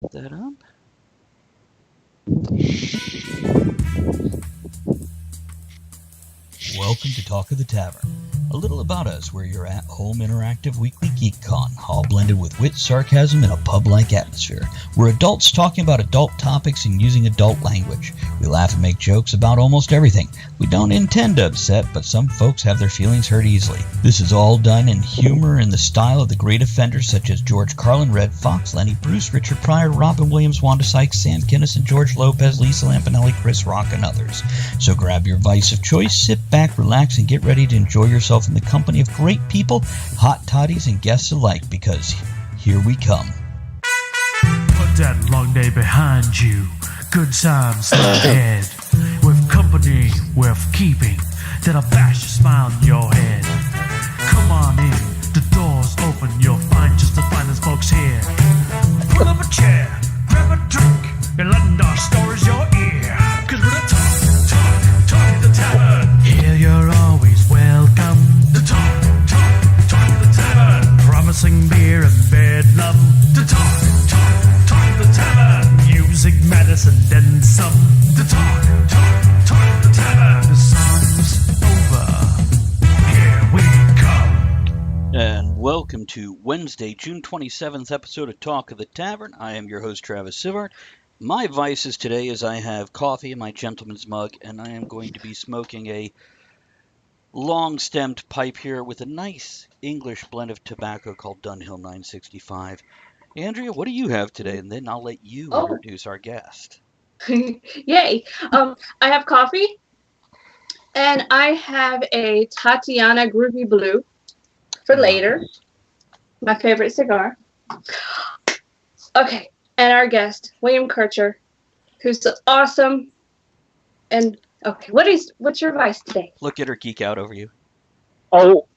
Put that up. Welcome to Talk of the Tavern. A little about us. We're your at-home interactive weekly geek con, all blended with wit, sarcasm, and a pub-like atmosphere. We're adults talking about adult topics and using adult language. We laugh and make jokes about almost everything. We don't intend to upset, but some folks have their feelings hurt easily. This is all done in humor in the style of the great offenders such as George Carlin, Red Fox, Lenny Bruce, Richard Pryor, Robin Williams, Wanda Sykes, Sam Kinison, George Lopez, Lisa Lampanelli, Chris Rock, and others. So grab your vice of choice, sit back, relax, and get ready to enjoy yourself in the company of great people, hot toddies, and guests alike, because here we come. Put that long day behind you, good times ahead. With company worth keeping, that'll bash a smile in your head. Come on in, the door's open, you'll find just the finest folks here. Pull up a chair, grab a drink, and lend our stories your ear. Cause we're the talk of the tavern. Here you're always welcome. The talk of the tavern. Promising beer and bedlam. The talk of the tavern. Music, medicine, then some. The talk of the tavern. The song's over. Here we come. And welcome to Wednesday, June 27th episode of Talk of the Tavern. I am your host, Travis Sivart. My vices today is I have coffee in my gentleman's mug, and I am going to be smoking a long-stemmed pipe here with a nice English blend of tobacco called Dunhill 965. Andrea, what do you have today? And then I'll let you introduce our guest. Yay! I have coffee, and I have a Tatiana Groovy Blue for later. My favorite cigar. Okay, and our guest, William Kircher, who's awesome. And okay, what's your vice today? Look at her geek out over you. Oh,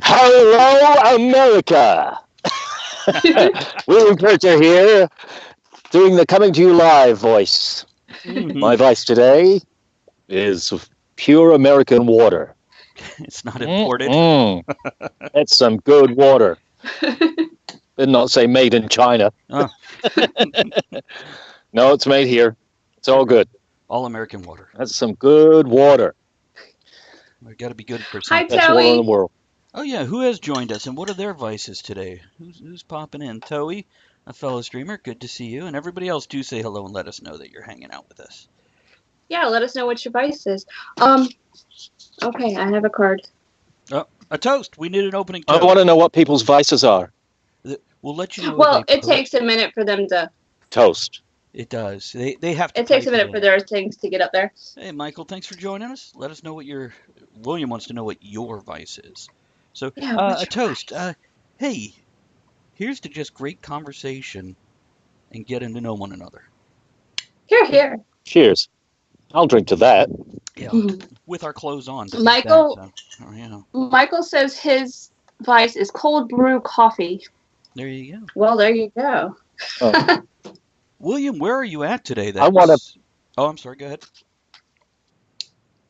hello, America! William Kircher here, doing the coming to you live voice. Mm-hmm. My vice today is pure American water. It's not imported. That's some good water. Did not say made in China. Oh. No, it's made here. It's all good. All American water. That's some good water. We've got to be good for Hi, something. Best water in the world. Oh yeah, who has joined us and what are their vices today? Who's popping in? Toey, a fellow streamer, good to see you. And everybody else, do say hello and let us know that you're hanging out with us. Yeah, let us know what your vice is. Okay, I have a card. Oh, a toast. We need an opening toast. I want to know what people's vices are. We'll let you know. Well, it takes a minute for them to... Toast. It does. They have to. It takes a minute for their things to get up there. Hey, Michael, thanks for joining us. Let us know what William wants to know what your vice is. So, Yeah, a toast. Hey, here's to just great conversation and getting to know one another. Here. Cheers. I'll drink to that. Yeah, Mhm. with our clothes on. Michael- Yeah. Michael says his vice is cold brew coffee. There you go. Well, there you go. Oh. William, where are you at today? I wanna- Oh, I'm sorry. Go ahead.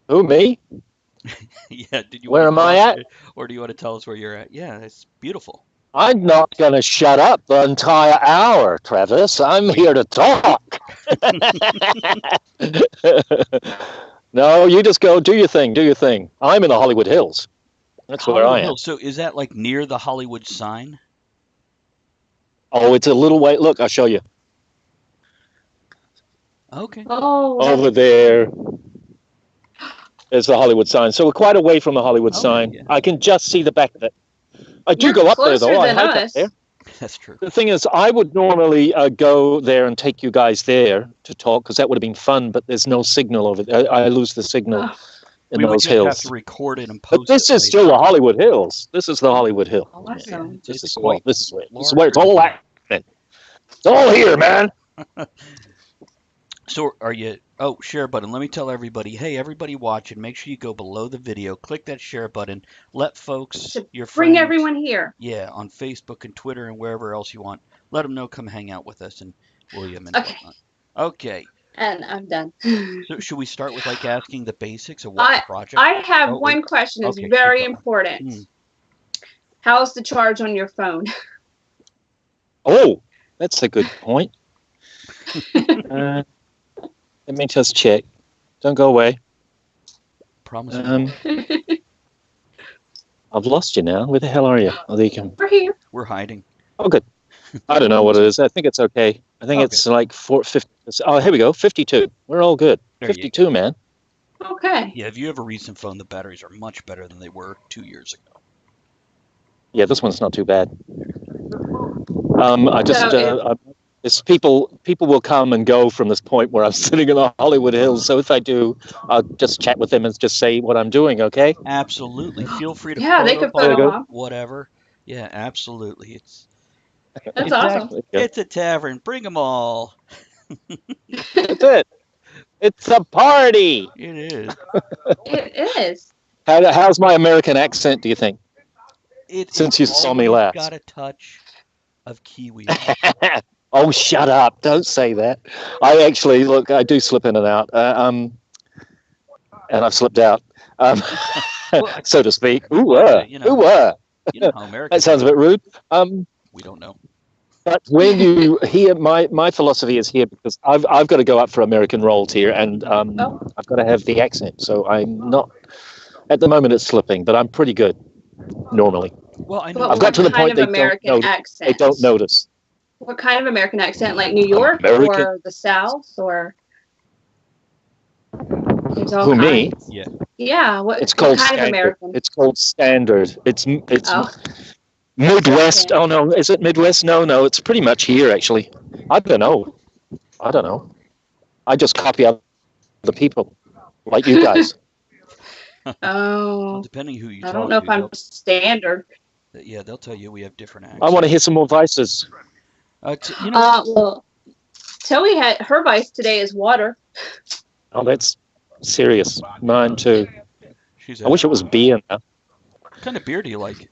Who, me? Yeah. Did you? Where am I at? Or do you want to tell us where you're at? Yeah, it's beautiful. I'm not going to shut up the entire hour, Travis. I'm here to talk. No, you just go, do your thing. I'm in the Hollywood Hills. That's where I am. Hills. So is that like near the Hollywood sign? Oh, it's a little way. Look, I'll show you. Okay. Oh. Over there is the Hollywood sign. So we're quite away from the Hollywood sign. yeah. I can just see the back of it. I do You're go up there, closer though. I than hike up us. there. That's true. The thing is, I would normally go there and take you guys there to talk because that would have been fun, but there's no signal over there. I lose the signal in We would those just hills. have to record it and post But this it is later. still the Hollywood Hills. This is the Hollywood Hill. Awesome. This is quite where it's all larger. at. It's all here, man. So are you? Oh, share button. Let me tell everybody. Hey, everybody watching, make sure you go below the video, click that share button, let folks, To your friends, bring everyone here. yeah, on Facebook and Twitter and wherever else you want. Let them know. Come hang out with us and William and Okay. whatnot. Okay. And I'm done. So should we start with like asking the basics of what project? I have Oh, one question. It's okay, very keep going. important. How's the charge on your phone? Oh, that's a good point. Let me just check. Don't go away. Promise me. I've lost you now. Where the hell are you? Oh, there you come. We're here. We're hiding. Oh, good. I don't know what it is. I think it's okay. I think it's like 50. Oh, here we go. 52. We're all good. There you 52, man. Okay. Yeah, if you have a recent phone, the batteries are much better than they were 2 years ago. Yeah, this one's not too bad. It's people will come and go from this point where I'm sitting in the Hollywood Hills. So if I do, I'll just chat with them and just say what I'm doing, okay? Absolutely. Feel free to They could photo up. whatever. Yeah, absolutely. That's awesome. It's a tavern. Bring them all. That's it. It's a party. It is. It is. How's my American accent, do you think? Since you saw me last. Got a touch of Kiwi. Oh, shut up. Don't say that. I actually, look, I do slip in and out. And I've slipped out, so to speak. You know how Americans That sounds a bit rude. We don't know. But when you hear, my philosophy is here because I've got to go up for American roles here, and I've got to have the accent. So I'm not, at the moment it's slipping, but I'm pretty good normally. Well, I know. I've got to the point they don't notice. What kind of American accent? Like New York or the South or? Who, me? Yeah. Yeah. It's called kind standard. Of American? It's called standard. It's Midwest. Oh no, is it Midwest? No, it's pretty much here actually. I don't know. I just copy other people, like you guys. Oh. Well, depending who you talk to. I don't know if I'm standard. Yeah, they'll tell you we have different accents. I want to hear some more vices. Well, Tilly had her vice today is water. Oh, that's serious. Mine too. I wish it was beer now. What kind of beer do you like?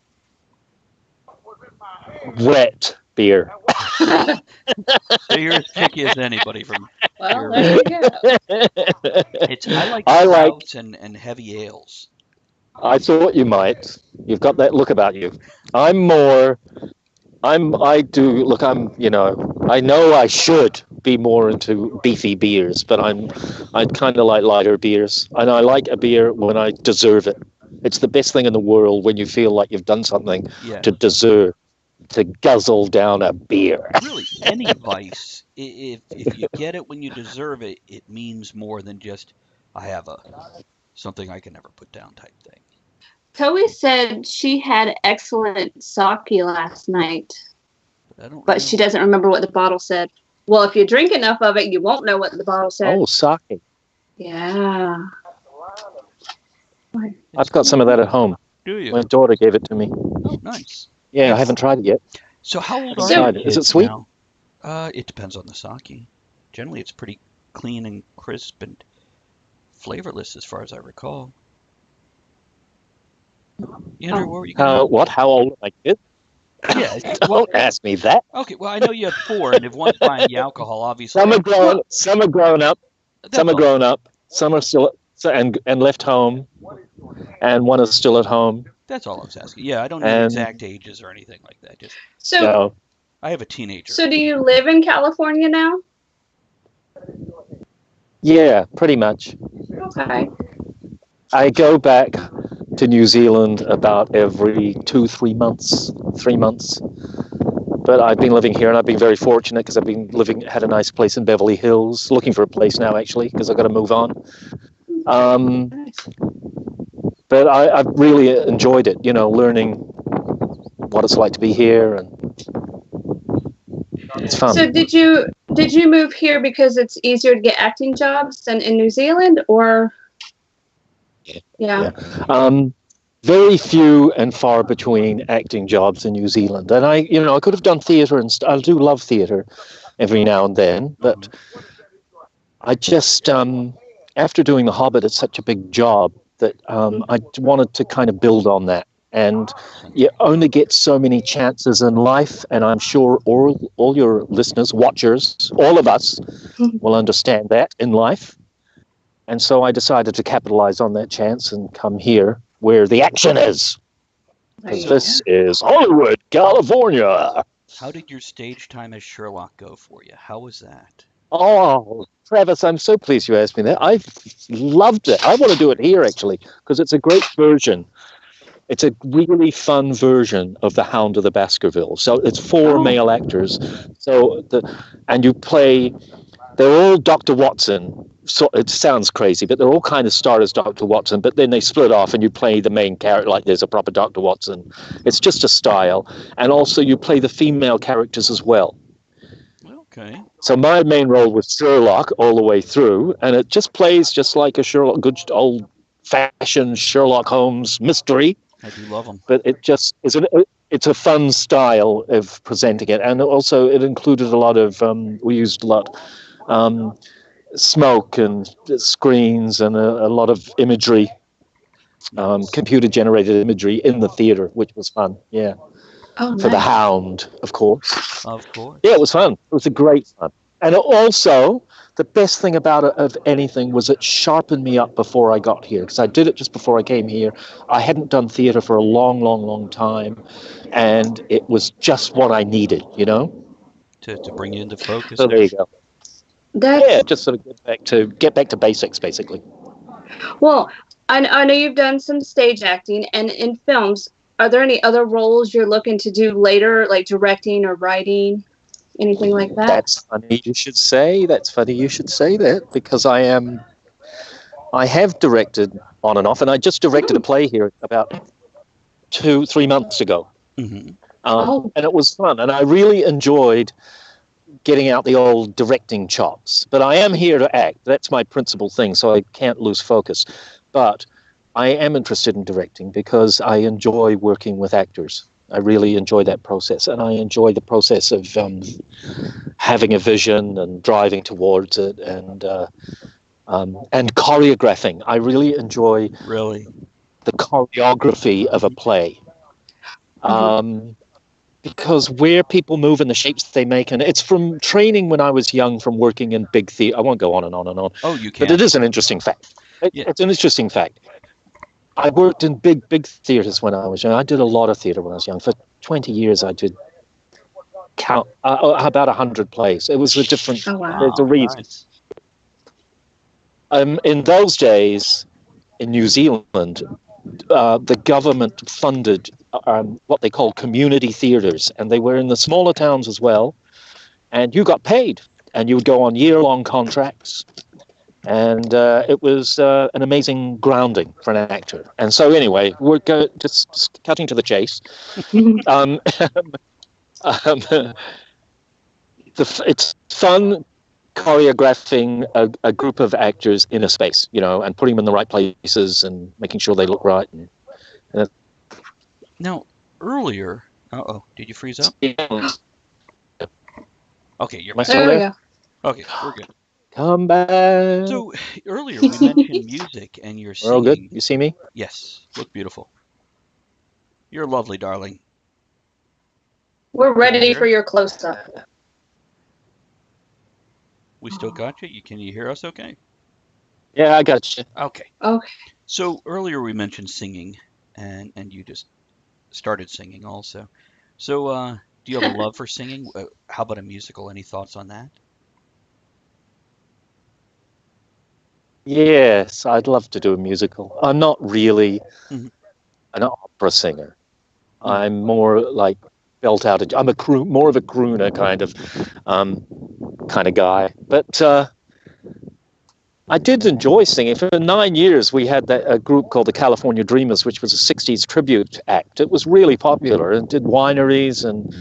Wet beer. So you're as picky as anybody from. Well, there you go. I like stouts and heavy ales. I thought you might. You've got that look about you. I know I should be more into beefy beers, but I kind of like lighter beers. And I like a beer when I deserve it. It's the best thing in the world when you feel like you've done something to deserve, to guzzle down a beer. Really, any vice, if you get it when you deserve it, it means more than just, I have something I can never put down type thing. Chloe said she had excellent sake last night, but she doesn't remember what the bottle said. Well, if you drink enough of it, you won't know what the bottle said. Oh, sake. Yeah. I've got some of that at home. Do you? My daughter gave it to me. Oh, nice. Yeah, yes. I haven't tried it yet. So how old are you? Is it sweet? Now? It depends on the sake. Generally, it's pretty clean and crisp and flavorless, as far as I recall. Andrew, what were you going to What? How old am I, kid? Yeah. Don't ask me that. Okay, well, I know you have 4, and if one's buying the alcohol, obviously. Some are grown up. Some are grown up. Some are still and left home, and one is still at home. That's all I was asking. Yeah, I don't know exact ages or anything like that. Just I have a teenager. So do you live in California now? Yeah, pretty much. Okay. I go back to New Zealand about every 3 months. But I've been living here, and I've been very fortunate because I've been had a nice place in Beverly Hills. Looking for a place now, actually, because I've got to move on. But I've really enjoyed it, learning what it's like to be here, and it's fun. So did you move here because it's easier to get acting jobs than in New Zealand, or? Yeah. Very few and far between acting jobs in New Zealand, and I could have done theatre, and I do love theatre every now and then, but I just after doing The Hobbit, it's such a big job that I wanted to kind of build on that. And you only get so many chances in life, and I'm sure all your listeners, watchers, all of us will understand that in life. And so I decided to capitalize on that chance and come here where the action is. This is Hollywood, California. How did your stage time as Sherlock go for you? How was that? Oh, Travis, I'm so pleased you asked me that. I've loved it. I want to do it here, actually, because it's a great version. It's a really fun version of The Hound of the Baskervilles. So it's four male actors. And you play, they're all Dr. Watson. So it sounds crazy, but they're all kind of start as Dr. Watson, but then they split off and you play the main character like there's a proper Dr. Watson. It's just a style. And also you play the female characters as well. Okay. So my main role was Sherlock all the way through, and it just plays just like a good old-fashioned Sherlock Holmes mystery. I do love them. But it just is it's a fun style of presenting it, and also it included a lot of we used a lot smoke and screens and a lot of imagery, computer generated imagery in the theater, which was fun. Yeah. Oh, for nice. the Hound, of course. Of course. Yeah, it was fun. It was a great fun. And also, the best thing about it of anything was it sharpened me up before I got here, because I did it just before I came here. I hadn't done theatre for a long, long, long time, and it was just what I needed, you know? To bring you into focus. So there you go. That's, Yeah, just sort of get back to basics, basically. well, I know you've done some stage acting, and in films, are there any other roles you're looking to do later, like directing or writing, anything like that? That's funny you should say. That's funny you should say that, because I have directed on and off, and I just directed a play here about 2-3 months ago. Mm-hmm. And it was fun, and I really enjoyed getting out the old directing chops. But I am here to act. That's my principal thing, so I can't lose focus. But I am interested in directing because I enjoy working with actors. I really enjoy that process, and I enjoy the process of having a vision and driving towards it, and choreographing. I really enjoy the choreography of a play, because where people move and the shapes they make, and it's from training when I was young, from working in big theatre. I won't go on and on and on. Oh, you can. But it is an interesting fact. It's an interesting fact. I worked in big theatres when I was young. I did a lot of theatre when I was young. For 20 years, I did about 100 plays. It was a different. Oh, wow. There's a reason. Nice. In those days, in New Zealand, the government funded what they called community theatres, and they were in the smaller towns as well. And you got paid, and you would go on year-long contracts. And it was an amazing grounding for an actor. And so anyway, we're just cutting to the chase. It's fun choreographing a group of actors in a space, you know, and putting them in the right places and making sure they look right. And now, earlier... did you freeze up? Yeah. Okay, you're Am I back. still There we there? go. Okay, we're good. Come back. So, earlier we mentioned music, and you're We're all singing. good? You see me? Yes, look beautiful. You're lovely, darling. We're ready for your close-up. We still got you? Can you hear us okay? Yeah, I got you. Okay. Okay. So, earlier we mentioned singing, and you just started singing also. So, do you have a love for singing? How about a musical? Any thoughts on that? Yes, I'd love to do a musical. I'm not really Mhm. an opera singer. I'm more like belt out. I'm more of a crooner kind of guy. But I did enjoy singing. For 9 years, we had a group called the California Dreamers, which was a 60s tribute act. It was really popular and did wineries and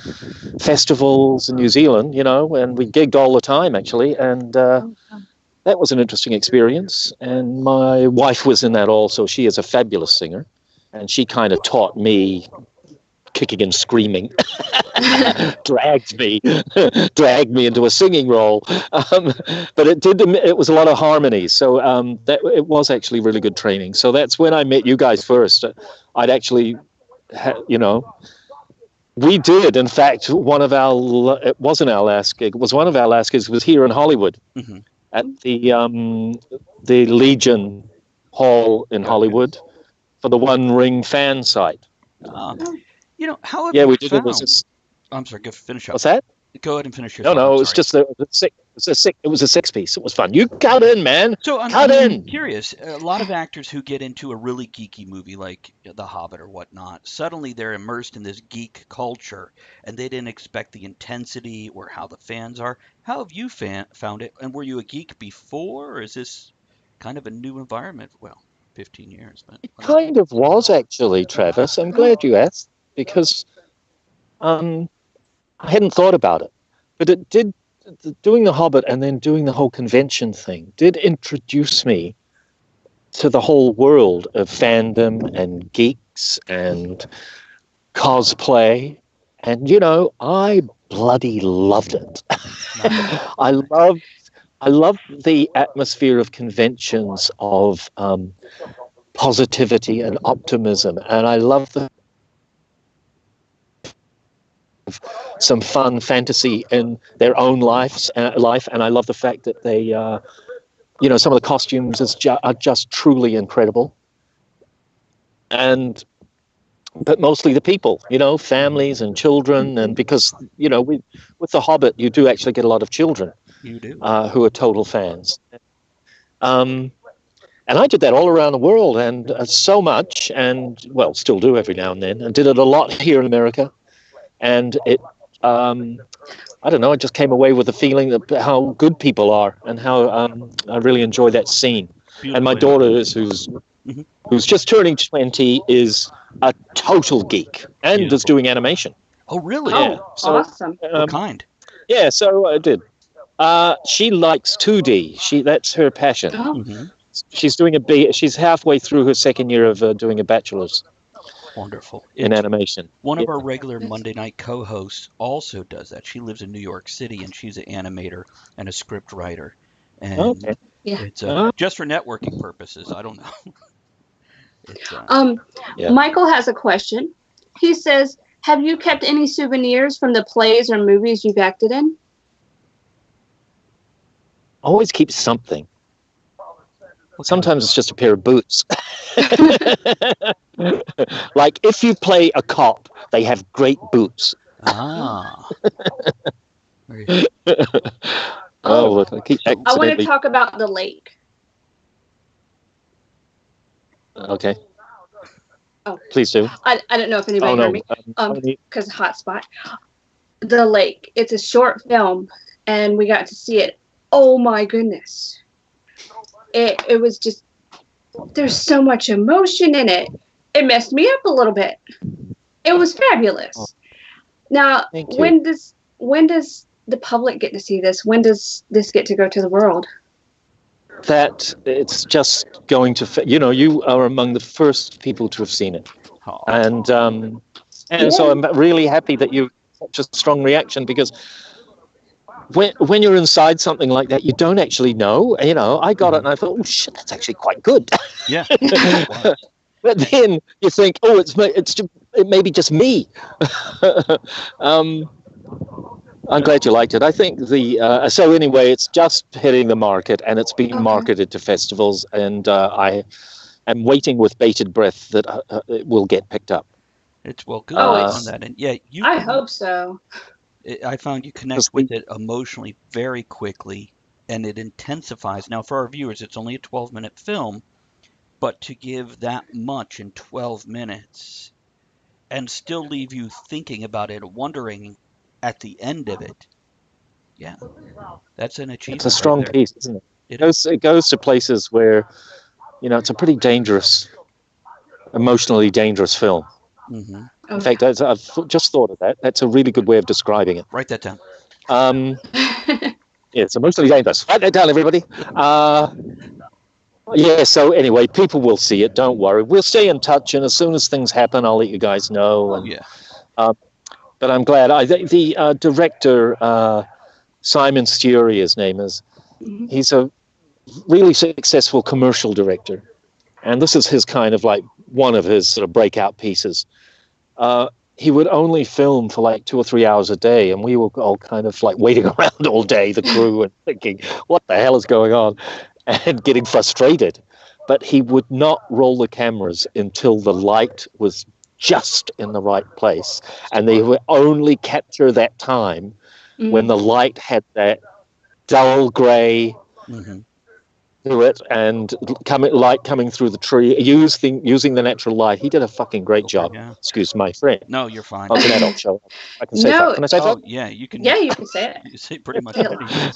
festivals in New Zealand, you know, and we gigged all the time, actually. And that was an interesting experience. And my wife was in that also. She is a fabulous singer. And she kind of taught me kicking and screaming, dragged me into a singing role. But it was a lot of harmonies. So it was actually really good training. So that's when I met you guys first. I'd actually, we did. In fact, it wasn't our last gig. It was one of our last gigs was here in Hollywood. Mm-hmm. At the Legion Hall in Hollywood for the One Ring fan site. You know, how have yeah, you we did found... it. I'm sorry, go finish up. What's that? Go ahead and finish your No, thought. no, I'm it was sorry. just it was a six-piece. It was fun. You cut in, man. So I'm Cut in. curious. A lot of actors who get into a really geeky movie like The Hobbit or whatnot, suddenly they're immersed in this geek culture, and they didn't expect the intensity or how the fans are. How have you found it? And were you a geek before, or is this kind of a new environment? Well, 15 years, but It kind of was actually, Travis. I'm glad you asked because I hadn't thought about it, but it did. Doing The Hobbit and then doing the whole convention thing did introduce me to the whole world of fandom and geeks and cosplay, and I bloody loved it. I love the atmosphere of conventions of positivity and optimism, and I love some fun fantasy in their own life, and I love the fact that they, some of the costumes are just truly incredible, but mostly the people, families and children, and because with The Hobbit, you do actually get a lot of children you do. who are total fans, and I did that all around the world, and so much, and well, still do every now and then. I did it a lot here in America. And it, I don't know, I just came away with the feeling that how good people are and how I really enjoy that scene. And my daughter, who's just turning 20, is a total geek and is doing animation. Oh, really? Oh, Yeah. So, awesome. What kind? Yeah, so I did. She likes 2D. That's her passion. Oh, Mm-hmm. She's halfway through her second year of doing a bachelor's Wonderful. in animation. One of our regular Monday night co-hosts also does that. She lives in New York City, and she's an animator and a script writer. And Okay. Yeah. it's just for networking purposes. I don't know. It's, Yeah. Michael has a question. He says, have you kept any souvenirs from the plays or movies you've acted in? Always keep something. Sometimes it's just a pair of boots. Like if you play a cop, they have great boots. Ah. Oh, look, I keep I want to accidentally. talk about the lake. Okay. Oh. Please do. I don't know if anybody Oh heard no. me. Only- Because hotspot. The lake. It's a short film, and we got to see it. Oh my goodness. It was just, there's so much emotion in it. It messed me up a little bit. It was fabulous. Oh. Now, Thank you. when does the public get to see this? When does this get to go to the world? that it's just going to, you are among the first people to have seen it. Oh. And so I'm really happy that you such a strong reaction, because when you're inside something like that, you don't actually know. I got it and I thought, oh shit, that's actually quite good. Yeah. But then you think, oh, it may be just me. I'm glad you liked it. I think so anyway, it's just hitting the market, and it's being marketed to festivals, and I am waiting with bated breath that it will get picked up. It's good it's- on that. And yeah, I hope so. I found you connect with it emotionally very quickly, and it intensifies. Now, for our viewers, it's only a 12-minute film, but to give that much in 12 minutes and still leave you thinking about it, wondering at the end of it, yeah, that's an achievement. It's a strong right there. piece, isn't it? It goes to places where, it's a pretty dangerous, emotionally dangerous film. Mm-hmm. In fact, I've just thought of that. That's a really good way of describing it. Write that down. Yeah, it's emotionally dangerous. Write that down, everybody. Yeah, so anyway, people will see it. Don't worry. We'll stay in touch, and as soon as things happen, I'll let you guys know. And, Yeah. but I'm glad. The director, Simon Stewart, his name is, he's a really successful commercial director. And this is his kind of like one of his sort of breakout pieces. He would only film for like 2 or 3 hours a day, and we were all kind of like waiting around all day, the crew, and thinking, what the hell is going on? And getting frustrated. But he would not roll the cameras until the light was just in the right place. And they would only capture that time when the light had that dull grey to it, and light coming through the tree, using the natural light. He did a fucking great job. Yeah. Excuse my French. No, you're fine. Oh, it's an adult show. I can say fuck. Can I say fuck? Yeah, you can. Yeah, you can say it. You say pretty much anything.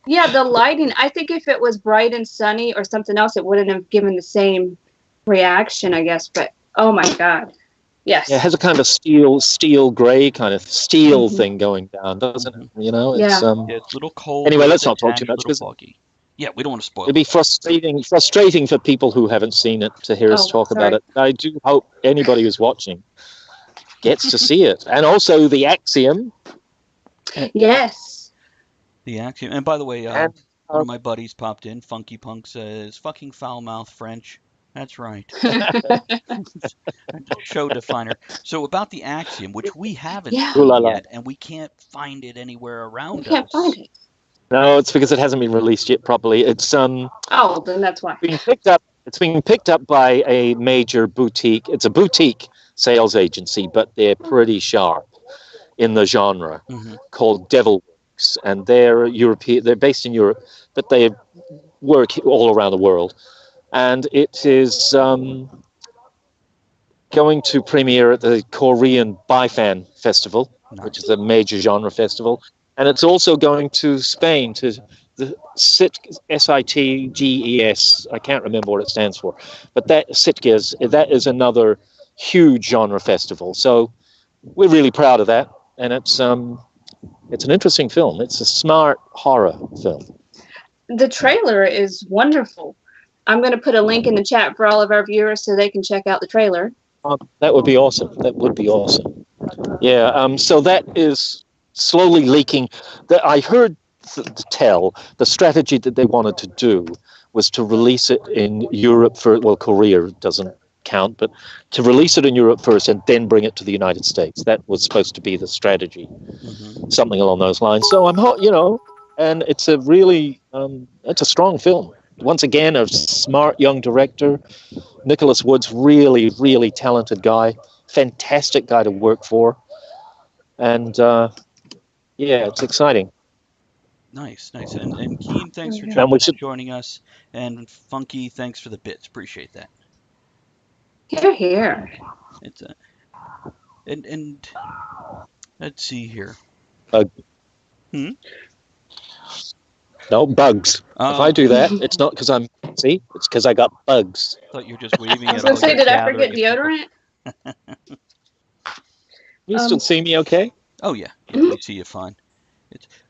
Yeah, the lighting. I think if it was bright and sunny or something else, it wouldn't have given the same reaction, I guess. But oh my god, yes. Yeah, it has a kind of steel gray kind of steel thing going down, doesn't it? You know, it's Yeah. It's a little cold. Anyway, let's not talk too much. Foggy. Yeah, we don't want to spoil. It'd be frustrating for people who haven't seen it to hear us talk about it. I do hope anybody who's watching gets to see it, and also the Axiom. Yes. The Axiom. And by the way, one of my buddies popped in. Funky Punk says, "Fucking foul mouth French." That's right. Show definer. So about the Axiom, which we haven't seen yet, and we can't find it anywhere around us. We can't find it. No, it's because it hasn't been released yet properly. It's Oh, then that's why. It's being picked up by a major boutique. It's a boutique sales agency, but they're pretty sharp in the genre, called Devilworks, and they're European. They're based in Europe, but they work all around the world. And it is going to premiere at the Korean Baifan Festival, which is a major genre festival. And it's also going to Spain, to the SITGES. I can't remember what it stands for. But that is another huge genre festival. So we're really proud of that. And it's an interesting film. It's a smart horror film. The trailer is wonderful. I'm going to put a link in the chat for all of our viewers so they can check out the trailer. That would be awesome. Yeah, so that is slowly leaking. I heard the strategy that they wanted to do was to release it in Europe Korea doesn't count, but to release it in Europe first and then bring it to the United States. That was supposed to be the strategy, something along those lines. So and it's a really, it's a strong film. Once again, a smart young director, Nicholas Woods, really, really talented guy, fantastic guy to work for. And it's exciting. Nice. And Keen, thanks for joining us. And Funky, thanks for the bits. Appreciate that. Here. It's and let's see here. No, bugs. If I do that, it's not because it's because I got bugs. I thought you were just waving I was going to say, did I forget deodorant? You still see me okay? Oh, yeah. We see you fine.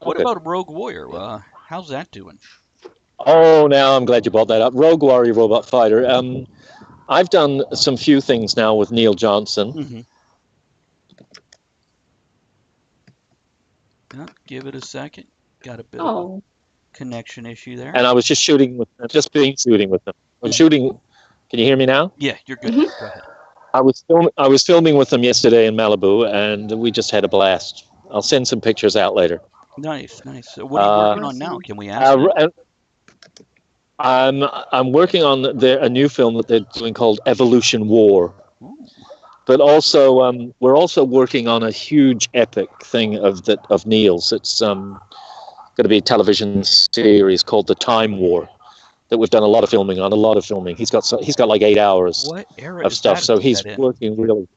What about Rogue Warrior? How's that doing? Oh, now I'm glad you brought that up. Rogue Warrior Robot Fighter. I've done some few things now with Neil Johnson. Give it a second. Got a bit of a connection issue there. And I was just shooting with them. I'm shooting. Can you hear me now? Yeah, you're good. Go ahead. I was filming with them yesterday in Malibu, and we just had a blast. I'll send some pictures out later. Nice. So what are you working on now? Can we ask? I'm working on a new film that they're doing called Evolution War. Ooh. But also, we're also working on a huge epic thing of Neil's. It's going to be a television series called The Time War that we've done a lot of filming on. He's got like 8 hours of stuff, so he's working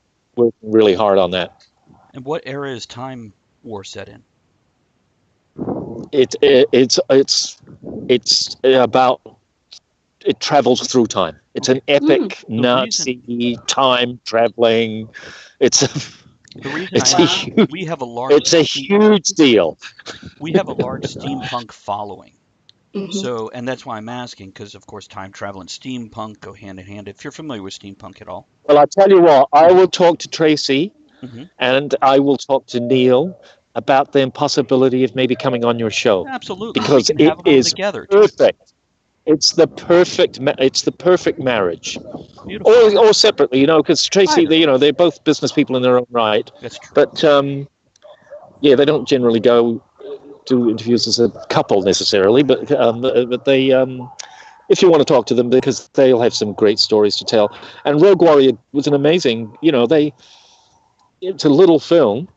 really hard on that. And what era is Time War set in? It's about, it travels through time. It's an epic Nazi time traveling. It's a huge deal. We have a large steampunk following. So, and that's why I'm asking, because of course time travel and steampunk go hand in hand. If you're familiar with steampunk at all. Well, I tell you what, I will talk to Tracy and I will talk to Neil about the possibility of maybe coming on your show. Absolutely. Because it is perfect. It's the perfect marriage. Beautiful. Or separately, because Tracy, they're both business people in their own right. That's true. But they don't generally go do interviews as a couple necessarily. But they, if you want to talk to them, because they'll have some great stories to tell. And Rogue Warrior was an amazing. It's a little film.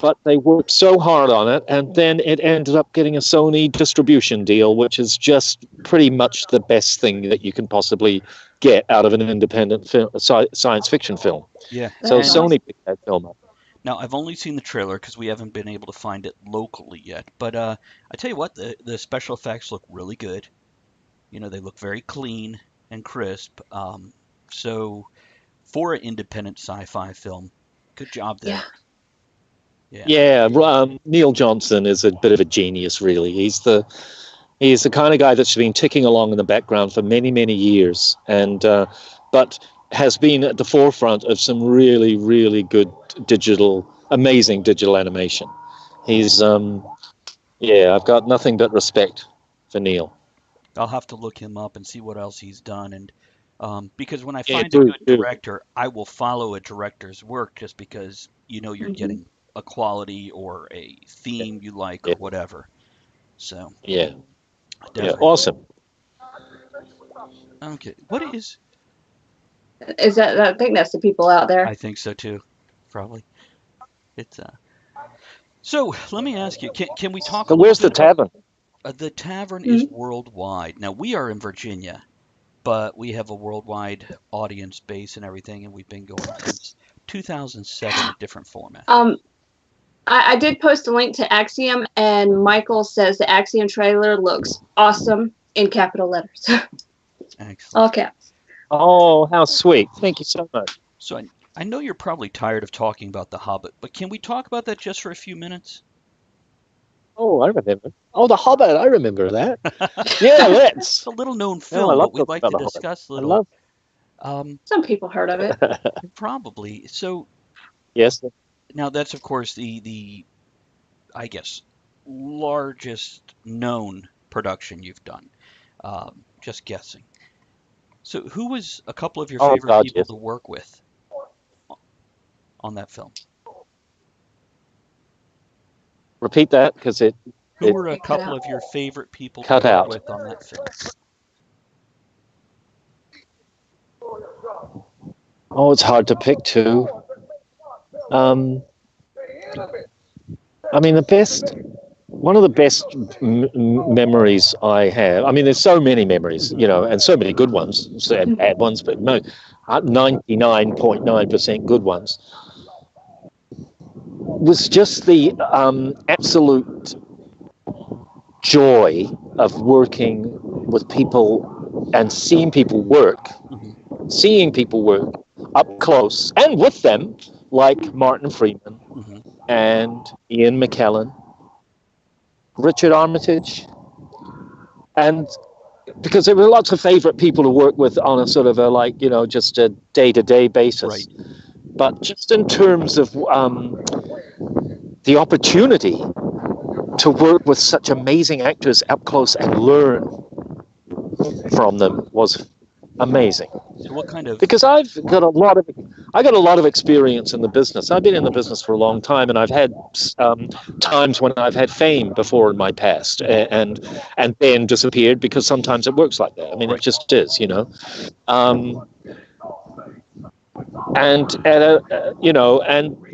but they worked so hard on it, and then it ended up getting a Sony distribution deal, which is just pretty much the best thing that you can possibly get out of an independent science fiction film. Yeah. So That's Sony picked that film up. Now, I've only seen the trailer because we haven't been able to find it locally yet. But I tell you what, the special effects look really good. You know, they look very clean and crisp. So for an independent sci-fi film, good job there. Yeah. Yeah, Neil Johnson is a bit of a genius, really. He's the kind of guy that's been ticking along in the background for many, many years, and but has been at the forefront of some really, really good amazing digital animation. He's, I've got nothing but respect for Neil. I'll have to look him up and see what else he's done. And because when I find a good director, I will follow a director's work just because you're getting a quality or a theme you like or whatever. So yeah, awesome. Okay, what is that? I think that's the people out there. I think so too, probably. It's So let me ask you, can we talk? So where's the tavern? The tavern is worldwide. Now we are in Virginia, but we have a worldwide audience base and everything, and we've been going since 2007 in different formats. I did post a link to Axiom, and Michael says the Axiom trailer looks awesome in capital letters. Excellent. All caps. Oh, how sweet. Thank you so much. So I know you're probably tired of talking about The Hobbit, but can we talk about that just for a few minutes? Oh, I remember. Oh, The Hobbit, I remember that. Yeah, let's. It's a little-known film, but we'd like to discuss a little. Some people heard of it. Probably. So yes. Now that's, of course, the I guess, largest known production you've done. Just guessing. So who was a couple of your favorite people to work with on that film? Repeat that, because Who were a couple of your favorite people to work with on that film? Oh, it's hard to pick two. I mean, one of the best memories I have, I mean, there's so many memories, and so many good ones, and bad ones, but 99.9% good ones, was just the absolute joy of working with people and seeing people work up close and with them, like Martin Freeman and Ian McKellen, Richard Armitage, and because there were lots of favorite people to work with on a sort of just a day-to-day basis. Right. But just in terms of the opportunity to work with such amazing actors up close and learn from them was amazing. So what kind of? Because I got a lot of experience in the business. I've been in the business for a long time, and I've had times when I've had fame before in my past, and then disappeared because sometimes it works like that. I mean, it just is, And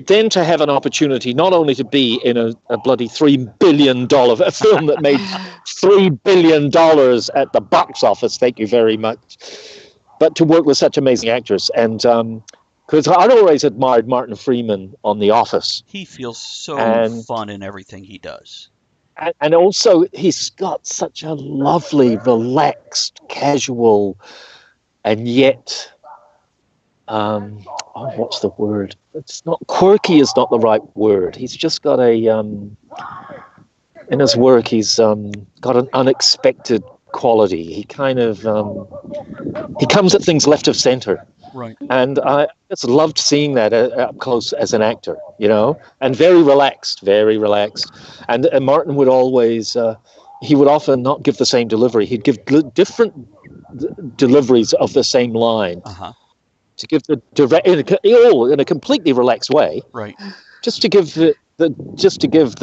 then to have an opportunity not only to be in a bloody $3 billion a film that made $3 billion at the box office, thank you very much, but to work with such amazing actors. And because I'd always admired Martin Freeman on The Office. He feels so fun in everything he does. And also he's got such a lovely, relaxed, casual, and yet what's the word? It's not quirky. Is not the right word. He's just got in his work. He's got an unexpected quality. He kind of he comes at things left of center. Right. And I just loved seeing that up close as an actor, and very relaxed. And Martin would always. He would often not give the same delivery. He'd give different deliveries of the same line. To give the direct in a completely relaxed way, right? Just to give the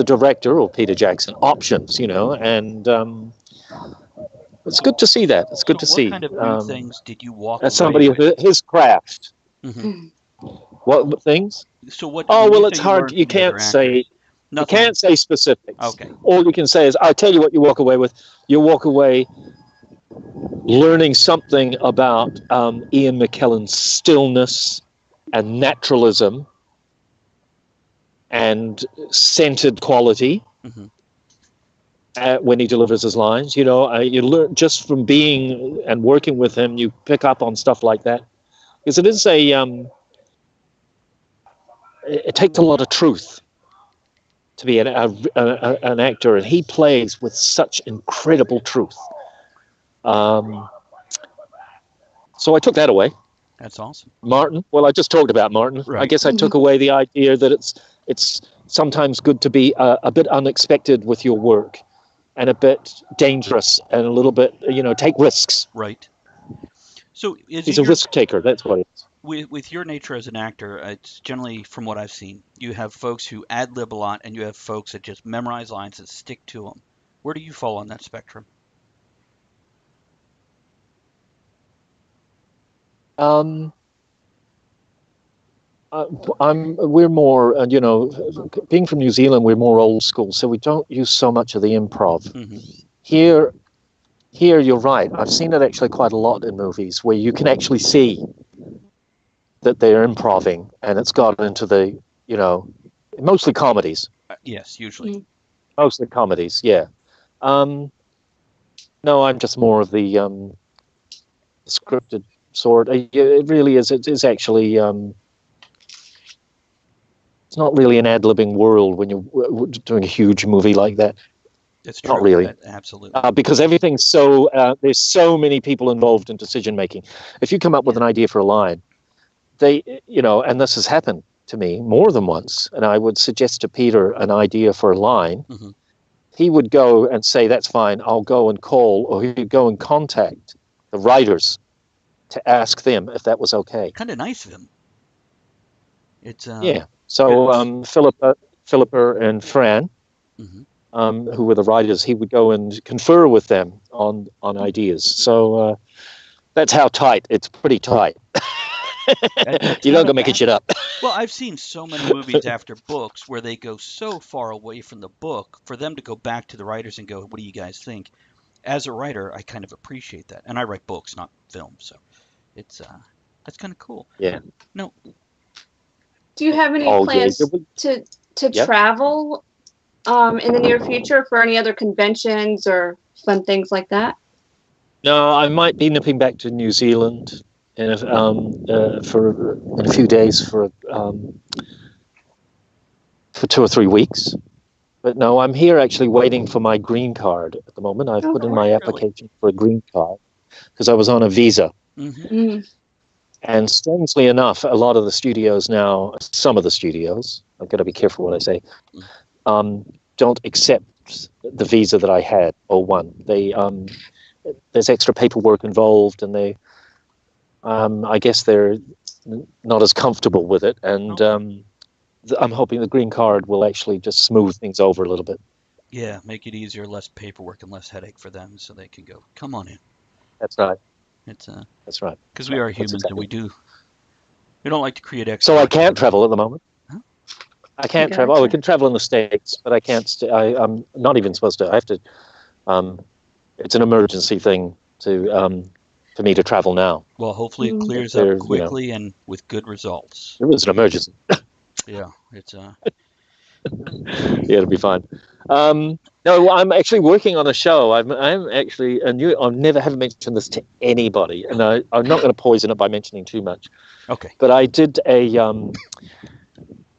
director or Peter Jackson options, and it's good to see that. It's good to see. What kind of new things did you walk? As somebody of his craft. Mm-hmm. What things? So what? Oh well, it's hard. You can't say. You can't say specifics. Okay. All you can say is, I'll tell you what you walk away with. You walk away learning something about Ian McKellen's stillness and naturalism and centered quality when he delivers his lines. You learn just from being and working with him, you pick up on stuff like that. Because it is it takes a lot of truth to be an actor, and he plays with such incredible truth. So I took that away. That's awesome. Martin. Well, I just talked about Martin. Right. I guess I took away the idea that it's sometimes good to be a bit unexpected with your work, and a bit dangerous, and a little bit, take risks. Right. So he's a risk taker. That's what it is. With your nature as an actor, it's generally, from what I've seen, you have folks who ad-lib a lot, and you have folks that just memorize lines and stick to them. Where do you fall on that spectrum? We're more, being from New Zealand, we're more old school, so we don't use so much of the improv. Here, you're right. I've seen it actually quite a lot in movies where you can actually see that they're improving, and it's got into the, mostly comedies. Yes, usually. Mostly comedies, yeah. No, I'm just more of the scripted sort. It really is. It is actually. It's not really an ad-libbing world when you're doing a huge movie like that. It's true. Not really. Absolutely. Because everything's so. There's so many people involved in decision making. If you come up with an idea for a line, and this has happened to me more than once, and I would suggest to Peter an idea for a line. He would go and say, "That's fine. I'll go and call," or he'd go and contact the writers to ask them if that was okay. Kind of nice of him. It's yeah. So Philippa and Fran, who were the writers, he would go and confer with them on ideas. So that's how tight. It's pretty tight. You don't go making shit up. Well, I've seen so many movies after books where they go so far away from the book, for them to go back to the writers and go, "What do you guys think?" As a writer, I kind of appreciate that, and I write books, not films, so it's that's kind of cool. Yeah. No. Do you have any plans to travel in the near future for any other conventions or fun things like that? No, I might be nipping back to New Zealand in a few days for 2 or 3 weeks. But no, I'm here actually waiting for my green card at the moment. I've put in my application for a green card because I was on a visa. And strangely enough, a lot of the studios now, some of the studios, I've got to be careful what I say, don't accept the visa that I had, O1. There's extra paperwork involved, and I guess they're not as comfortable with it. And I'm hoping the green card will actually just smooth things over a little bit. Yeah, make it easier, less paperwork and less headache for them, so they can go, "Come on in." That's right. That's right. Because we are humans, and we don't like to create extra. So I can't travel at the moment. Huh? I can't travel. Oh, we can travel in the States, but I can't. I'm not even supposed to. I have to. It's an emergency thing for me to travel now. Well, hopefully it clears up quickly and with good results. It was an emergency. Yeah, it's yeah, it'll be fine. No, I'm actually working on a show. I'm actually I've never have mentioned this to anybody, and I'm not going to poison it by mentioning too much. Okay. But I did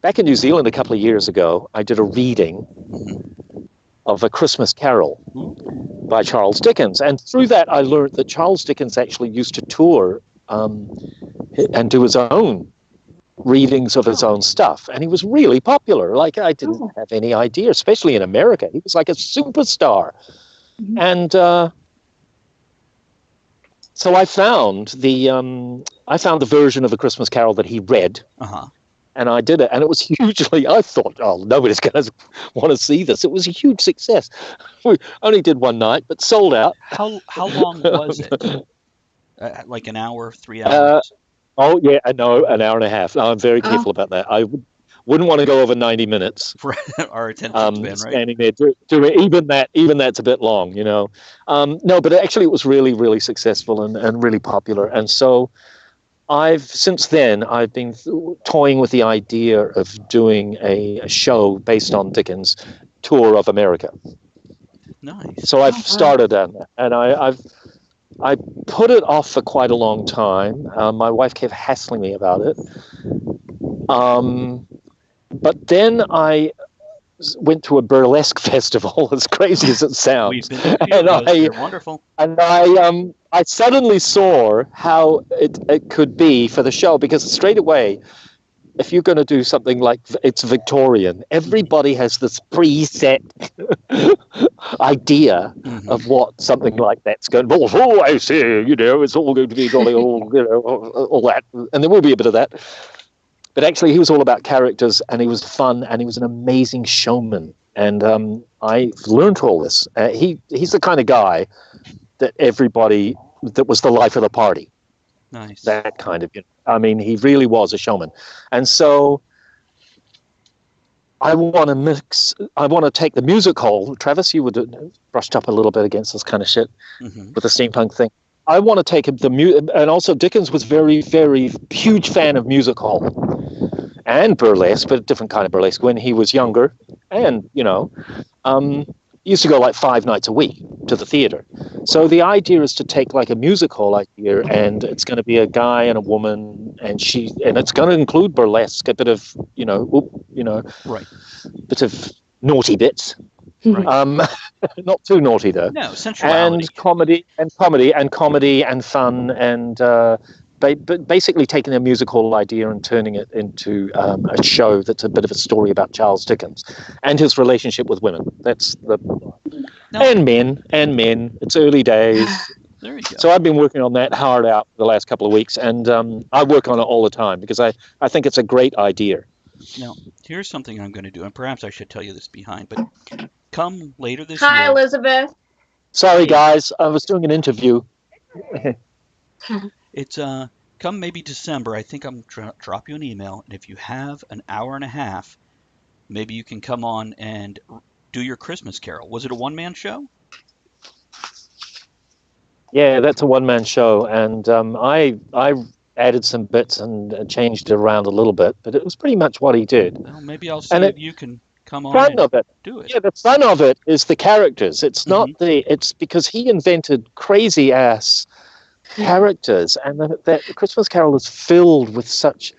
back in New Zealand a couple of years ago. I did a reading of A Christmas Carol by Charles Dickens, and through that I learned that Charles Dickens actually used to tour and do his own readings of his own stuff, and he was really popular. Like, I didn't have any idea, especially in America. He was like a superstar. And so I found the version of A Christmas Carol that he read, and I did it, and it was hugely. I thought, oh, nobody's going to want to see this. It was a huge success. We only did one night, but sold out. How long was it? Like an hour, 3 hours? Oh, yeah, no, an hour and a half. No, I'm very careful about that. wouldn't want to go over 90 minutes. Our attention span, right? Standing there, even that's a bit long, you know. No, but actually it was really, really successful and really popular. And so since then, I've been toying with the idea of doing a show based on Dickens' tour of America. Nice. So I've started on that, and I put it off for quite a long time. My wife kept hassling me about it. But then I went to a burlesque festival, as crazy as it sounds. We've been to they're wonderful. And I suddenly saw how it could be for the show, because straight away, if you're going to do something like it's Victorian, everybody has this preset idea of what something like that's going. Oh, I see. You know, it's all going to be all that, and there will be a bit of that. But actually, he was all about characters, and he was fun, and he was an amazing showman. And I learned all this. He's the kind of guy that that was the life of the party. Nice. That kind of, I mean, he really was a showman. And so I want to take the music hall. Travis, you would have brushed up a little bit against this kind of shit with the steampunk thing. I want to take the music, and also Dickens was very, very huge fan of music hall and burlesque, but a different kind of burlesque when he was younger. And, used to go like 5 nights a week to the theater. So the idea is to take like a music hall idea, and it's going to be a guy and a woman, and it's going to include burlesque, a bit of, right, bit of naughty bits. Right. Not too naughty though. No, sensuality. And comedy and fun, and basically taking a musical idea and turning it into a show that's a bit of a story about Charles Dickens and his relationship with women. And men. It's early days. There you go. So I've been working on that hard out for the last couple of weeks, and I work on it all the time because I think it's a great idea. Now, here's something I'm going to do, and perhaps I should tell you this behind, but come later this year. Hi, Elizabeth. Sorry, guys. I was doing an interview. It's come maybe December. I think I'm trying to drop you an email, and if you have an hour and a half, maybe you can come on and do your Christmas Carol. Was it a one-man show? Yeah, that's a one-man show, and I added some bits and changed it around a little bit, but it was pretty much what he did. Well, maybe I'll see if you can come on and do it. Yeah, the fun of it is the characters. It's not it's because he invented crazy-ass characters, and that Christmas Carol is filled with such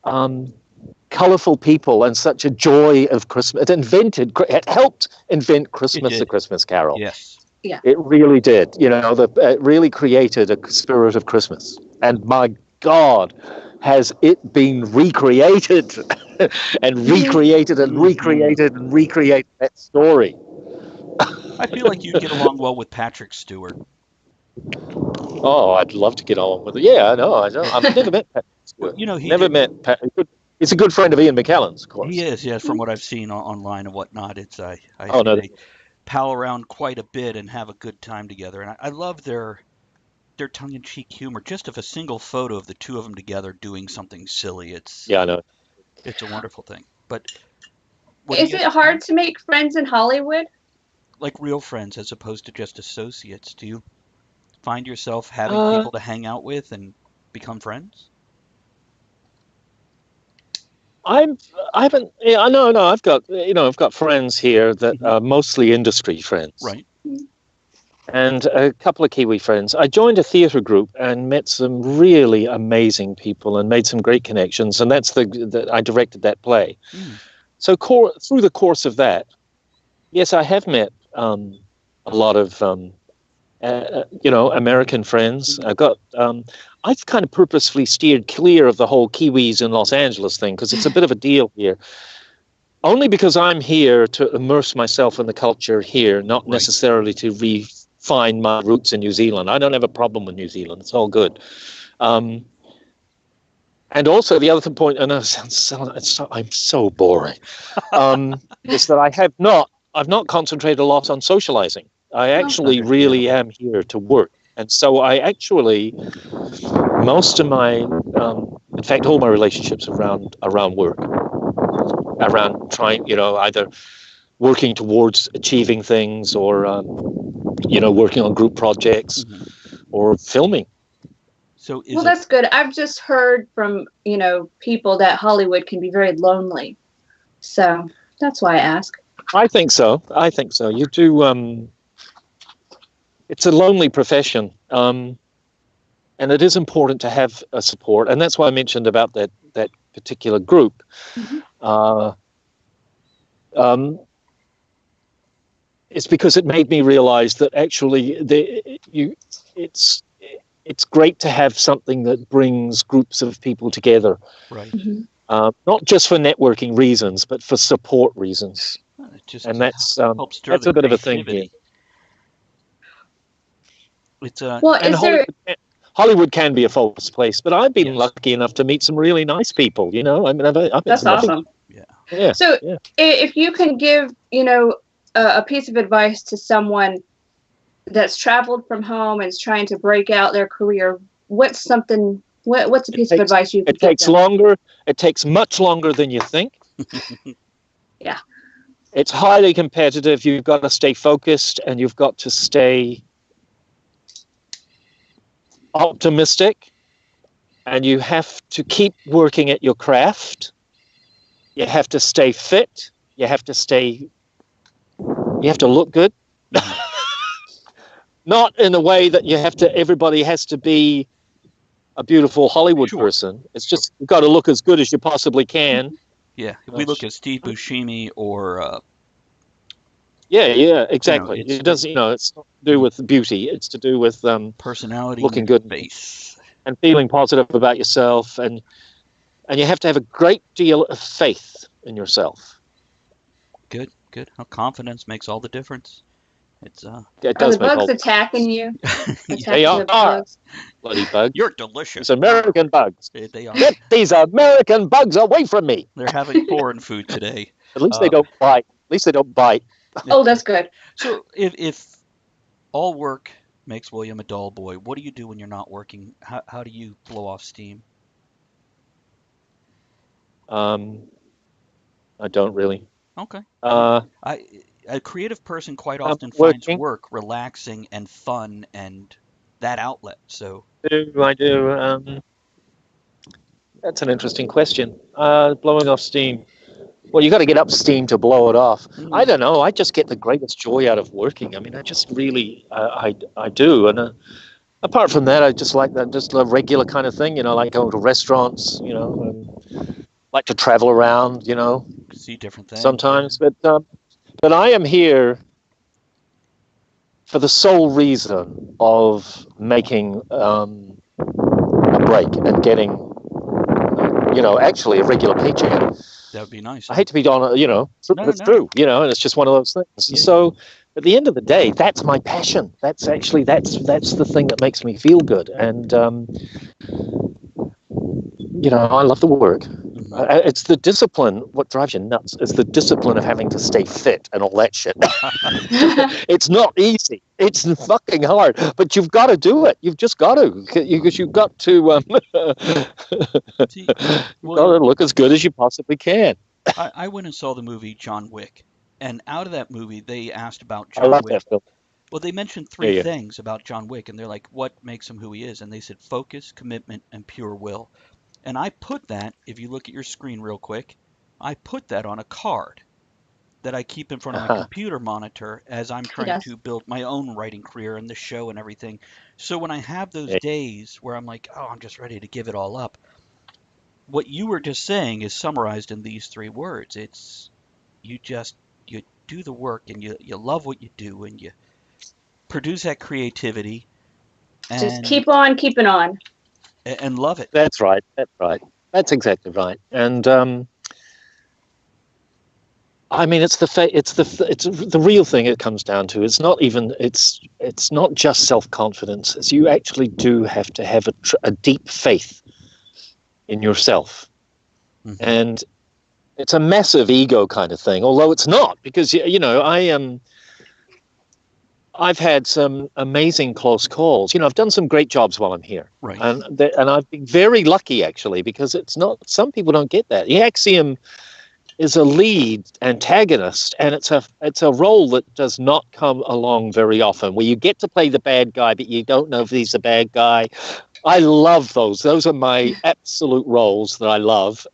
colourful people and such a joy of Christmas. It helped invent Christmas, the Christmas Carol. Yes. Yeah. It really did. It really created a spirit of Christmas. And my God, has it been recreated and recreated and recreated and recreated that story. I feel like you'd get along well with Patrick Stewart. Oh, I'd love to get on with it. Yeah, I know. I've never met Patrick Stewart. Met Patrick. He's a good friend of Ian McKellen's, of course. He is, yes, from what I've seen online and whatnot. They pal around quite a bit and have a good time together. And I love their tongue-in-cheek humor. Just of a single photo of the two of them together doing something silly. I know. It's a wonderful thing. But is it hard to make friends in Hollywood? Like real friends as opposed to just associates? Do you find yourself having people to hang out with and become friends? I've got friends here that are mostly industry friends. Right. And a couple of Kiwi friends. I joined a theatre group and met some really amazing people and made some great connections. And that's I directed that play. So through the course of that, yes, I have met a lot of American friends. I've kind of purposefully steered clear of the whole Kiwis in Los Angeles thing because it's a bit of a deal here. Only because I'm here to immerse myself in the culture here, not necessarily to refine my roots in New Zealand. I don't have a problem with New Zealand. It's all good. And also the other point, and I'm so boring, is that I've not concentrated a lot on socializing. I actually really am here to work. And so most of my, in fact, all my relationships around work. around trying, either working towards achieving things or, working on group projects or filming. So that's good. I've just heard from, people that Hollywood can be very lonely. So that's why I ask. I think so. You do. It's a lonely profession. And it is important to have a support. And that's why I mentioned about that particular group. It's because it made me realize that actually it's great to have something that brings groups of people together. Right. Not just for networking reasons, but for support reasons. And that's a bit of a thing here. It's Hollywood can be a false place, but I've been lucky enough to meet some really nice people. I've met that's awesome. Yeah. So if you can give, a piece of advice to someone that's traveled from home and is trying to break out their career, what's a piece of advice you could give them? It takes much longer than you think. Yeah. It's highly competitive. You've got to stay focused and you've got to stay optimistic, and you have to keep working at your craft. You have to stay fit. You have to look good. Not in a way that everybody has to be a beautiful Hollywood person. It's just, you've got to look as good as you possibly can. Yeah. If we look at Steve Buscemi or yeah, exactly. It doesn't, it's not to do with beauty. It's to do with personality, looking good, face, and feeling positive about yourself, and you have to have a great deal of faith in yourself. Good. How confidence makes all the difference. It does are the bugs attacking you? They are. Bloody bugs. You're delicious. It's American bugs. They are. Get these American bugs away from me. They're having foreign food today. At least they don't bite. Oh, that's good. So if all work makes William a dull boy, what do you do when you're not working? How do you blow off steam? I don't really. Okay. A creative person quite often finds work relaxing and fun and that outlet. So I do. That's an interesting question. Blowing off steam. Well, you got to get up steam to blow it off. I don't know. I just get the greatest joy out of working. I mean, I just really, I do. And apart from that, I just like that, just a regular kind of thing. Like going to restaurants. And like to travel around. See different things sometimes. But I am here for the sole reason of making a break and getting, actually a regular paycheck. That would be nice. I hate to be on, it's true, and it's just one of those things. Yeah. So at the end of the day, that's my passion. That's the thing that makes me feel good. And, I love the work. It's the discipline. What drives you nuts is the discipline of having to stay fit and all that shit. It's not easy. It's fucking hard, but you've got to do it. You've just got to, because you've got to got to look as good as you possibly can. I went and saw the movie John Wick, and out of that movie, they asked about I John love Wick. that film. Well, they mentioned three things about John Wick, and they're like, what makes him who he is? And they said focus, commitment, and pure will. And I put that, if you look at your screen real quick, I put that on a card that I keep in front of my computer monitor as I'm trying to build my own writing career and the show and everything. So when I have those days where I'm like, oh, I'm just ready to give it all up, what you were just saying is summarized in these three words. It's you do the work and you love what you do and you produce that creativity. And just keep on keeping on. And love it. That's right. That's exactly right. And I mean, it's the real thing. It comes down to. It's not just self-confidence. It's you actually do have to have a deep faith in yourself, and it's a massive ego kind of thing. Although it's not, because I've had some amazing close calls. I've done some great jobs while I'm here. Right. And I've been very lucky, actually, because it's not, some people don't get that. The axiom is a lead antagonist, and it's a role that does not come along very often, where you get to play the bad guy, but you don't know if he's the bad guy. I love those. Those are my absolute roles that I love,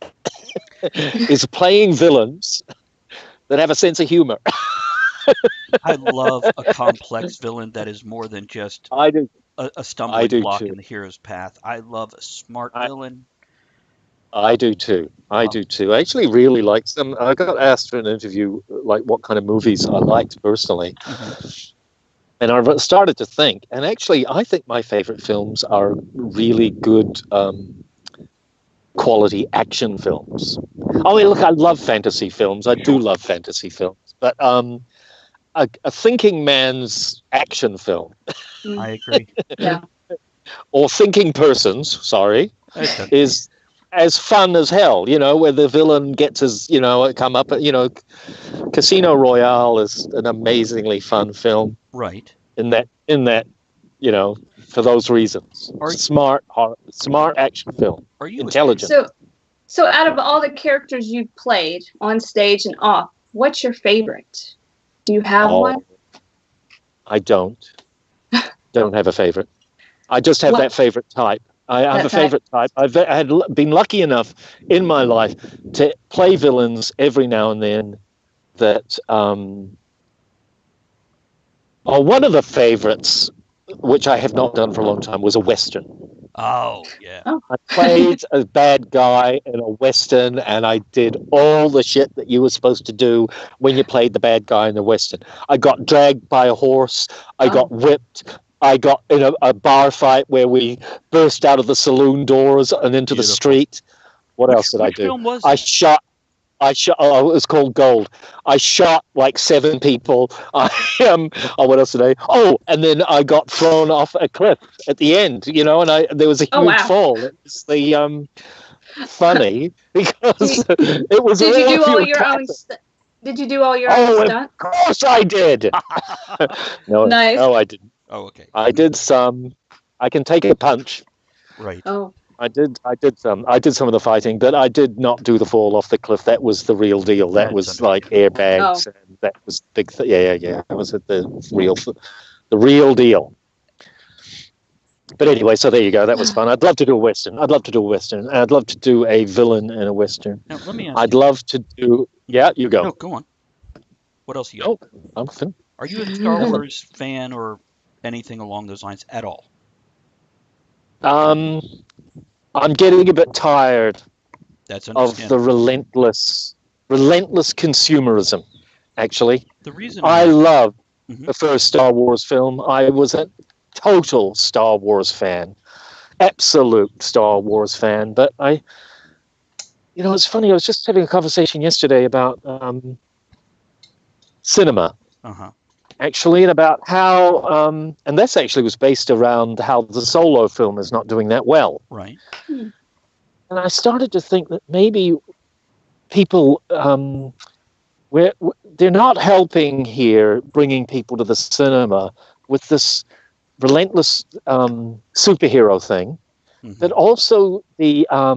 is playing villains that have a sense of humor. I love a complex villain that is more than just I do. a stumbling block too. in the hero's path. I love a smart villain. I do too. I do too. I actually really like some. I got asked for an interview, like what kind of movies I liked personally. And I started to think, and actually, I think my favorite films are really good quality action films. Oh, look, I love fantasy films. I do love fantasy films. But a thinking man's action film. I agree. Yeah. Or thinking person's, sorry, is as fun as hell, where the villain gets his, come up, Casino Royale is an amazingly fun film. Right. In that, for those reasons. Smart action film. Are you intelligent? So out of all the characters you've played on stage and off, what's your favorite? Do you have one? I don't have a favorite. I just have that favorite type. I have a favorite type. I had been lucky enough in my life to play villains every now and then that one of the favorites, which I have not done for a long time, was a Western. Oh, yeah. I played a bad guy in a Western, and I did all the shit that you were supposed to do when you played the bad guy in the Western. I got dragged by a horse. I got whipped. I got in a bar fight where we burst out of the saloon doors and into the street. What else did I do? Film was I shot. Oh, it was called Gold. I shot like 7 people. What else did I? Oh, and then I got thrown off a cliff at the end. And there was a huge fall. It was funny because it was. Did you do all your own? Did you do all your own stunts? Of course I did. No, I didn't. Oh, okay. I did some. I can take a punch. Right. Oh. I did some of the fighting, but I did not do the fall off the cliff. That was the real deal. That was like airbags, and that was big. Yeah. That was the real deal. But anyway, so there you go. That was fun. I'd love to do a Western. I'd love to do a villain in a Western. Now, let me ask I'd love to do. Yeah, you go. No, go on. What else you got? I'm fin- Are you a Star Wars fan or anything along those lines at all? I'm getting a bit tired of the relentless consumerism, actually. The reason I love the first Star Wars film. I was a total Star Wars fan, absolute Star Wars fan. But it's funny, I was just having a conversation yesterday about cinema. Actually, and about how, and this actually was based around how the Solo film is not doing that well. Right. And I started to think that maybe people, they're not helping here, bringing people to the cinema with this relentless superhero thing, but also the, I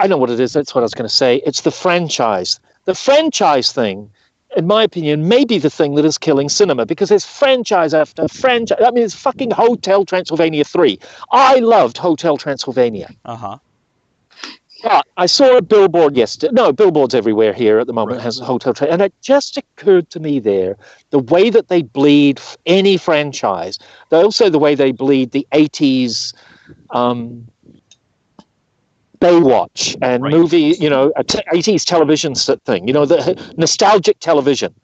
know what it is. That's what I was going to say. It's the franchise. The franchise thing, in my opinion, may be the thing that is killing cinema, because there's franchise after franchise. I mean, it's fucking Hotel Transylvania 3. I loved Hotel Transylvania. But I saw a billboard yesterday. No, billboards everywhere here at the moment has Hotel Transylvania. And it just occurred to me there, the way that they bleed any franchise, also the way they bleed the 80s Baywatch and movie, 80s television thing, the nostalgic television.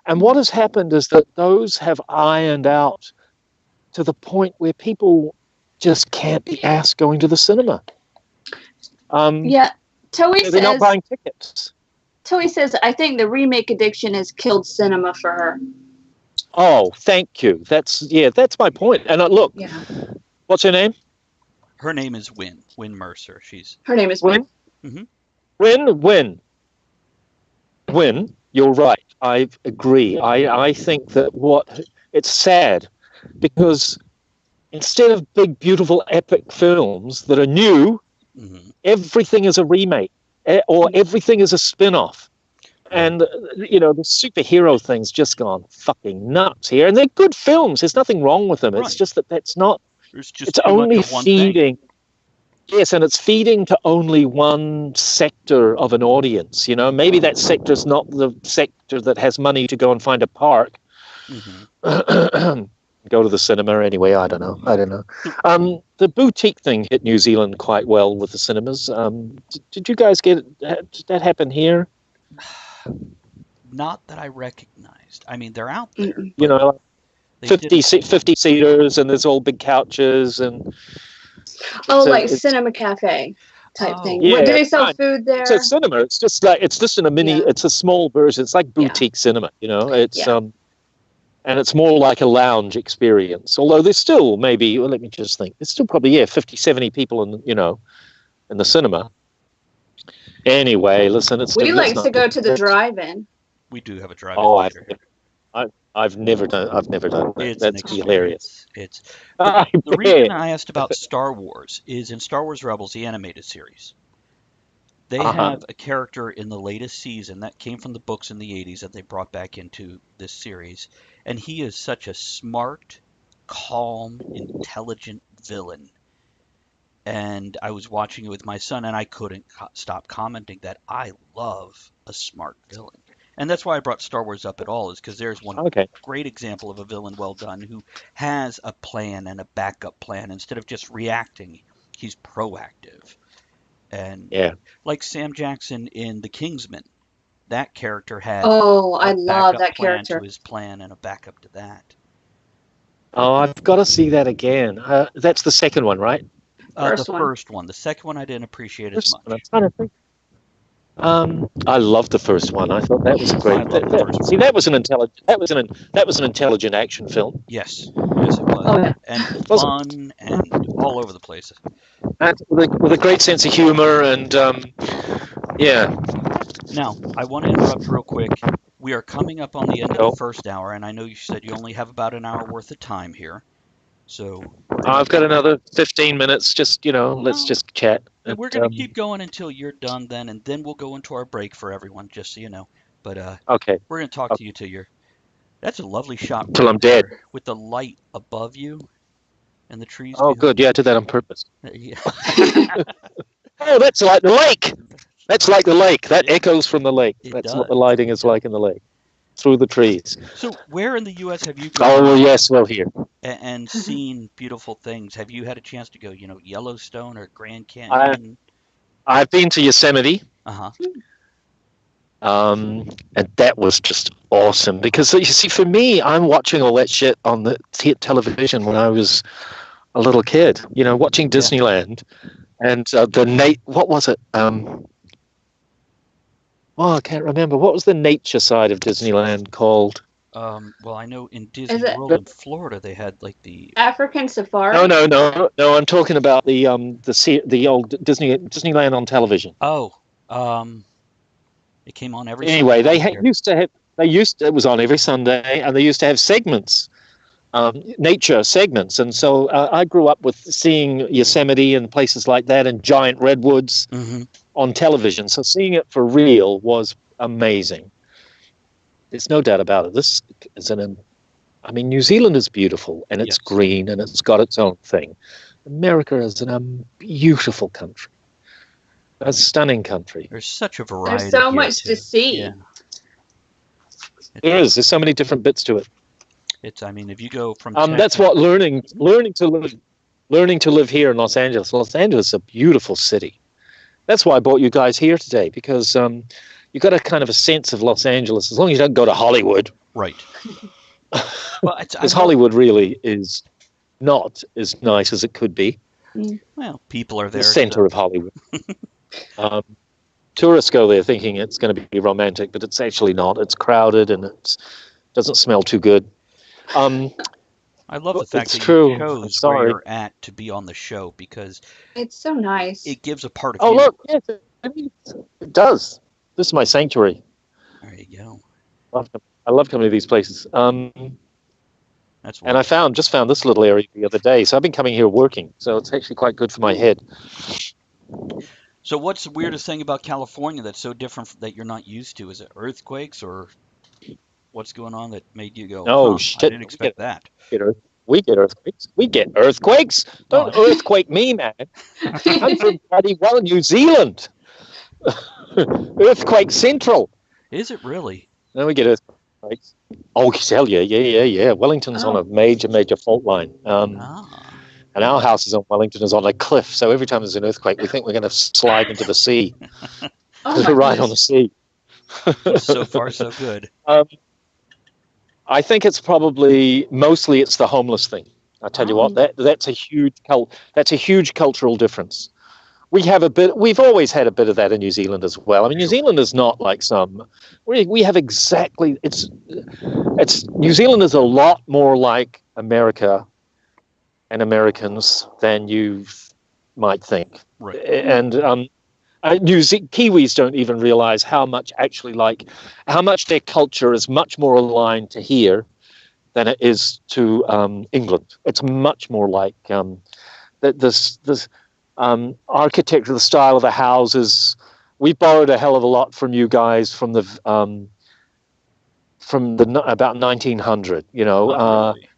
And what has happened is that those have ironed out to the point where people just can't be asked going to the cinema. They're not buying tickets. Toei says, I think the remake addiction has killed cinema for her. Oh, thank you. That's my point. And look, what's her name? Her name is Win Mercer. Her name is Win. Win. You're right. I agree. I think that it's sad, because instead of big, beautiful, epic films that are new, everything is a remake. or everything is a spin-off. And, the superhero thing's just gone fucking nuts here. And they're good films. There's nothing wrong with them. It's just that's not... There's just it's too much only of one feeding... thing. Yes, and it's feeding to only one sector of an audience. Maybe that sector's not the sector that has money to go and find a park. Mm-hmm. Go to the cinema anyway. I don't know. The boutique thing hit New Zealand quite well with the cinemas. Did you guys did that happen here? Not that I recognized. I mean, they're out there. 50 seaters, and there's all big couches and... Oh, like cinema cafe type thing. Yeah, Do they sell food there? It's a cinema. It's just in a mini. Yeah. It's a small version. It's like boutique cinema. It's and it's more like a lounge experience. Although there's still maybe. Well, let me just think. There's still probably 50, 70 people in the cinema. Anyway, listen. We like to go to the drive-in. We do have a drive-in. I've never done that. That's hilarious. The reason I asked about Star Wars is in Star Wars Rebels, the animated series. They have a character in the latest season that came from the books in the 80s that they brought back into this series. And he is such a smart, calm, intelligent villain. And I was watching it with my son, and I couldn't stop commenting that I love a smart villain. And that's why I brought Star Wars up at all, is because there's one great example of a villain well done who has a plan and a backup plan. Instead of just reacting, he's proactive. And like Sam Jackson in The Kingsman, that character had I love that character. To his plan and a backup to that. Oh, I've got to see that again. That's the second one, right? First one. The second one I didn't appreciate as much. I'm trying to think. I loved the first one. I thought that was great. That was an intelligent action film. Yes, it was, and fun and all over the place. And with a great sense of humor and Now, I want to interrupt real quick. We are coming up on the end of the first hour, and I know you said you only have about an hour worth of time here. So I've got another 15 minutes. Just let's just chat. And we're going to keep going until you're done, then, and then we'll go into our break for everyone, just so you know. But okay, we're going to talk to you till you're. That's a lovely shot. Till I'm dead. With the light above you, and the trees. Oh, good. Yeah, I did that on purpose. Yeah. Oh, that's like the lake. That's like the lake. That echoes from the lake. That's what the lighting is like in the lake, through the trees. So, where in the U.S. have you gone? Oh, yes, well, here. And seen beautiful things? Have you had a chance to go, Yellowstone or Grand Canyon? I've been to Yosemite. Uh-huh. And that was just awesome because, you see, for me, I'm watching all that shit on the television when I was a little kid, watching Disneyland and what was it? I can't remember. What was the nature side of Disneyland called? Well, I know in Disney World in Florida they had like the African safari. No. I'm talking about the old Disneyland on television. Oh, it came on every. Anyway, it was on every Sunday, and they used to have segments, nature segments, and so I grew up with seeing Yosemite and places like that, and giant redwoods on television. So seeing it for real was amazing. There's no doubt about it. This is New Zealand is beautiful, and it's green, and it's got its own thing. America is a beautiful country. A stunning country. There's such a variety. There's so much to see. Yeah. There's so many different bits to it. If you go from that's what learning to live here in Los Angeles. Los Angeles is a beautiful city. That's why I brought you guys here today, because you got a kind of a sense of Los Angeles, as long as you don't go to Hollywood. Right. Because Hollywood really is not as nice as it could be. Well, people are there. The center of Hollywood. Tourists go there thinking it's going to be romantic, but it's actually not. It's crowded and it doesn't smell too good. I love the fact that true. You chose where you're at to be on the show, because it's so nice. It gives a part of you. Oh, look, yes, it does. This is my sanctuary. There you go. I love coming to these places. That's and I just found this little area the other day, so I've been coming here working, so it's actually quite good for my head. So what's the weirdest thing about California that's so different that you're not used to? Is it earthquakes or what's going on that made you go, Oh, huh, I shit. didn't expect that. We get earthquakes. We get earthquakes. Don't Oh. earthquake me, man. I'm from bloody well, New Zealand. Earthquake Central. Is it really? Then we get earthquakes. Oh, hell yeah, yeah. Wellington's on a major fault line. And our house is on Wellington, is on a cliff. So every time there's an earthquake, we think we're going to slide into the sea. We're right on the sea. So far, so good. I think it's probably mostly it's the homeless thing. I tell you what, that's a huge cultural difference. We've always had a bit of that in New Zealand as well. I mean, New Zealand is not like we have exactly, New Zealand is a lot more like America and Americans than you might think. Right. And Kiwis don't even realize how much their culture is much more aligned to here than it is to England. It's much more like this architecture, the style of the houses. We borrowed a hell of a lot from you guys from the about 1900. You know. Really?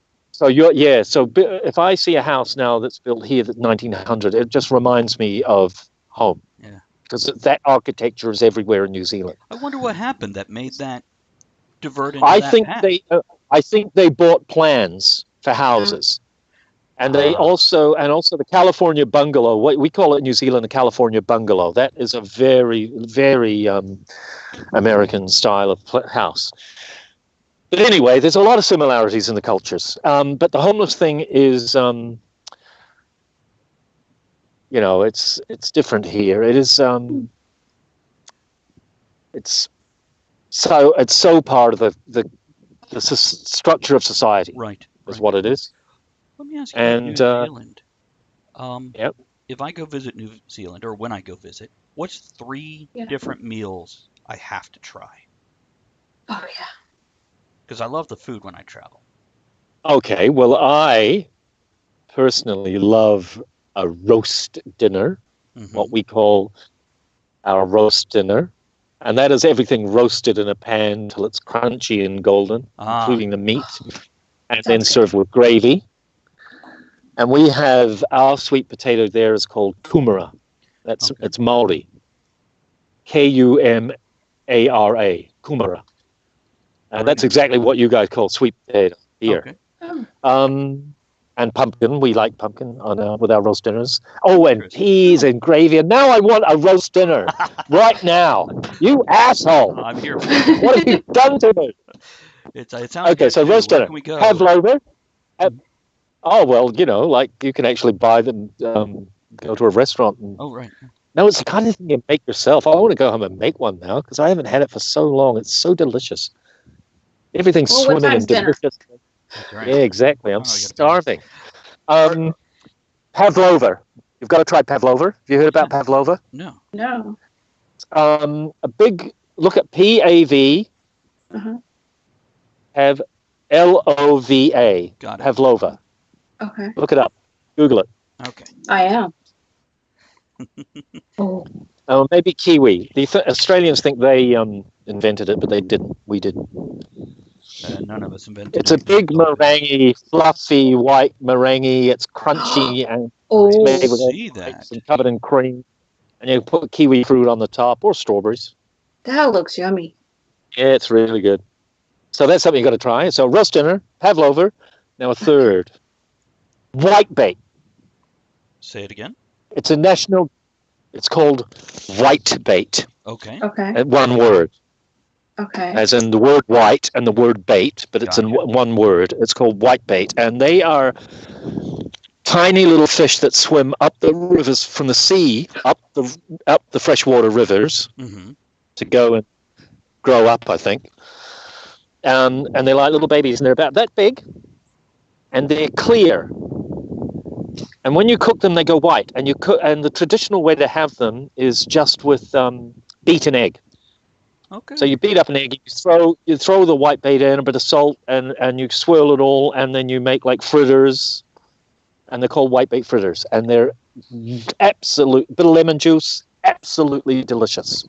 So if I see a house now that's built here that's 1900, it just reminds me of home. Yeah. Because that architecture is everywhere in New Zealand. I wonder what happened that made that divert into I that think they bought plans for houses, and they also the California bungalow. What we call it in New Zealand, the California bungalow. That is a very, very American style of house. But anyway, there's a lot of similarities in the cultures. But the homeless thing is, it's different here. It is, it's so part of the structure of society. Right. Is what it is. Let me ask you about New Zealand. Yep. If I go visit New Zealand, or when I go visit, what's 3 different meals I have to try? Oh, yeah. Because I love the food when I travel. Okay, well, I personally love a roast dinner, what we call our roast dinner. And that is everything roasted in a pan till it's crunchy and golden, including the meat, and then served with gravy. And we have our sweet potato there is called kumara. It's Maori. Kumara, kumara. And that's exactly what you guys call sweet potato here. Okay. And pumpkin. We like pumpkin with our roast dinners. Oh, and peas and gravy. And now I want a roast dinner right now. You asshole. I'm here. What have you done to me? It sounds okay, so roast dinner. Pavlova. Oh, well, you can actually buy them, go to a restaurant. Right. No, it's the kind of thing you make yourself. I want to go home and make one now because I haven't had it for so long. It's so delicious. Everything's swimming in delicious. Right. Yeah, exactly. I'm starving. Pavlova. You've got to try pavlova. Have you heard about pavlova? No. A big look at PAV. Have LOVA. Got it. Pavlova. Okay. Look it up. Google it. Okay. I am. Maybe Kiwi. The Australians think they invented it, but they didn't. We didn't. None of us invented it. It's a big meringue, fluffy white meringue. It's crunchy and it's made with eggs and covered in cream. And you put kiwi fruit on the top or strawberries. That looks yummy. Yeah, it's really good. So that's something you got to try. So roast dinner, pavlova. Now a third, whitebait. Say it again. It's called whitebait. Okay. One word. Okay. As in the word white and the word bait, but it's in one word. It's called whitebait. And they are tiny little fish that swim up the rivers from the sea, up the freshwater rivers to go and grow up, I think. And they're like little babies, and they're about that big, and they're clear. And when you cook them, they go white. And the traditional way to have them is just with beaten egg. Okay. So you beat up an egg, you throw the whitebait in, a bit of salt, and you swirl it all, and then you make like fritters, and they're called whitebait fritters, and they're absolute bit of lemon juice, absolutely delicious.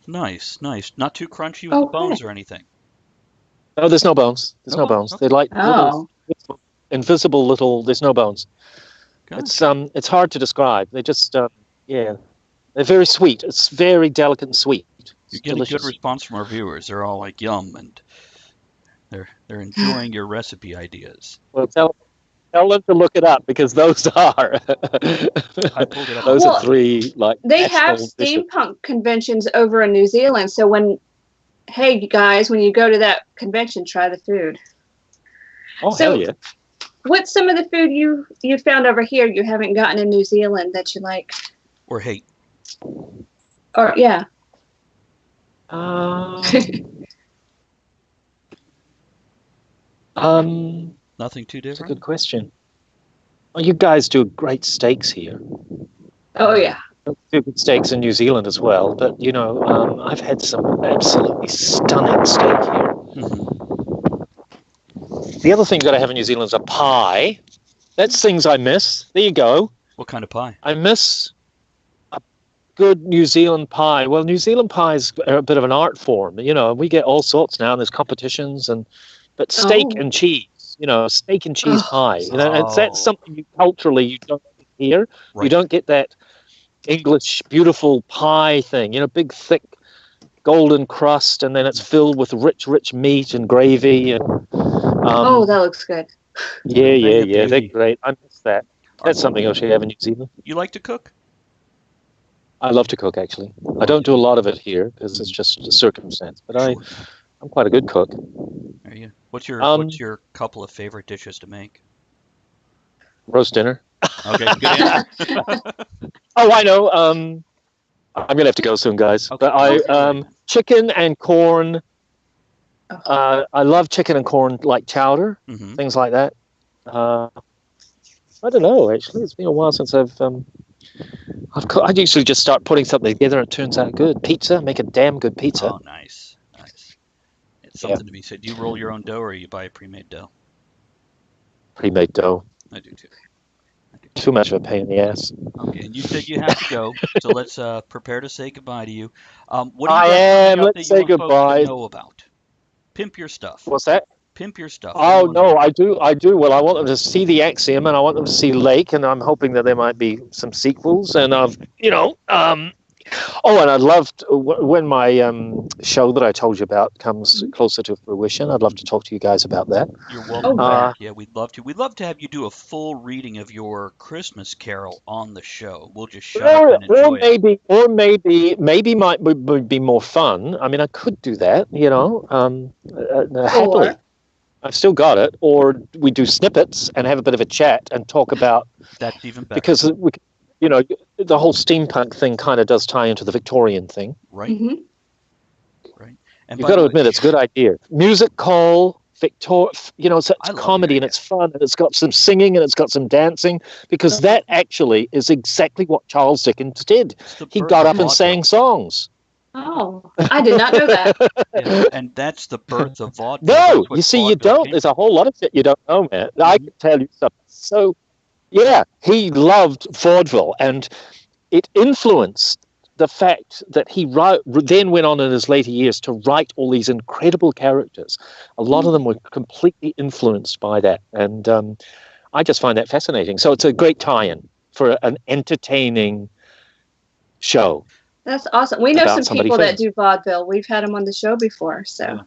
Nice. Not too crunchy with the bones or anything. No, there's no bones. There's no bones. Okay. They're like Oh. little, invisible little. There's no bones. Gotcha. It's hard to describe. They just they're very sweet. It's very delicate and sweet. You're getting a good response from our viewers. They're all like, yum, and they're enjoying your recipe ideas. Well, tell them to look it up, because those are. I pulled it up. Those are three like. They have national dishes. steampunk conventions over in New Zealand. So hey you guys, when you go to that convention, try the food. Oh, So- hell yeah! What's some of the food you found over here you haven't gotten in New Zealand that you like? Or hate. Or yeah. Nothing too That's a different. good question. Well, you guys do great steaks here. Oh yeah. Do good steaks in New Zealand as well, but I've had some absolutely stunning steak here. Mhm. The other thing you got to have in New Zealand is a pie. That's things I miss. There you go. What kind of pie? I miss a good New Zealand pie. Well, New Zealand pies are a bit of an art form. We get all sorts now. There's competitions, but steak and cheese. Steak and cheese pie. That's something culturally you don't get here. Right. You don't get that English beautiful pie thing. Big thick golden crust, and then it's filled with rich meat and gravy. And that looks good. yeah. They're great. I miss that. That's something else you have in New Zealand. You like to cook? I love to cook, actually. I don't do a lot of it here because it's just a circumstance, but I'm quite a good cook. There you. What's your couple of favorite dishes to make? Roast dinner. Okay, good answer. Oh, I know. I'm gonna have to go soon, guys. Okay. But chicken and corn. I love chicken and corn, like chowder, Mhm. things like that. I don't know. Actually, it's been a while since I usually just start putting something together and it turns out good. Pizza, make a damn good pizza. Oh, nice. It's something to be said. Do you roll your own dough, or you buy a pre-made dough? Pre-made dough. I do too. Too much of a pain in the ass. Okay, and you said you have to go, so let's prepare to say goodbye to you. What do you I got am. coming up Let's that you say want folks goodbye. to know about? Pimp your stuff. What's that? Pimp your stuff. Oh no, I do. Well, I want them to see the Axiom, and I want them to see Lake, and I'm hoping that there might be some sequels. And and I'd love when my show that I told you about comes closer to fruition. I'd love to talk to you guys about that. You're welcome Oh, back. Yeah, we'd love to. We'd love to have you do a full reading of your Christmas Carol on the show. We'll just shut up and enjoy it. Maybe would be more fun. I mean, I could do that. Happily. I've still got it. Or we do snippets and have a bit of a chat and talk about. That's even better. Because the whole steampunk thing kind of does tie into the Victorian thing. Right. Mm-hmm. Right. And You've by got to the way, admit, it's a good idea. Music call, it's I love comedy your and it's fun and it's got some singing and it's got some dancing, because that actually is exactly what Charles Dickens did. it's the He birth got of up and vaudeville. sang songs. Oh, I did not know that. Yeah, and that's the birth of vaudeville. No, That's what you see, you vaudeville don't. came There's a whole lot of shit you don't know, man. I can tell you something. So, yeah, he loved vaudeville, and it influenced the fact that he then went on in his later years to write all these incredible characters. A lot of them were completely influenced by that, and I just find that fascinating. So it's a great tie-in for an entertaining show. That's awesome. We know About some somebody people that famous. do vaudeville. We've had them on the show before, so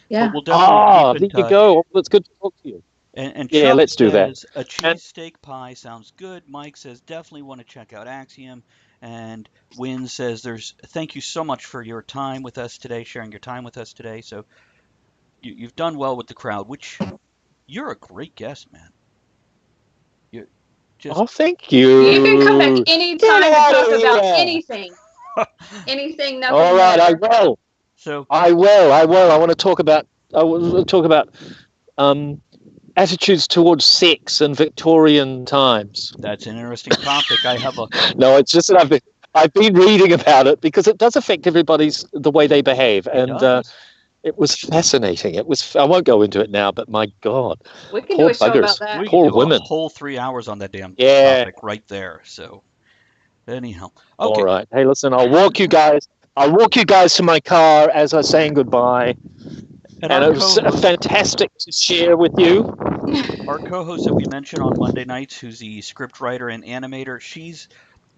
yeah. But we'll definitely keep in There you touch. go. Well, it's good to talk to you. And Yeah, Chuck let's do that. says, a cheesesteak pie sounds good. Mike says, definitely want to check out Axiom. And Wynn says, thank you so much for your time with us today, sharing your time with us today. So you've done well with the crowd, which you're a great guest, man. You're just Oh, thank you. You can come back anytime and Get out talk of about here. anything. Anything, nothing. All right, I whatever. will. so I will. I want to talk about. Attitudes towards sex in Victorian times. that's an interesting topic. I have a No, it's just that I've been reading about it because it does affect the way they behave, and does. it was fascinating. I won't go into it now, but my God, We can Poor do a show buggers. about that. we Poor could do women. a whole 3 hours on that damn Yeah. topic right there. So Anyhow, All okay. right. Hey, listen, I'll walk you guys to my car as I saying goodbye. And our it was co-host, fantastic to share with you. our co-host that we mentioned on Monday nights, who's the script writer and animator, she's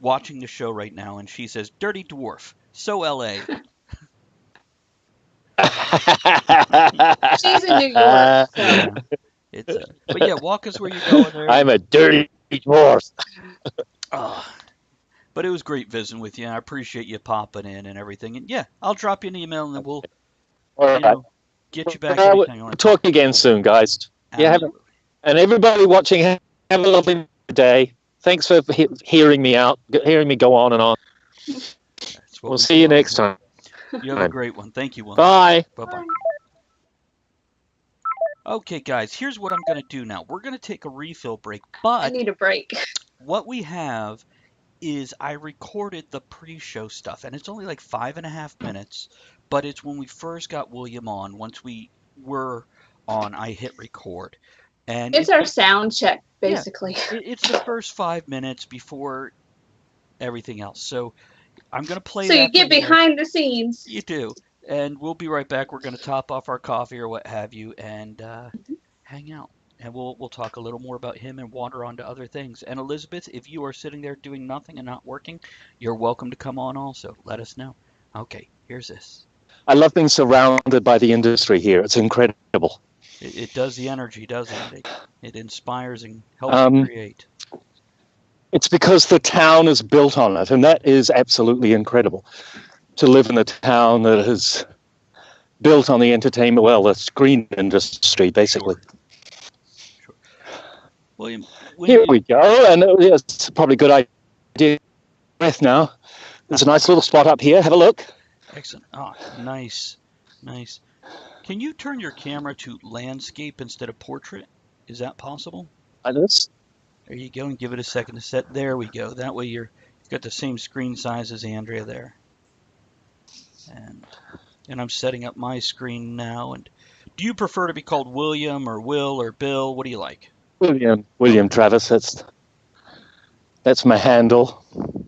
watching the show right now, and she says, "Dirty Dwarf, so LA." She's in New York, so Yeah, it's but yeah, walk us where you're going there. I'm a dirty dwarf. But it was great visiting with you. I appreciate you popping in and everything. And yeah, I'll drop you an email and then we'll All right. get you back Well, anytime you want to talk again soon, guys. Yeah, and everybody watching, have a lovely day. Thanks for hearing me out, hearing me go on and on. We'll see you next time. You have a great one. Thank you, Will. Bye. Bye-bye. Okay, guys, here's what I'm going to do now. We're going to take a refill break, but I need a break. What we have is I recorded the pre-show stuff, and it's only like 5.5 minutes, but it's when we first got William on. Once we were on, I hit record. And it's our sound check, basically. Yeah, it's the first 5 minutes before everything else. So I'm going to play that. So you get behind the scenes. You do. And we'll be right back. We're going to top off our coffee or what have you and hang out. And we'll talk a little more about him and wander on to other things. And Elizabeth, if you are sitting there doing nothing and not working, you're welcome to come on also. Let us know. Okay, here's this. I love being surrounded by the industry here. It's incredible. It does the energy, doesn't it? It inspires and helps create. It's because the town is built on it, and that is absolutely incredible. To live in a town that is built on the entertainment, well, the screen industry, basically. Sure. William, here we go, and it's probably a good idea. Breath now. There's a nice little spot up here. Have a look. Excellent. Oh, nice. Nice. Can you turn your camera to landscape instead of portrait? Is that possible? Like this. There you go, and give it a second to set. There we go. That way you've got the same screen size as Andrea there. And I'm setting up my screen now. And do you prefer to be called William or Will or Bill? What do you like? William Travis. That's my handle.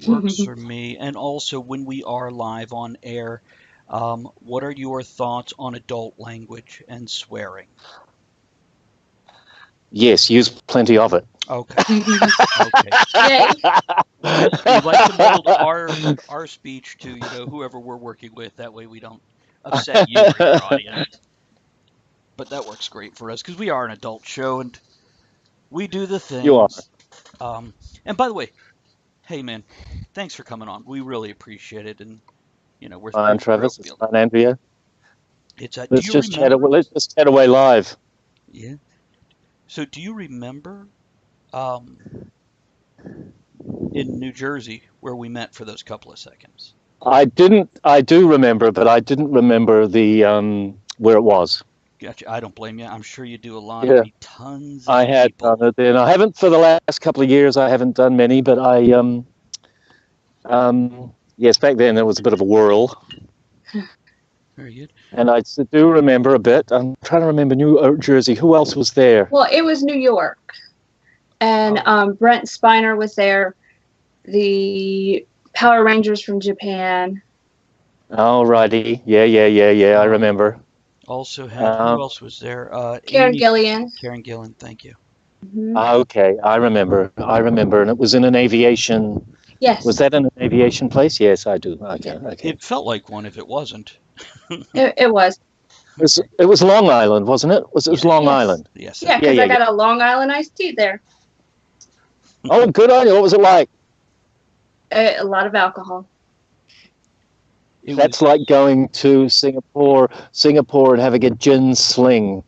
Works for me. And also, when we are live on air, what are your thoughts on adult language and swearing? Yes, use plenty of it. Okay. Okay. We like to mold our speech to whoever we're working with. That way we don't upset you or your audience. But that works great for us because we are an adult show and we do the things. You are. And by the way, hey man, thanks for coming on. We really appreciate it. And we're. I'm Travis. It's not Andrea. Let's just chat away live. Yeah. So do you remember in New Jersey where we met for those couple of seconds? I do remember, but I didn't remember the where it was. Gotcha. I don't blame you. I'm sure you do a lot. Yeah. Tons of had people. Done it then. I haven't for the last couple of years. I haven't done many, but yes, back then there was a bit of a whirl. Very good. And I do remember a bit. I'm trying to remember New Jersey. Who else was there? Well, it was New York. And Brent Spiner was there. The Power Rangers from Japan. All righty. Yeah. I remember. Also had, who else was there? Karen Gillian. Karen Gillian, thank you. Mm-hmm. Okay, I remember. And it was in an aviation. Yes. Was that in an aviation place? Yes, I do. Okay. It felt like one if it wasn't. It was. It was Long Island, wasn't it? It was Long Island. Yes. Yeah, because I got a Long Island iced tea there. Oh, good on you. What was it like? A lot of alcohol. That's like going to Singapore and having a gin sling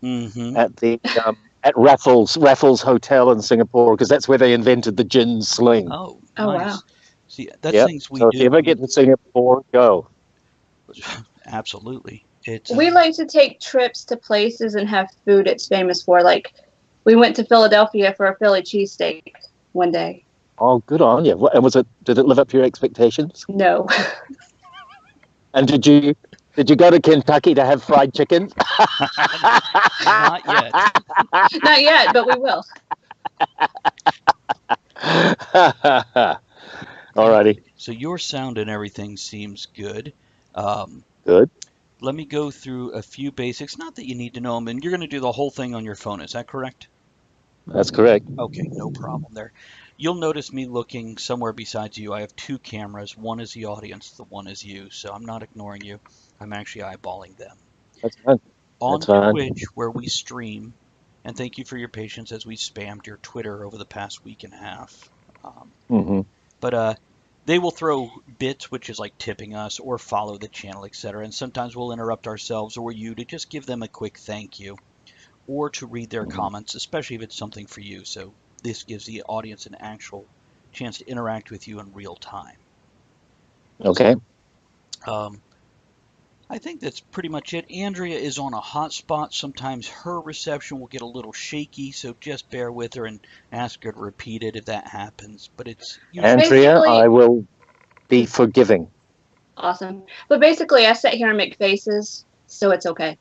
at the at Raffles Hotel in Singapore, because that's where they invented the gin sling. Oh, nice. Wow. See, that's things we do. So if you ever get to Singapore, go. Absolutely. We like to take trips to places and have food it's famous for. Like, we went to Philadelphia for a Philly cheesesteak one day. Oh, good on you. And did it live up to your expectations? No. And did you go to Kentucky to have fried chicken? Not yet. Not yet, but we will. Alrighty. So your sound and everything seems good. Good. Let me go through a few basics. Not that you need to know them, and you're going to do the whole thing on your phone. Is that correct? That's correct. Okay, no problem there. You'll notice me looking somewhere besides you. I have two cameras. One is the audience, the one is you. So I'm not ignoring you. I'm actually eyeballing them. That's fine. On That's fine. Twitch, where we stream, and thank you for your patience as we spammed your Twitter over the past week and a half. Mm-hmm. But they will throw bits, which is like tipping us or follow the channel, etc. And sometimes we'll interrupt ourselves or you to just give them a quick thank you or to read their comments, especially if it's something for you. So this gives the audience an actual chance to interact with you in real time. Okay. I think that's pretty much it. Andrea is on a hotspot. Sometimes her reception will get a little shaky, so just bear with her and ask her to repeat it if that happens. But it's usually Andrea, Basically- I will be forgiving. Awesome. But basically, I sit here and make faces, so it's okay.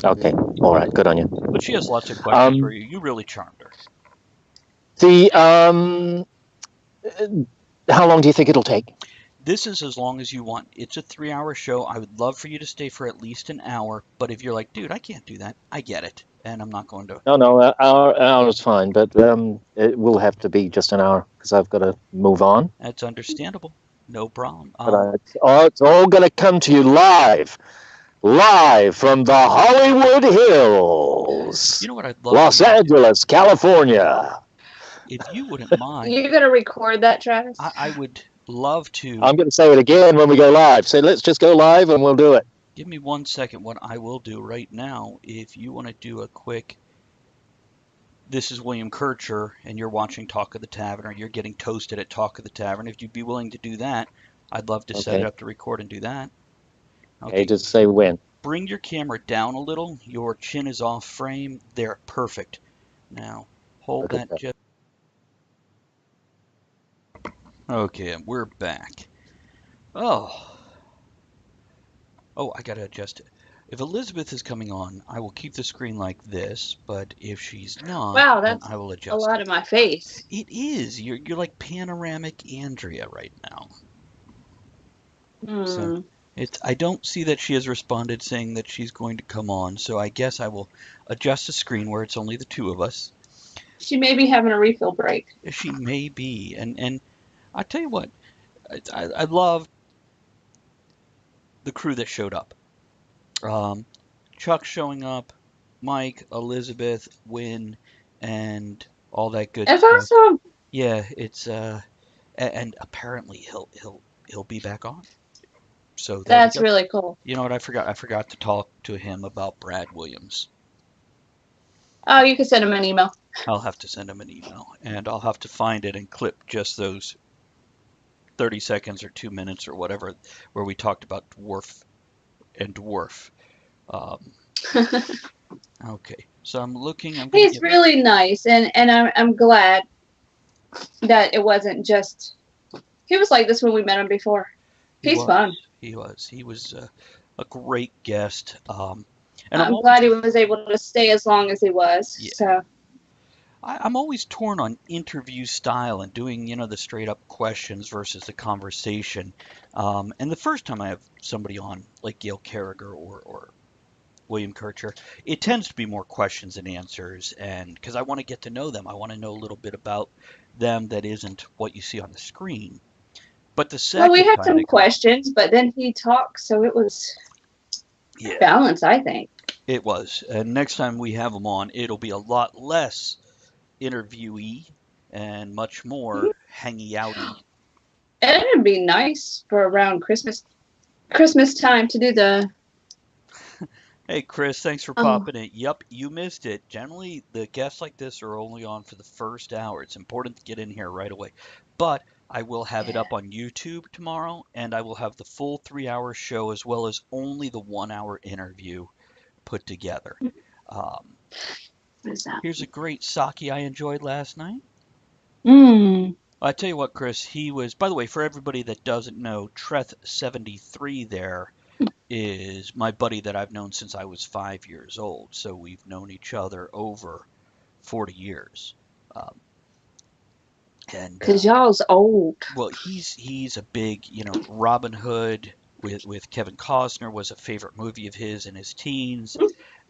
Okay. All right. Good on you. But she has lots of questions for you. You really charmed her. The how long do you think it'll take? This is as long as you want. It's a 3-hour show. I would love for you to stay for at least an hour. But if you're like, dude, I can't do that, I get it. And I'm not going to. No, hour is fine, but it will have to be just an hour because I've got to move on. That's understandable. No problem. But it's all going to come to you live from the Hollywood Hills, You know what I'd love? Los Angeles, California. If you wouldn't mind, You're gonna record that, Travis? I would love to. I'm going to say it again when we go live. So let's just go live and we'll do it. Give me 1 second. What I will do right now, if you want to do a quick. This is William Kircher, and you're watching Talk of the Tavern, or you're getting toasted at Talk of the Tavern. If you'd be willing to do that, I'd love to set Okay. it up to record and do that. Okay, just say when. Bring your camera down a little. Your chin is off frame. There, perfect. Now, hold Okay. that just. Okay, we're back. Oh, I gotta adjust it. If Elizabeth is coming on, I will keep the screen like this, but if she's not, Wow, then that's I will adjust a lot it. of my face. It is. You're like panoramic Andrea right now. So I don't see that she has responded saying that she's going to come on, so I guess I will adjust the screen where it's only the two of us. She may be having a refill break. She may be, and I tell you what, I love the crew that showed up. Chuck showing up, Mike, Elizabeth, Wynn, and all that good That's stuff. awesome. Yeah, it's and apparently he'll be back on. So there we That's go. really cool. You know what? I forgot to talk to him about Brad Williams. Oh, you can send him an email. I'll have to send him an email, and I'll have to find it and clip just those 30 seconds or 2 minutes or whatever where we talked about dwarf and dwarf. Okay, so I'm looking. He's really nice, and I'm glad that it wasn't just. He was like this when we met him before. He's fun. He was a great guest. And I'm glad he was able to stay as long as he was. Yeah. So I'm always torn on interview style and doing, the straight up questions versus the conversation. And the first time I have somebody on, like Gail Carriger or William Kircher, it tends to be more questions and answers, and because I want to get to know them, I want to know a little bit about them that isn't what you see on the screen. But the second we had time some questions, but then he talked, so it was balanced, I think. It was. And next time we have them on, it'll be a lot less interviewee and much more hangy outy. And it'd be nice for around Christmas time to do the. Hey, Chris, thanks for popping in. Yep, you missed it. Generally, the guests like this are only on for the first hour. It's important to get in here right away. But I will have it up on YouTube tomorrow, and I will have the full 3-hour show as well as only the 1-hour interview put together. What is that? Here's a great sake I enjoyed last night. I tell you what, Chris, he was, by the way, for everybody that doesn't know, Treth73 there is my buddy that I've known since I was 5 years old. So we've known each other over 40 years. And Because y'all's old. well, he's a big, Robin Hood with Kevin Costner was a favorite movie of his in his teens,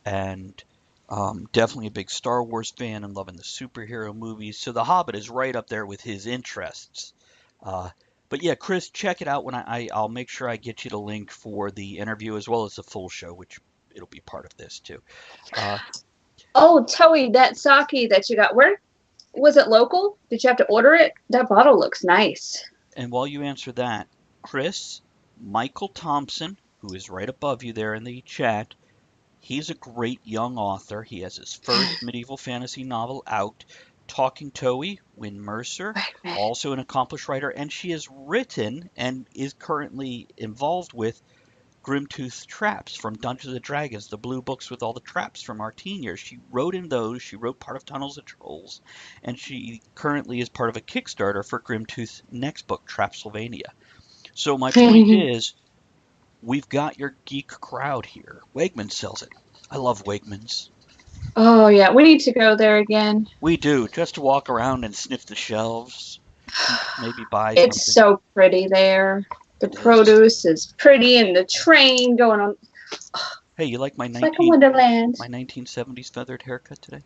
and definitely a big Star Wars fan and loving the superhero movies. So The Hobbit is right up there with his interests. Uh, but yeah, Chris, check it out when I'll make sure I get you the link for the interview as well as the full show, which it'll be part of this too. Oh, Toey, that sake that you got, where was it local? Did you have to order it? That bottle looks nice. And while you answer that, Chris, Michael Thompson, who is right above you there in the chat, he's a great young author. He has his first medieval fantasy novel out. Talking Toey, Win Mercer, also an accomplished writer, and she has written and is currently involved with Grimtooth Traps from Dungeons and Dragons, the blue books with all the traps from our teen years. She wrote in those. She wrote part of Tunnels of Trolls, and she currently is part of a Kickstarter for Grimtooth's next book, Trapsylvania. So my point is, we've got your geek crowd here. Wegmans sells it. I love Wegmans. Oh, yeah. We need to go there again. We do, just to walk around and sniff the shelves, maybe buy It's something. so pretty there. The produce is pretty, and the train going on. Hey, you like my It's like a wonderland. my 1970s feathered haircut today?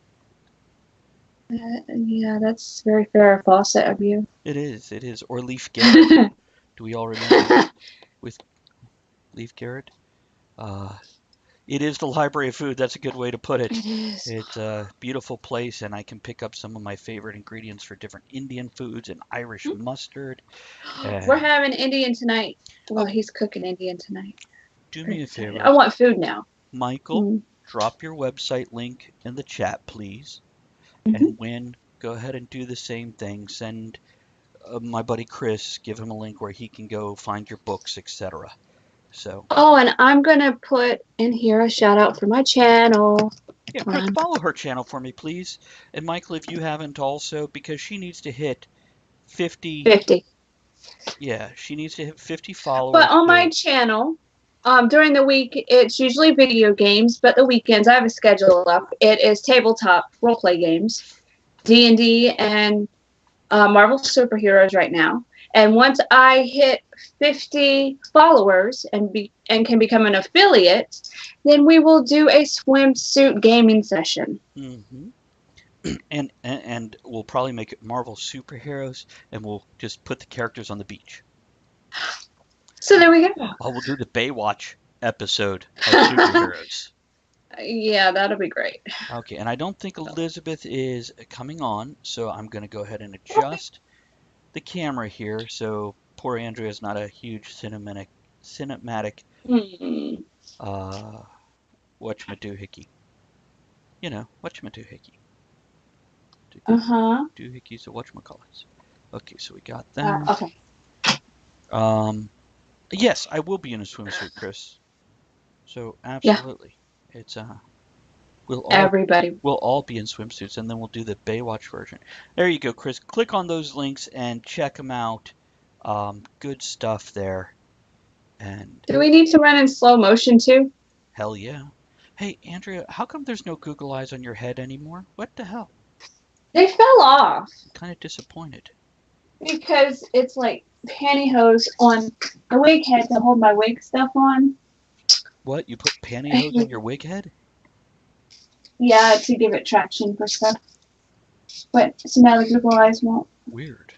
Yeah, that's very Farrah Fawcett of you. It is. Or Leif Garrett. Do we all remember with Leif Garrett? It is the Library of Food. That's a good way to put it. It is. It's a beautiful place, and I can pick up some of my favorite ingredients for different Indian foods and Irish mustard. We're having Indian tonight. Well, he's cooking Indian tonight. Do me a favor. I want food now. Michael, drop your website link in the chat, please. Mm-hmm. And Win, go ahead and do the same thing. Send my buddy Chris, give him a link where he can go find your books, etc. So. Oh, and I'm going to put in here a shout out for my channel. Yeah, Chris, follow her channel for me, please. And Michael, if you haven't also, because she needs to hit 50. 50. Yeah, she needs to hit 50 followers. But on my channel, during the week, it's usually video games, but the weekends, I have a schedule up. It is tabletop roleplay games, D&D, and Marvel superheroes right now. And once I hit 50 followers and can become an affiliate, then we will do a swimsuit gaming session. Mm-hmm. And we'll probably make it Marvel superheroes, and we'll just put the characters on the beach. So there we go. Oh, we'll do the Baywatch episode of superheroes. Yeah, that'll be great. Okay, and I don't think Elizabeth is coming on, so I'm going to go ahead and adjust the camera here, so poor Andrea is not a huge cinematic whatchamadoohickey. You know, whatchamadoohickey. Doohickeys or whatchamacallits. Okay, so we got that. Okay. Yes, I will be in a swimsuit, Chris. So absolutely. Yeah. It's we'll all be in swimsuits, and then we'll do the Baywatch version. There you go, Chris. Click on those links and check them out. Good stuff there. And do we need to run in slow motion too? Hell yeah. Hey, Andrea, how come there's no Google eyes on your head anymore? What the hell? They fell off. I'm kind of disappointed. Because it's like pantyhose on the wig head to hold my wig stuff on. What? You put pantyhose on your wig head? Yeah, to give it traction for stuff. But so now the Google eyes won't. Weird.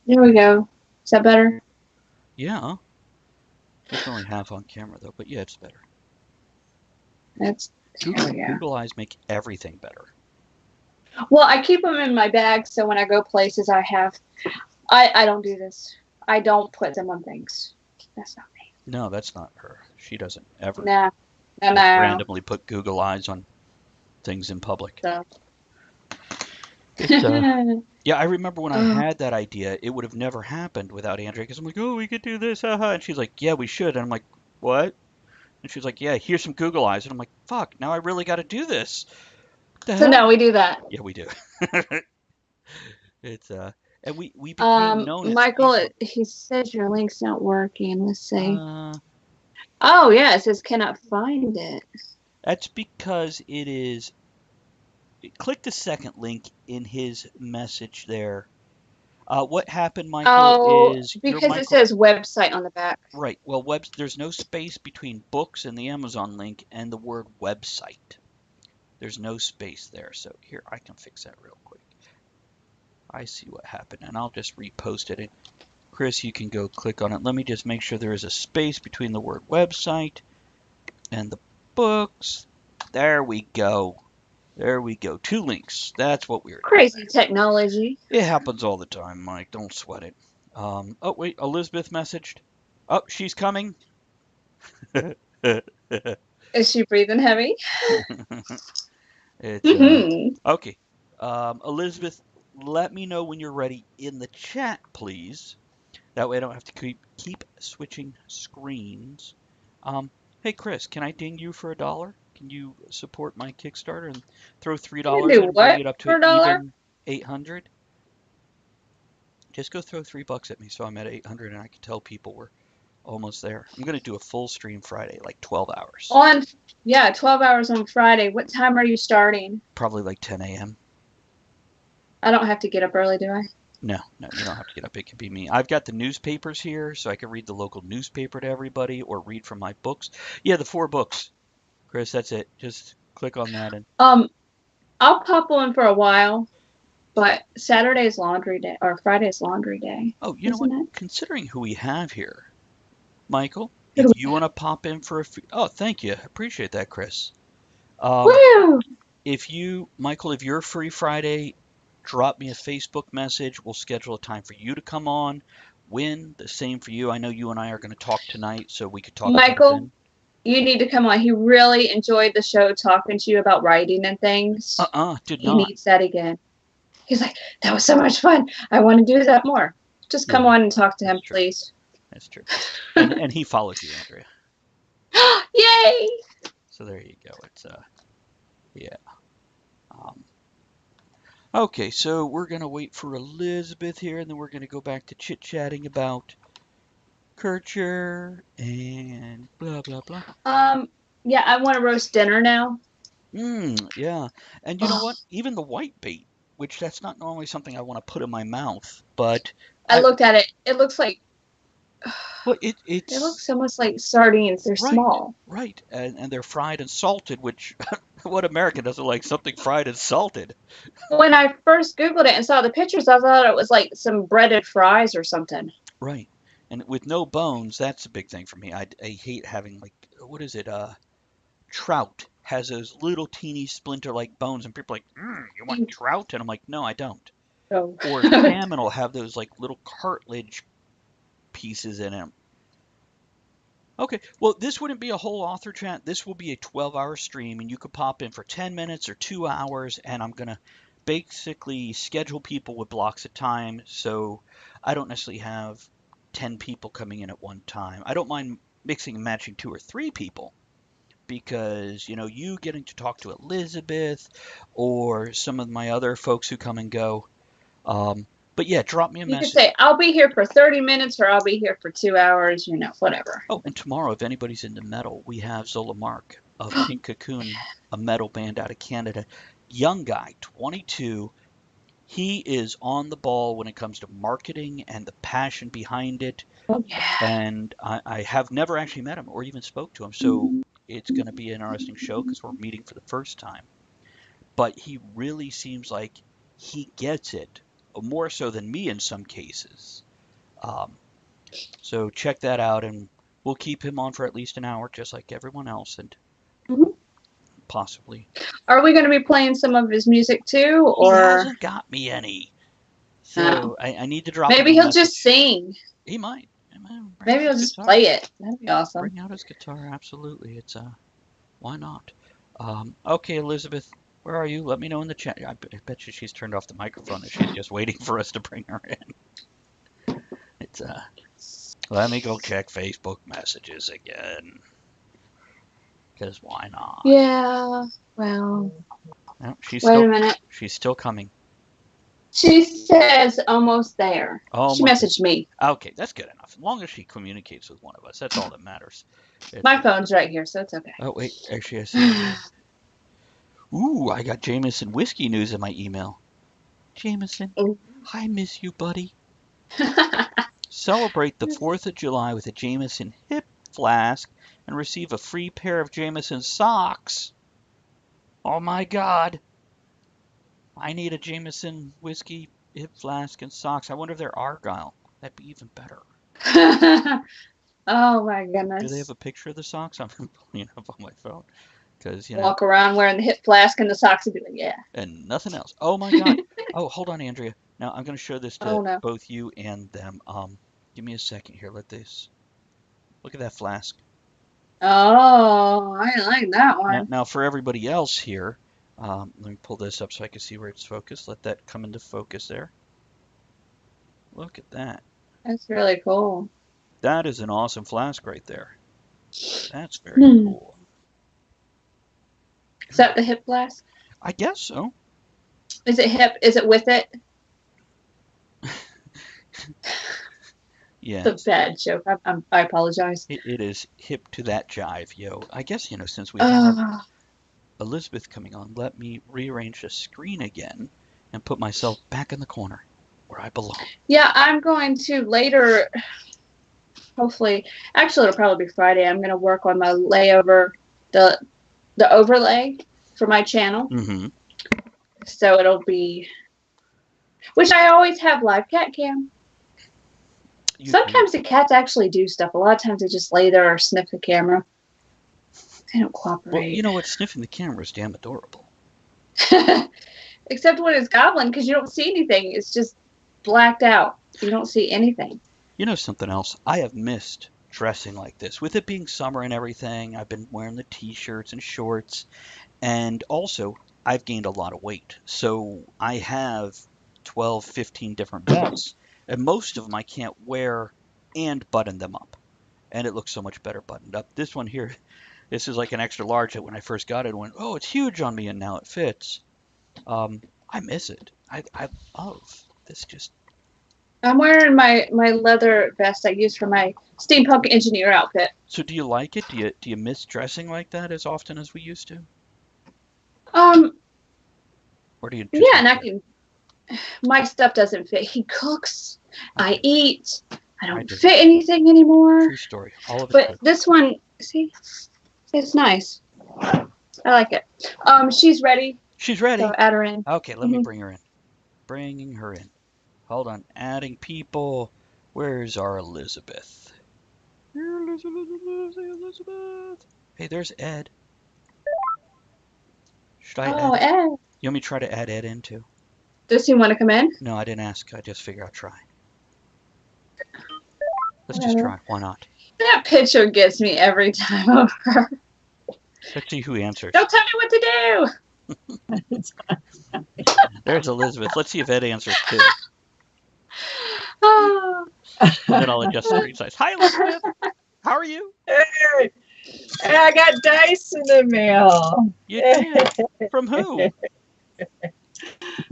There we go. Is that better? Yeah. It's only half on camera though, but yeah, it's better. Google eyes make everything better. Well, I keep them in my bag, so when I go places, I don't do this. I don't put them on things. That's not me. No, that's not her. She doesn't ever randomly put Google eyes on things in public. So. Yeah, I remember when I had that idea, it would have never happened without Andrea, because I'm like, oh, we could do this, haha. And she's like, yeah, we should. And I'm like, what? And she's like, yeah, here's some Google eyes. And I'm like, fuck, now I really got to do this. So now we do that. Yeah, we do. It's and we became known as Michael, he says your link's not working. Let's see. Oh yeah, it says cannot find it. That's because it is. Click the second link in his message there. What happened, Michael, Oh, is your because it micro. says website on the back. Right. Well, there's no space between books and the Amazon link and the word website. There's no space there. So here, I can fix that real quick. I see what happened, and I'll just repost it. And Chris, you can go click on it. Let me just make sure there is a space between the word website and the books. There we go. There we go. 2 links. That's what we were doing. Crazy technology. It happens all the time, Mike. Don't sweat it. Oh, wait. Elizabeth messaged. Oh, she's coming. Is she breathing heavy? Okay. Elizabeth, let me know when you're ready in the chat, please. That way I don't have to keep switching screens. Hey, Chris, can I ding you for $1? Can you support my Kickstarter and throw $3 do in and what bring it up to for $1? even 800? Just go throw $3 at me so I'm at 800 and I can tell people we're almost there. I'm going to do a full stream Friday, like 12 hours. 12 hours on Friday. What time are you starting? Probably like 10 a.m. I don't have to get up early, do I? No, you don't have to get up. It could be me. I've got the newspapers here, so I can read the local newspaper to everybody or read from my books. Yeah, the 4 books. Chris, that's it. Just click on that and I'll pop on for a while, but Saturday's laundry day or Friday's laundry day. oh, you know what? It? Considering who we have here, Michael, if you want to pop in for oh, thank you. Appreciate that, Chris. Woo! Michael, if you're free Friday, drop me a Facebook message. We'll schedule a time for you to come on. Win, the same for you. I know you and I are going to talk tonight, so we could talk. Michael, you need to come on. He really enjoyed the show talking to you about writing and things. He needs that again. He's like, that was so much fun. I want to do that more. Just come on and talk to him, please. That's true. And he follows you, Andrea. Yay! So there you go. It's yeah. Okay, so we're gonna wait for Elizabeth here, and then we're gonna go back to chit-chatting about Kircher and blah blah blah. Yeah, I want to roast dinner now. Yeah. And you know what? Even the white bait, which that's not normally something I want to put in my mouth, but I looked at it. It looks like well, it looks almost like sardines. They're small. Right. And they're fried and salted, which what American doesn't like something fried and salted? When I first Googled it and saw the pictures, I thought it was like some breaded fries or something. Right. And with no bones, that's a big thing for me. I hate having, like, what is it? Trout has those little teeny splinter-like bones, and people are like, you want trout? And I'm like, no, I don't. Oh. Or salmon will have those, like, little cartilage pieces in them. Okay, well, this wouldn't be a whole author chat. This will be a 12-hour stream, and you could pop in for 10 minutes or 2 hours, and I'm going to basically schedule people with blocks of time, so I don't necessarily have 10 people coming in at one time. I don't mind mixing and matching 2 or 3 people, because, you know, you getting to talk to Elizabeth or some of my other folks who come and go. But yeah, drop me a message. You could say, I'll be here for 30 minutes or I'll be here for 2 hours, you know, whatever. Oh, and tomorrow, if anybody's into metal, we have Zola Mark of Pink Cocoon, a metal band out of Canada. Young guy, 22. He is on the ball when it comes to marketing and the passion behind it. Oh, yeah. And I have never actually met him or even spoke to him. So it's going to be an interesting show because we're meeting for the first time. But he really seems like he gets it, more so than me in some cases. So check that out, and we'll keep him on for at least an hour, just like everyone else, and possibly. Are we going to be playing some of his music too, or? He hasn't got me any. So I need to drop. Maybe he'll just sing. He might. Maybe he'll just play it. That'd be awesome. Bring out his guitar, absolutely. It's why not? Okay, Elizabeth, where are you? Let me know in the chat. I bet you she's turned off the microphone and she's just waiting for us to bring her in. It's let me go check Facebook messages again. Because why not? Yeah, well. No, wait a minute. She's still coming. She says almost there. Oh, she messaged me. Okay, that's good enough. As long as she communicates with one of us, that's all that matters. My phone's right here, so it's okay. Oh, wait. Actually, I see. Ooh, I got Jameson whiskey news in my email. Jameson, Ooh. I miss you, buddy. Celebrate the 4th of July with a Jameson hip flask and receive a free pair of Jameson socks. Oh my God. I need a Jameson whiskey hip flask and socks. I wonder if they're Argyle. That'd be even better. Oh my Do they goodness. have a picture of the socks? I'm pulling it up on my phone. Because, Walk around wearing the hip flask and the socks and be like, yeah. and nothing else. Oh my God. Oh, hold on, Andrea. Now I'm going to show this to Oh no. both you and them. Give me a second here. Look at that flask. Oh, I like that one. Now for everybody else here, let me pull this up so I can see where it's focused. Let that come into focus there. Look at that. That's really cool. That is an awesome flask right there. That's very Hmm. cool. Is that the hip flask? I guess so. Is it hip? Is it with it? Yeah. It's a bad joke. I apologize. It is hip to that jive, yo. I guess, since we have Elizabeth coming on, let me rearrange the screen again and put myself back in the corner where I belong. Yeah, I'm going to later, hopefully, actually it'll probably be Friday, I'm going to work on my layover, the overlay for my channel. Mm-hmm. So it'll be, which I always have live cat cam. Sometimes the cats actually do stuff. A lot of times they just lay there or sniff the camera. They don't cooperate. Well, you know what? Sniffing the camera is damn adorable. Except when it's goblin, because you don't see anything. It's just blacked out. You don't see anything. You know something else? I have missed dressing like this. With it being summer and everything, I've been wearing the t-shirts and shorts. And also, I've gained a lot of weight. So I have 12, 15 different vests. And most of them I can't wear and button them up. And it looks so much better buttoned up. This one here, this is like an extra large that when I first got it, it went, oh, it's huge on me, and now it fits. I miss it. I love this. I'm wearing my leather vest I use for my steampunk engineer outfit. So do you like it? Do you miss dressing like that as often as we used to? Or do you? Yeah, and my stuff doesn't fit. He cooks. I eat. I don't fit anything anymore. True story. All of it. But this one, see, it's nice. I like it. She's ready. She's ready. So add her in. Okay, let me bring her in. Bringing her in. Hold on. Adding people. Where's our Elizabeth? Here, Elizabeth. Hey, there's Ed. Should I add? Ed. You want me to try to add Ed in too? Does he want to come in? No, I didn't ask. I just figure I'll try. Let's just try. Why not? That picture gets me every time over. Let's see who answers. Don't tell me what to do. There's Elizabeth. Let's see if Ed answers too. Oh. And then I'll adjust the screen size. Hi, Elizabeth. How are you? Hey, I got dice in the mail. You did? From who?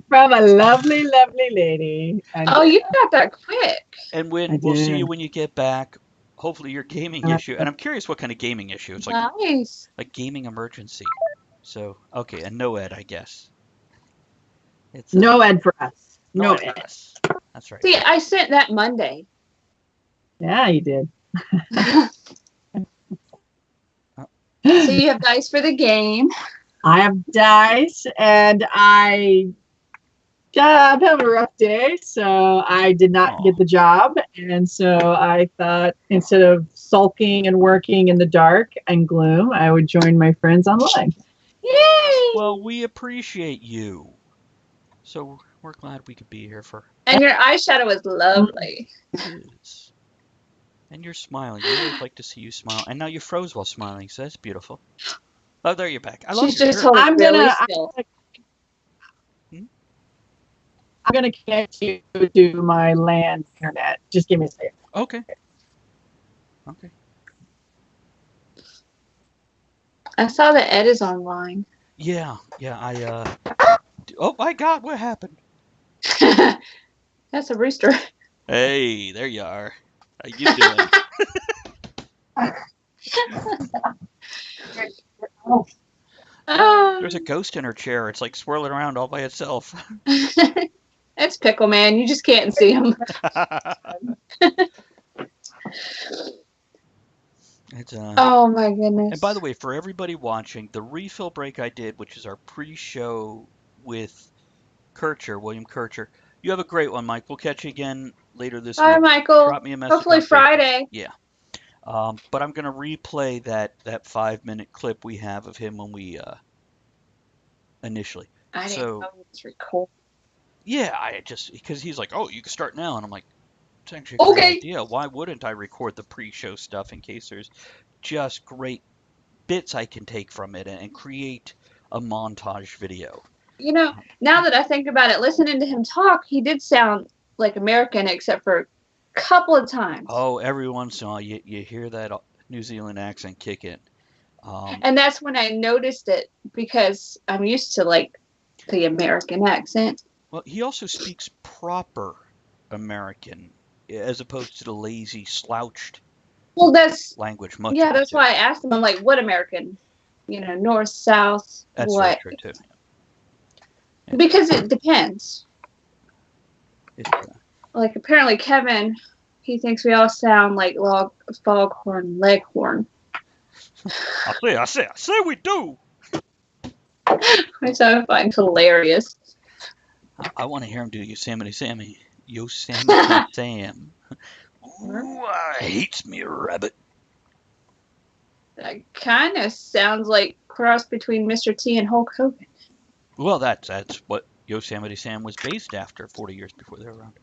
From a lovely, lovely lady. And Oh, you got that quick. And we'll see you when you get back. Hopefully your gaming issue. And I'm curious what kind of gaming issue. It's like Nice. a gaming emergency. So, okay, and no Ed, I guess. It's no Ed for us. No for Ed. us. That's right. See, I sent that Monday. Yeah, you did. So you have dice for the game. I have dice, and I'm having a rough day, so I did not get the job. And so I thought instead of sulking and working in the dark and gloom, I would join my friends online. Yay! Well, we appreciate you. So we're glad we could be here for. And your eyeshadow is lovely. It is. And you're smiling. I always like to see you smile. And now you froze while smiling, so that's beautiful. Oh, there you're back. I love She's your just shirt. holding really still. I'm gonna connect you to my LAN internet. Just give me a second. Okay. Okay. I saw that Ed is online. Yeah. Oh my God! What happened? That's a rooster. Hey, there you are. How you doing? There's a ghost in her chair. It's like swirling around all by itself. That's Pickle Man. You just can't see him. It's Oh my goodness. And by the way, for everybody watching, the refill break I did, which is our pre-show with Kircher, William Kircher. You have a great one, Mike. We'll catch you again later this Bye, week. Michael. Drop me a message. Hopefully on Facebook. Friday. Yeah. But I'm going to replay that 5-minute clip we have of him when we initially. I didn't So know it was recorded. yeah, because he's like, oh, you can start now, and I'm like, it's actually a great idea. Why wouldn't I record the pre-show stuff in case there's just great bits I can take from it and create a montage video? You know, now that I think about it, listening to him talk, he did sound like American, except for a couple of times. Oh, every once in a while you hear that New Zealand accent kick in. And that's when I noticed it, because I'm used to like the American accent. Well, he also speaks proper American as opposed to the lazy, slouched language. That's why I asked him. I'm like, what American? You know, north, south, that's what? Very true too. Yeah. Because it depends. Like apparently Kevin, he thinks we all sound like foghorn leghorn. I say we do. Which I find hilarious. I want to hear him do Yosemite Sammy. Yosemite Sam. Ooh, I hates me a rabbit. That kind of sounds like cross between Mr. T and Hulk Hogan. Well, that's what Yosemite Sam was based after 40 years before they were around.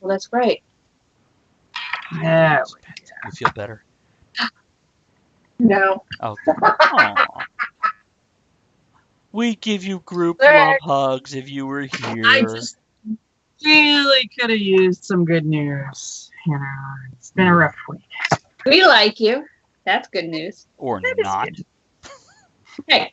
Well, that's right. Yeah. You feel better? No. Oh. Aw. We give you group love hugs if you were here. I just really could have used some good news. You know, it's been a rough week. We like you. That's good news. Or not. Hey.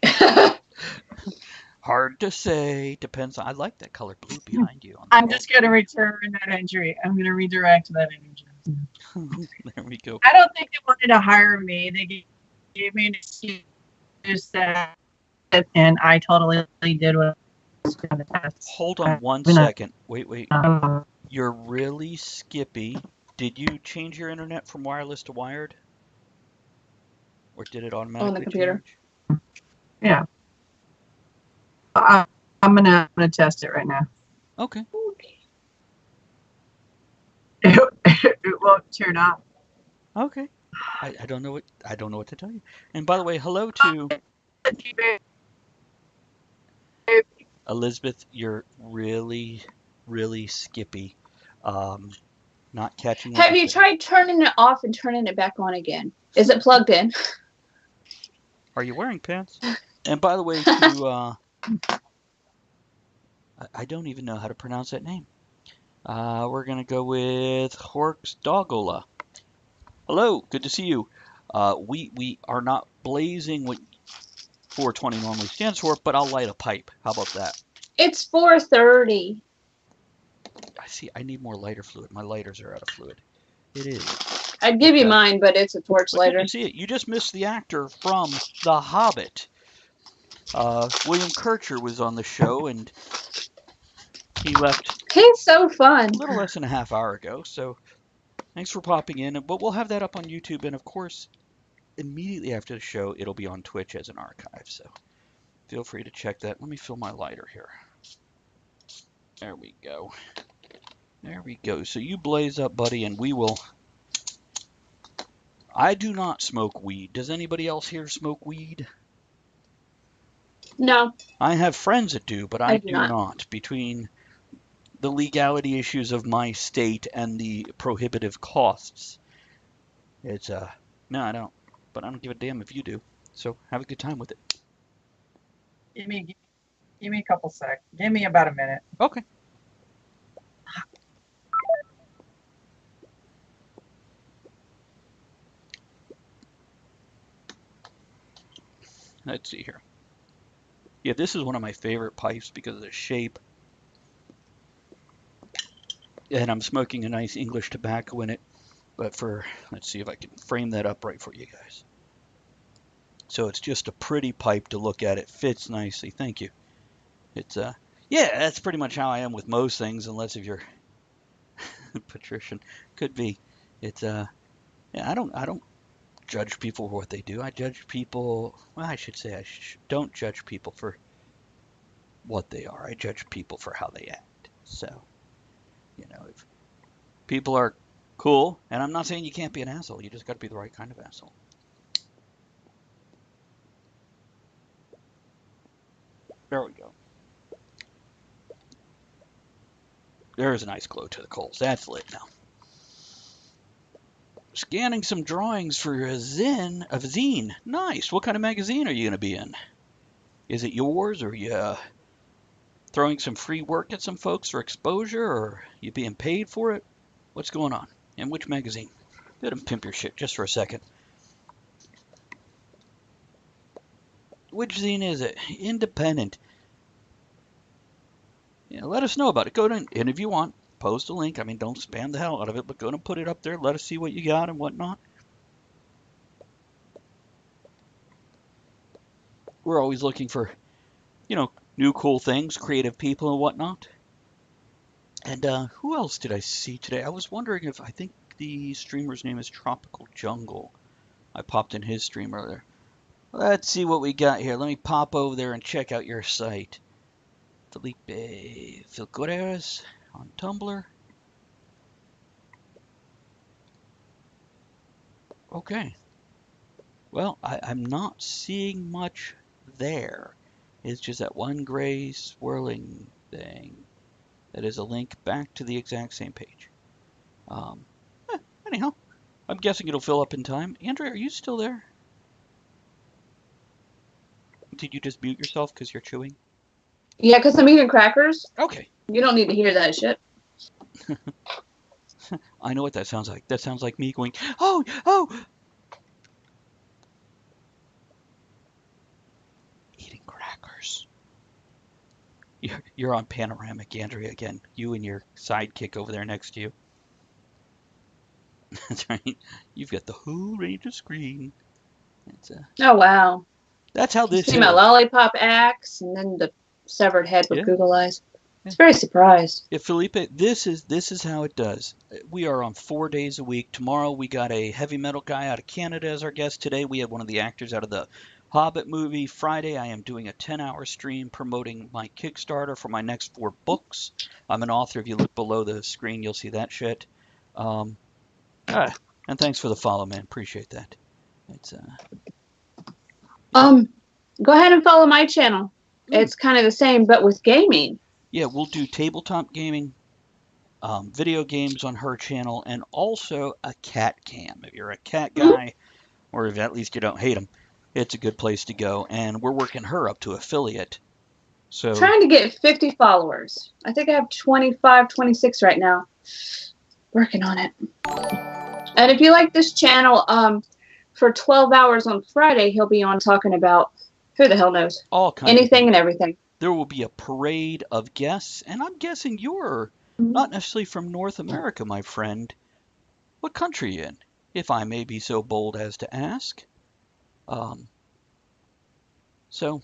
Hard to say. Depends. I like that color blue behind you. I'm just going to return that entry. I'm going to redirect that entry. There we go. I don't think they wanted to hire me. They gave me an excuse that, and I totally did what I was going to test. Hold on one second. Wait. You're really skippy. Did you change your internet from wireless to wired? Or did it automatically on the computer? change? Yeah. I'm gonna test it right now. Okay. It won't turn off. Okay. I don't know what to tell you. And by the way, hello to Elizabeth. You're really, really skippy. Not catching. Have you tried turning it off and turning it back on again? Is it plugged in? Are you wearing pants? And by the way, to I don't even know how to pronounce that name. We're gonna go with Horks Dogola. Hello, good to see you. We are not blazing what 420 normally stands for, but I'll light a pipe. How about that? It's 4:30. I see. I need more lighter fluid. My lighters are out of fluid. It is. I'd give you mine, but it's a torch lighter. You see it. You just missed the actor from The Hobbit. William Kircher was on the show, and he left. He's so fun. A little less than a half hour ago. So thanks for popping in. But we'll have that up on YouTube, and of course, immediately after the show, it'll be on Twitch as an archive. So feel free to check that. Let me fill my lighter here. There we go. There we go. So you blaze up, buddy, and we will. I do not smoke weed. Does anybody else here smoke weed? No. I have friends that do, but I do not. Between the legality issues of my state and the prohibitive costs, it's no, I don't. But I don't give a damn if you do. So have a good time with it. Give me a couple seconds. Give me about a minute. Okay. Let's see here. Yeah, this is one of my favorite pipes because of the shape. And I'm smoking a nice English tobacco in it. But let's see if I can frame that up right for you guys. So it's just a pretty pipe to look at. It fits nicely. Thank you. It's Yeah, that's pretty much how I am with most things, unless if you're patrician. Could be. It's yeah, I don't judge people for what they do. I judge people. Well, I should say don't judge people for what they are. I judge people for how they act. So, if people are cool, and I'm not saying you can't be an asshole. You just got to be the right kind of asshole. There we go. There's a nice glow to the coals. That's lit now. Scanning some drawings for a zine. Nice. What kind of magazine are you going to be in? Is it yours, or are you throwing some free work at some folks for exposure, or you being paid for it? What's going on? And which magazine? Go ahead and pimp your shit just for a second. Which zine is it? Independent. Yeah, let us know about it. Go to, and if you want, post a link. I mean, don't spam the hell out of it, but go and put it up there. Let us see what you got and whatnot. We're always looking for, new cool things, creative people and whatnot. And who else did I see today? I was wondering I think the streamer's name is Tropical Jungle. I popped in his stream earlier. Let's see what we got here. Let me pop over there and check out your site. Felipe Filgueras on Tumblr. Okay. Well, I'm not seeing much there. It's just that one gray swirling thing that is a link back to the exact same page. Anyhow, I'm guessing it'll fill up in time. Andrea, are you still there? Did you just mute yourself because you're chewing? Yeah, because I'm eating crackers. Okay. You don't need to hear that shit. I know what that sounds like. That sounds like me going, oh! Eating crackers. You're on panoramic, Andrea, again. You and your sidekick over there next to you. That's right. You've got the whole range of screen. Oh, wow. That's how this see is. My lollipop axe and then the severed head with Google eyes. I was very surprised. Yeah, Felipe, this is how it does. We are on 4 days a week. Tomorrow we got a heavy metal guy out of Canada as our guest. Today we had one of the actors out of the Hobbit movie. Friday I am doing a 10-hour stream promoting my Kickstarter for my next 4 books. I'm an author. If you look below the screen, you'll see that shit. And thanks for the follow, man. Appreciate that. It's go ahead and follow my channel. It's kind of the same, but with gaming. Yeah, we'll do tabletop gaming, video games on her channel, and also a cat cam. If you're a cat guy, or if at least you don't hate them, it's a good place to go. And we're working her up to affiliate. So trying to get 50 followers. I think I have 25, 26 right now. Working on it. And if you like this channel, for 12 hours on Friday, he'll be on talking about who the hell knows. All kinds anything and everything. There will be a parade of guests, and I'm guessing you're not necessarily from North America, my friend. What country are you in, if I may be so bold as to ask? So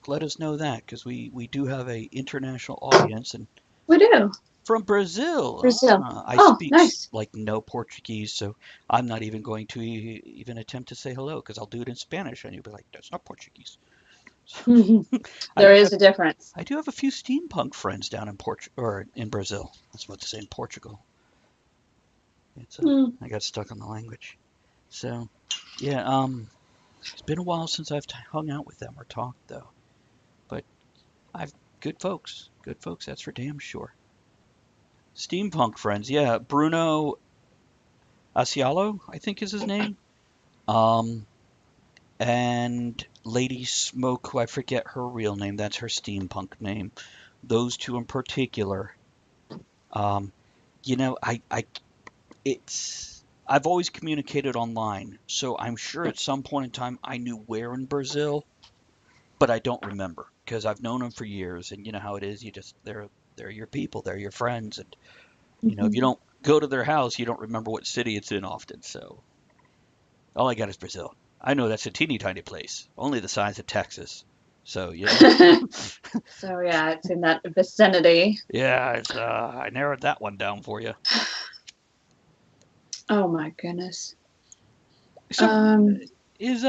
let us know that, because we do have an international audience. And we do. From Brazil. I speak nice. like no Portuguese, so I'm not even going to even attempt to say hello, because I'll do it in Spanish, and you'll be like, that's not Portuguese. There is a difference. I do have a few steampunk friends down in Brazil. That's what to say in Portugal. I got stuck on the language. So, yeah, it's been a while since I've hung out with them or talked, though. But good folks, that's for damn sure. Steampunk friends, yeah. Bruno Asialo, I think is his name. And Lady Smoke, who I forget her real name. That's her steampunk name. Those two in particular. I've always communicated online, so I'm sure at some point in time I knew where in Brazil, but I don't remember, because I've known them for years, and you know how it is. They're your people, they're your friends, and if you don't go to their house, you don't remember what city it's in often. So all I got is Brazil. I know that's a teeny tiny place, only the size of Texas. So So yeah, it's in that vicinity. yeah, it's, I narrowed that one down for you. Oh my goodness. So is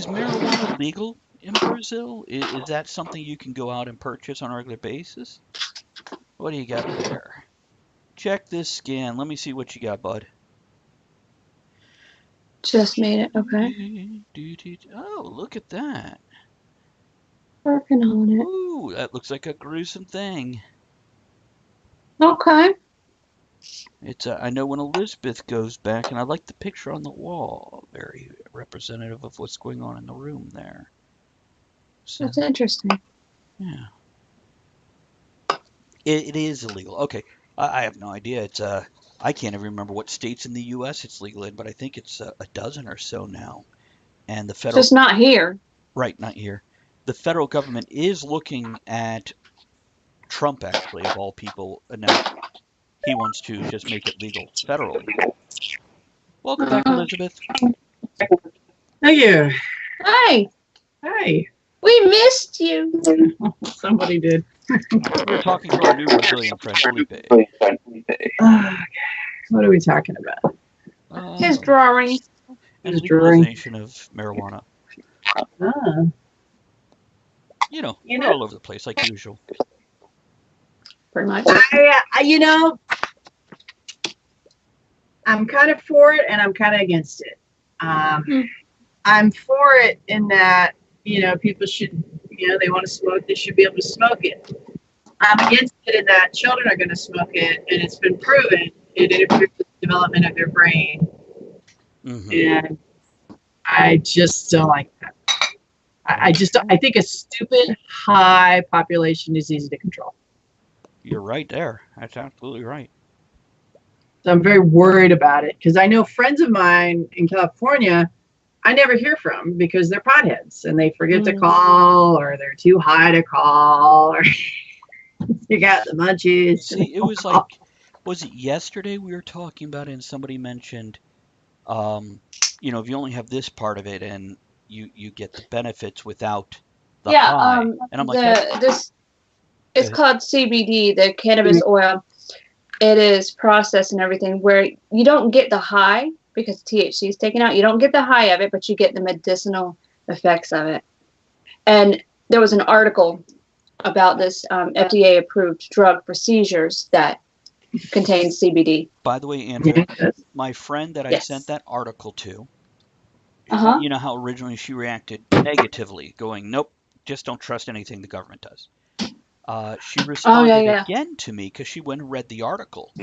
marijuana legal in Brazil? Is that something you can go out and purchase on a regular basis? What do you got there? Check this scan. Let me see what you got, bud. Just made it. Okay. Oh, look at that. Working on it. Ooh, that looks like a gruesome thing. Okay. It's I know when Elizabeth goes back, and I like the picture on the wall. Very representative of what's going on in the room there. So, That's interesting. yeah. It is illegal. Okay. I have no idea. It's I can't even remember what states in the U.S. it's legal in, but I think it's a dozen or so now. And the federal Just not here. Right, not here. The federal government is looking at Trump, actually, of all people, announced he wants to just make it legal federally. Welcome back, Elizabeth. Thank you. Hi. Hi. We missed you. Somebody did. We're talking to our new Brazilian friend, Felipe. What are we talking about? His drawing. And His drawing. legalization of marijuana. Ah. We're all over the place, like usual. Pretty much. I'm kind of for it and I'm kind of against it. I'm for it in that, people should, they want to smoke, they should be able to smoke it. I'm against it in that children are going to smoke it, and it's been proven it interferes with the development of their brain. Mm-hmm. And I just don't like that. I think a stupid high population is easy to control. You're right there. That's absolutely right. So I'm very worried about it because I know friends of mine in California I never hear from because they're potheads and they forget to call or they're too high to call or they got the munchies. See, it was like, was it yesterday we were talking about it and somebody mentioned, if you only have this part of it and you get the benefits without the high. And I'm like, it's called CBD, the cannabis oil. It is processed and everything where you don't get the high because THC is taken out. You don't get the high of it, but you get the medicinal effects of it. And there was an article about this FDA-approved drug for seizures that contains CBD. By the way, Andrew, my friend that I sent that article to, you know how originally she reacted negatively, going, nope, just don't trust anything the government does. She responded again to me because she went and read the article.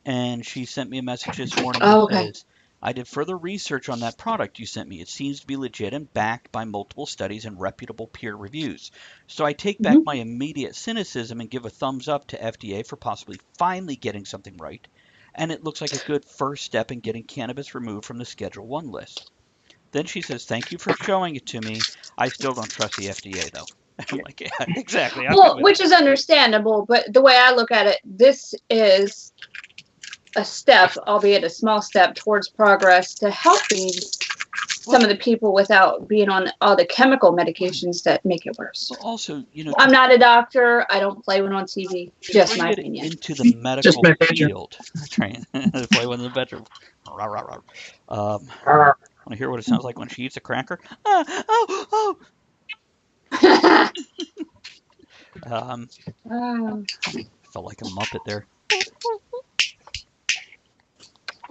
And she sent me a message this morning that says, I did further research on that product you sent me. It seems to be legit and backed by multiple studies and reputable peer reviews. So I take back my immediate cynicism and give a thumbs up to FDA for possibly finally getting something right. And it looks like a good first step in getting cannabis removed from the Schedule 1 list. Then she says, thank you for showing it to me. I still don't trust the FDA, though. I'm like, yeah, exactly. Well, which is understandable, but the way I look at it, this is a step, albeit a small step, towards progress to helping some of the people without being on all the chemical medications that make it worse. Well, also, I'm not a doctor. I don't play one on TV. Just my opinion. Into the medical field. Play one in the bedroom. Want to hear what it sounds like when she eats a cracker? Felt like a Muppet there.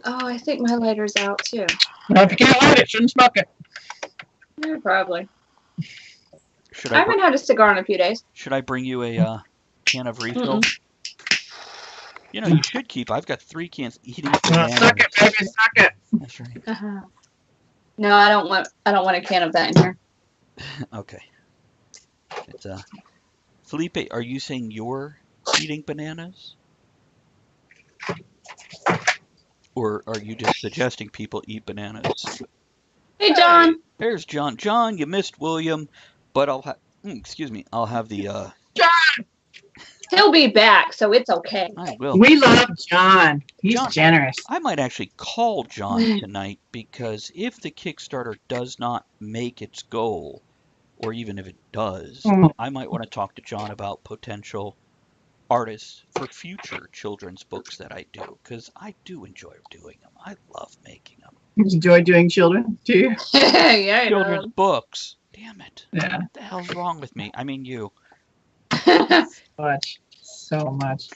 Oh, I think my lighter's out too. If you can't light it, shouldn't smoke it. Yeah, probably. I haven't had a cigar in a few days. Should I bring you a can of refill? You should keep. I've got 3 cans eating bananas. Suck it, baby, suck it. That's right. No, I don't want a can of that in here. Okay. It's Felipe, are you saying you're eating bananas? Or are you just suggesting people eat bananas? Hey, John. There's John. John, you missed William, but I'll have the John! He'll be back, so it's okay. I will. We love John. He's generous. I might actually call John tonight because if the Kickstarter does not make its goal or even if it does, Mm. I might want to talk to John about potential artists for future children's books that I do, because I do enjoy doing them. I love making them. You enjoy doing children, do you? Yeah, I Children's know. books. Damn it. Yeah. What the hell's wrong with me? I mean you. So much.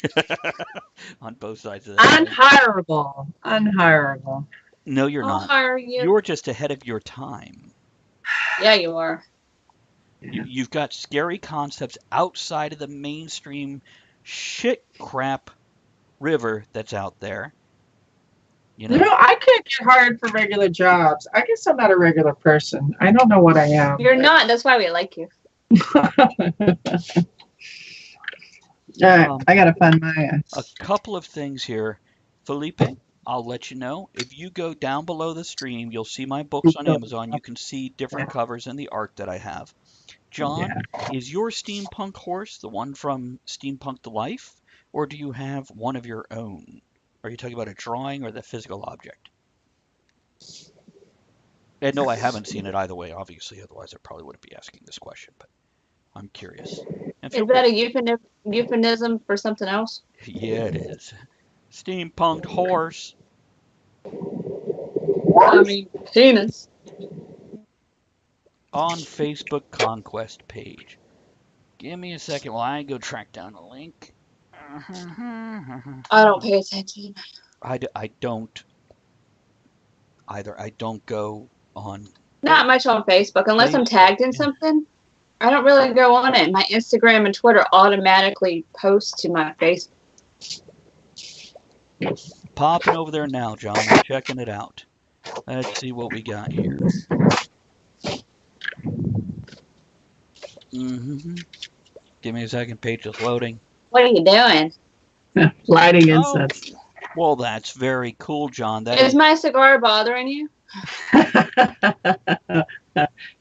On both sides of that. Unhireable. No, you're I'll not. hire you. You're just ahead of your time. Yeah, you are. You've got scary concepts outside of the mainstream shit crap river that's out there. You know, I can't get hired for regular jobs. I guess I'm not a regular person. I don't know what I am. You're not. That's why we like you. All right, I gotta find my. a couple of things here. Felipe, I'll let you know. If you go down below the stream, you'll see my books on Amazon. You can see different covers and the art that I have. John, is your steampunk horse the one from Steampunk to Life, or do you have one of your own? Are you talking about a drawing or the physical object? And no, I haven't seen it either way, obviously. Otherwise, I probably wouldn't be asking this question, but I'm curious. And Is that a euphemism for something else? Yeah, it is. Steampunk horse. I mean, penis. On Facebook Conquest page. Give me a second while I go track down a link. I don't pay attention. I don't either. I don't go on. Not much on Facebook unless I'm tagged in something. I don't really go on it. My Instagram and Twitter automatically post to my Facebook. Popping over there now, John. I'm checking it out. Let's see what we got here. Give me a second. Page is loading. What are you doing? Lighting incense. Well, that's very cool, John. That Is my cigar bothering you?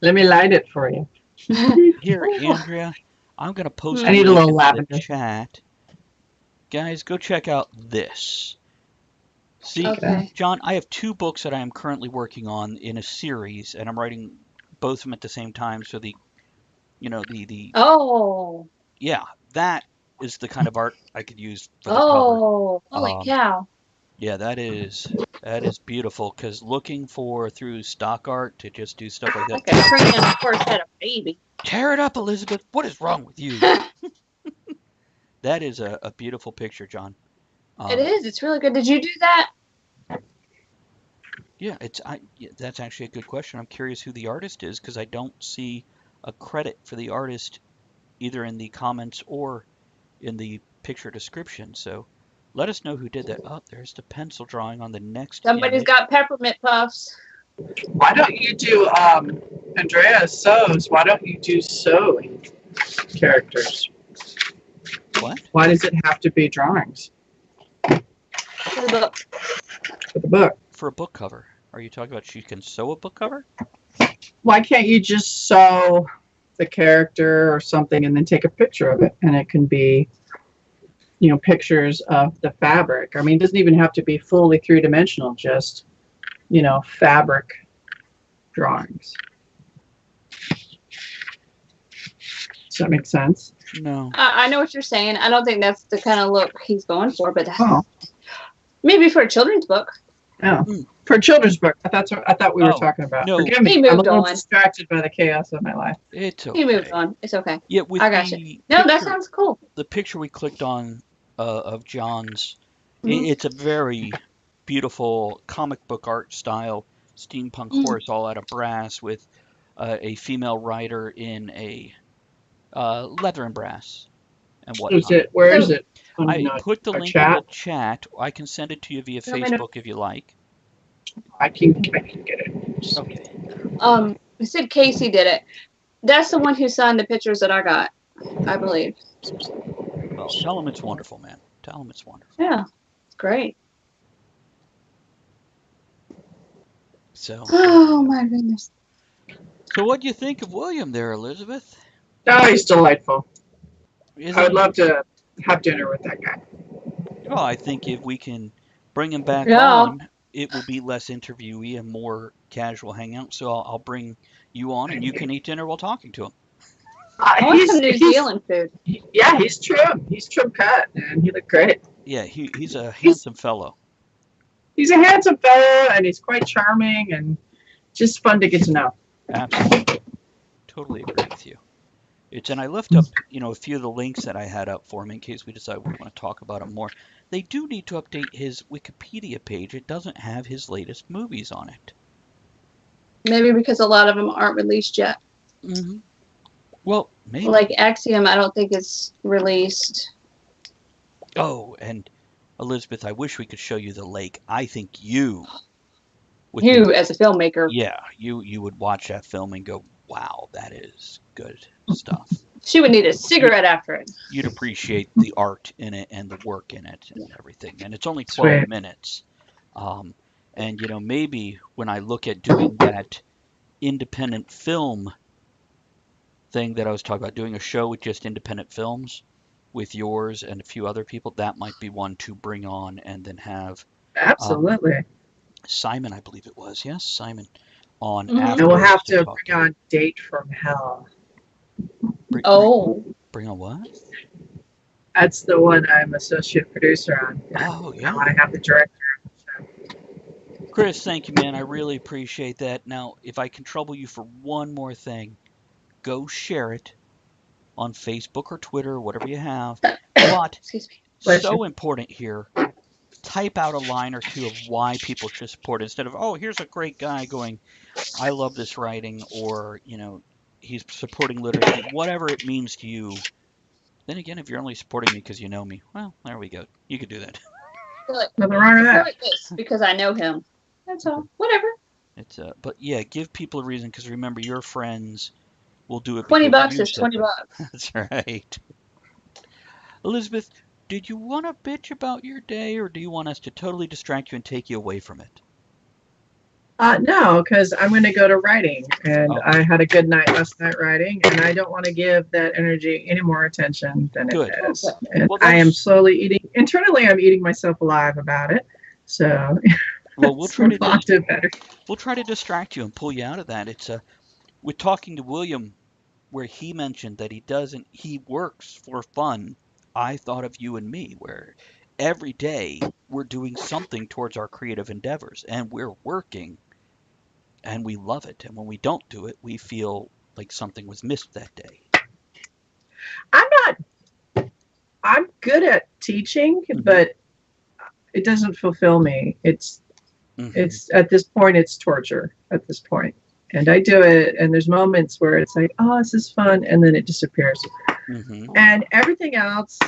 Let me light it for you. Here, Andrea. I'm gonna post. I need a little in lavender. the chat. Guys, go check out this. See, Okay. John, I have 2 books that I am currently working on in a series, and I'm writing both of them at the same time. So the Oh. yeah, that is the kind of art I could use for the cover. Oh. Holy cow. Yeah, that is beautiful. Because looking through stock art to just do stuff like Like that. a crayon horse had a baby. Tear it up, Elizabeth. What is wrong with you? That is a beautiful picture, John. It is. It's really good. Did you do that? Yeah, that's actually a good question. I'm curious who the artist is because I don't see a credit for the artist either in the comments or in the picture description. So let us know who did that. Oh, there's the pencil drawing on the next Somebody's image. got peppermint puffs. Why don't you do Andrea sews? Why don't you do sewing characters? What? Why does it have to be drawings For the book. for the book? For a book cover. Are you talking about she can sew a book cover? Why can't you just sew the character or something and then take a picture of it? And it can be, pictures of the fabric. I mean, it doesn't even have to be fully 3-dimensional, just, fabric drawings. Does that make sense? No. I know what you're saying. I don't think that's the kind of look he's going for, but Oh, maybe for a children's book. yeah. For a children's book, I thought we were Oh, talking about. no. Forgive me, He I'm a moved little on. distracted by the chaos of my life. It's okay. He moved on. It's okay. Yeah, with I got the you. No, that picture- sounds cool. the picture we clicked on of John's, Mhm. it's a very beautiful comic book art style steampunk horse all out of brass with a female rider in a leather and brass and whatnot. Where is it? I On, put the our link chat? in the chat. I can send it to you via No, I know. Facebook if you like. I can get it. Okay. It said Casey did it. That's the one who signed the pictures that I got, I believe. Well, tell him it's wonderful, man. Tell him it's wonderful. Yeah, it's great. So, Oh my goodness. so what do you think of William there, Elizabeth? Oh, he's delightful. Isn't I would he- love to have dinner with that guy. Well, I think if we can bring him back Yeah. on, it will be less interviewee and more casual hangout. So I'll bring you on, and you can eat dinner while talking to him. I want some New Zealand food. Yeah, he's trim. He's trim cut, and he looked great. Yeah, he's a handsome fellow. He's a handsome fellow, and he's quite charming, and just fun to get to know. Absolutely. Totally agree with you. And I left up, a few of the links that I had up for him in case we decide we want to talk about him more. They do need to update his Wikipedia page. It doesn't have his latest movies on it. Maybe because a lot of them aren't released yet. Mm-hmm. Well, maybe. Like Axiom, I don't think it's released. Oh, and Elizabeth, I wish we could show you the lake. I think you... as a filmmaker. Yeah, you would watch that film and go, wow, that is good stuff. She would need a cigarette after it. You'd appreciate the art in it and the work in it and everything. And it's only 12 minutes. And, maybe when I look at doing that independent film thing that I was talking about, doing a show with just independent films with yours and a few other people, that might be one to bring on and then have... Absolutely. Simon, I believe it was. Yes, Simon. On and we'll have to bring on Date from Hell. Bring on what? That's the one I'm associate producer on. Oh, yeah. I want to have the director. Chris, thank you, man. I really appreciate that. Now, if I can trouble you for one more thing, go share it on Facebook or Twitter or whatever you have. But Excuse me. So important here. Type out a line or two of why people should support it instead of, oh, here's a great guy going, I love this writing, or, he's supporting literacy, whatever it means to you. Then again, if you're only supporting me because you know me, well, there we go. You could do that. Nothing wrong with that. This because I know him. That's all. Whatever. But yeah, give people a reason because remember, your friends will do it. $20 is $20. That's right. Elizabeth, did you want to bitch about your day, or do you want us to totally distract you and take you away from it? No, because I'm going to go to writing, and I had a good night last night writing, and I don't want to give that energy any more attention than it is. And I am slowly eating. Internally, I'm eating myself alive about it. So, we'll try to distract you and pull you out of that. It's with talking to William, where he mentioned that he works for fun. I thought of you and me, where every day we're doing something towards our creative endeavors, and we're working, and we love it. And when we don't do it, we feel like something was missed that day. I'm good at teaching, but it doesn't fulfill me. It's at this point, it's torture at this point. And I do it, and there's moments where it's like, oh, this is fun, and then it disappears. And everything else,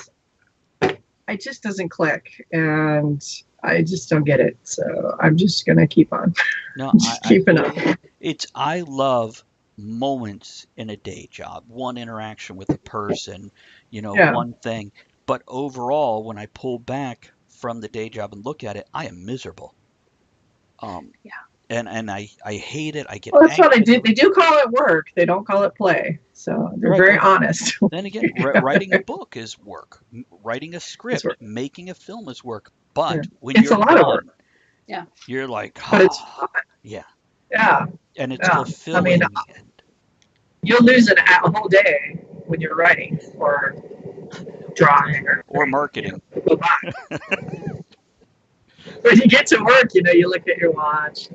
it just doesn't click, and I just don't get it. So I'm just gonna keep on. No, keeping up. I love moments in a day job, one interaction with a person, one thing. But overall, when I pull back from the day job and look at it, I am miserable. And I hate it. I get. Well, that's what they do. They do call it work. They don't call it play. So they're very honest. Then again, writing a book is work. Writing a script, making a film is work. But when it's a lot of work. Yeah. You're like, but it's fun. Yeah. Yeah. And it's fulfilling. You'll lose a whole day when you're writing or drawing or marketing. When you get to work, you look at your watch.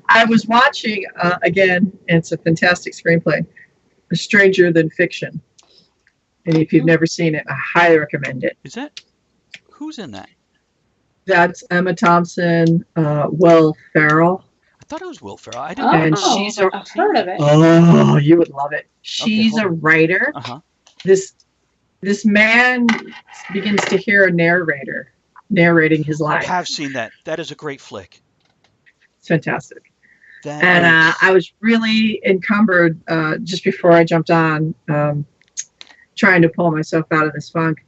I was watching, again, and it's a fantastic screenplay, A Stranger Than Fiction. And if you've never seen it, I highly recommend it. Is that? Who's in that? That's Emma Thompson, Will Ferrell. I thought it was Will Ferrell. I didn't know. I've heard of it. Oh, you would love it. She's a writer. This man begins to hear a narrator narrating his life. I have seen that. That is a great flick. It's fantastic. I was really encumbered just before I jumped on, trying to pull myself out of this funk,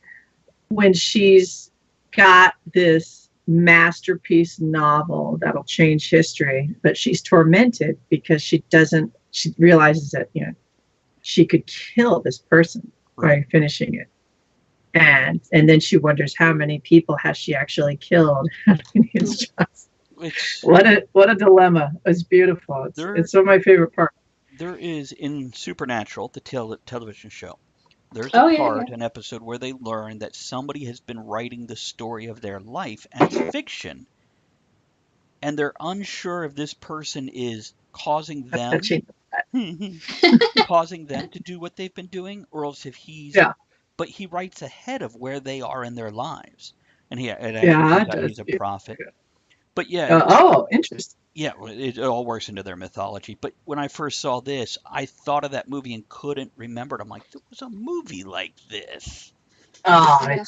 when she's got this masterpiece novel that'll change history, but she's tormented because she realizes that she could kill this person by finishing it. And then she wonders how many people has she actually killed. It's just what a dilemma. It's beautiful. It's one of my favorite parts. there is in Supernatural, the television show, there's Oh, a yeah, part, an episode where they learn that somebody has been writing the story of their life as fiction, and they're unsure if this person is causing I'm them touching. causing them to do what they've been doing, or else if he's, Yeah. but he writes ahead of where they are in their lives, and it actually Yeah, turns it out does. he's a prophet. But yeah, Oh, interesting. yeah, well, it all works into their mythology. But when I first saw this, I thought of that movie and couldn't remember it. I'm like, there was a movie like this. Oh, Yeah.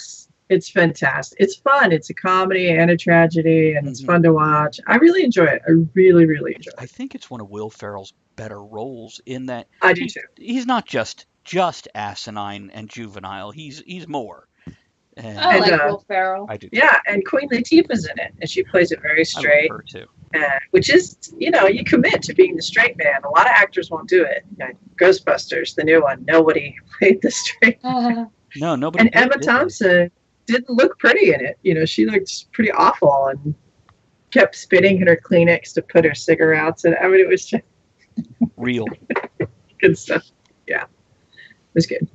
it's fantastic. It's fun. It's a comedy and a tragedy, and it's Mhm. fun to watch. I really enjoy it. I really, really enjoy I it. think it's one of Will Ferrell's better roles in that I do too. he's not just asinine and juvenile. He's more. And I And, like Will Ferrell. I do. Yeah, and Queen Latifah's in it, and she plays it very I straight. love her too. Which is, you commit to being the straight man. A lot of actors won't do it. Ghostbusters, the new one, nobody played the straight. No, nobody. And Emma Thompson didn't look pretty in it. She looked pretty awful and kept spitting in her Kleenex to put her cigarettes in. I mean, it was just Real. good stuff. Yeah, it was good.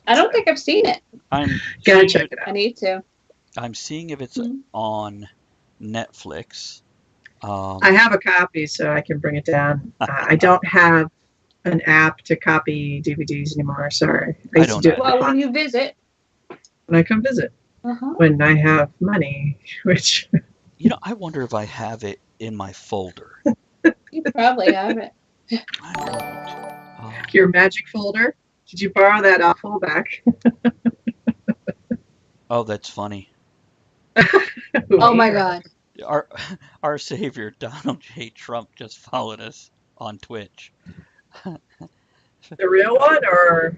I don't think I've seen it. I'm Gotta seeing check it- it I out. need to. I'm seeing if it's Mhm. on Netflix. I have a copy, so I can bring it down. I don't have an app to copy DVDs anymore. Sorry. I used to don't do it Well, when you visit. when I come visit, Uh-huh. when I have money, which I wonder if I have it in my folder. You probably have it. I don't. your magic folder. Did you borrow that awful back? Oh, that's funny. Oh my God. Our savior Donald J. Trump just followed us on Twitch. The real one, or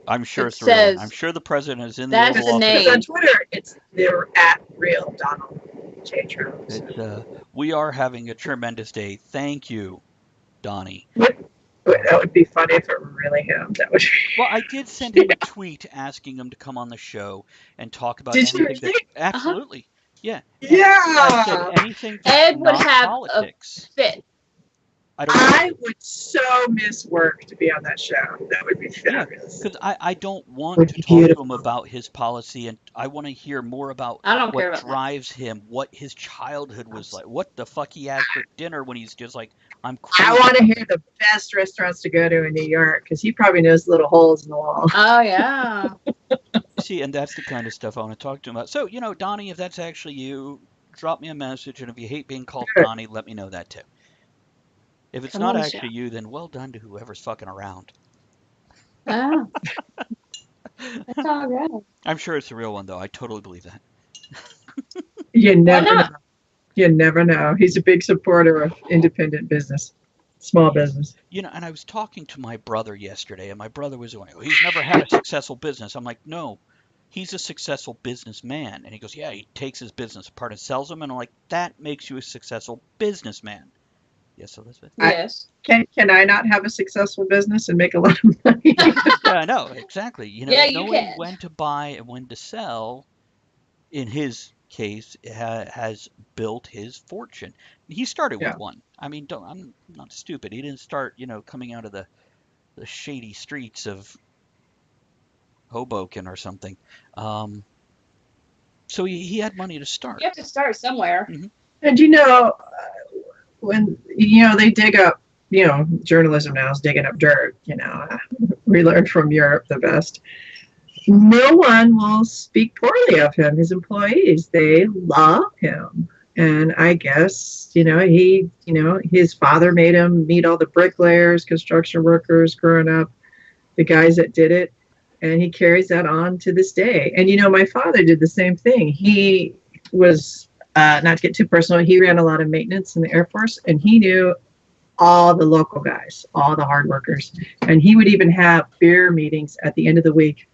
I'm sure It it's the real one. says- I'm sure the president is in the That's Oval the Office. name. because on Twitter they're at real Donald J. Trump. It's, we are having a tremendous day. Thank you, Donnie. That would be funny if it were really him. That would. Well, I did send him a tweet asking him to come on the show and talk about Did you anything that. really? Absolutely. Yeah. I Yeah, said anything Ed that's would not have a politics. Fit. I don't. I would so miss work to be on that show. That would be fabulous. Because I don't want Would to be talk to him beautiful. about his policy, and I want to hear more about I don't care what about that. drives him, what his childhood was like, what the fuck he had for dinner when he's just like, I'm I crazy. want to hear the best restaurants to go to in New York because he probably knows little holes in the wall. Oh, yeah. See, and that's the kind of stuff I want to talk to him about. So, Donnie, if that's actually you, drop me a message, and if you hate being called Sure. Donnie, let me know that too. If it's Come not on the actually show. you, then well done to whoever's fucking around. Oh. That's all right. I'm sure it's the real one, though. I totally believe that. You never know. not? You never know. He's a big supporter of independent business, small business. And I was talking to my brother yesterday, and my brother was going, "Oh, he's never had a successful business." I'm like, no, he's a successful businessman. And he goes, yeah, he takes his business apart and sells them. And I'm like, that makes you a successful businessman. Yes, Elizabeth? Yes. Can I not have a successful business and make a lot of money? Yeah, I know, exactly. Yeah, you knowing can. when to buy and when to sell, in his case, has built his fortune. He started Yeah. with one. I mean, I'm not stupid. He didn't start, coming out of the shady streets of Hoboken or something. So he had money to start. You have to start somewhere. And when they dig up, journalism now is digging up dirt. We learned from Europe the best. No one will speak poorly of him. His employees, they love him. And I guess, his father made him meet all the bricklayers, construction workers growing up, the guys that did it. And he carries that on to this day. And, my father did the same thing. He was, not to get too personal, he ran a lot of maintenance in the Air Force, and he knew all the local guys, all the hard workers. And he would even have beer meetings at the end of the week,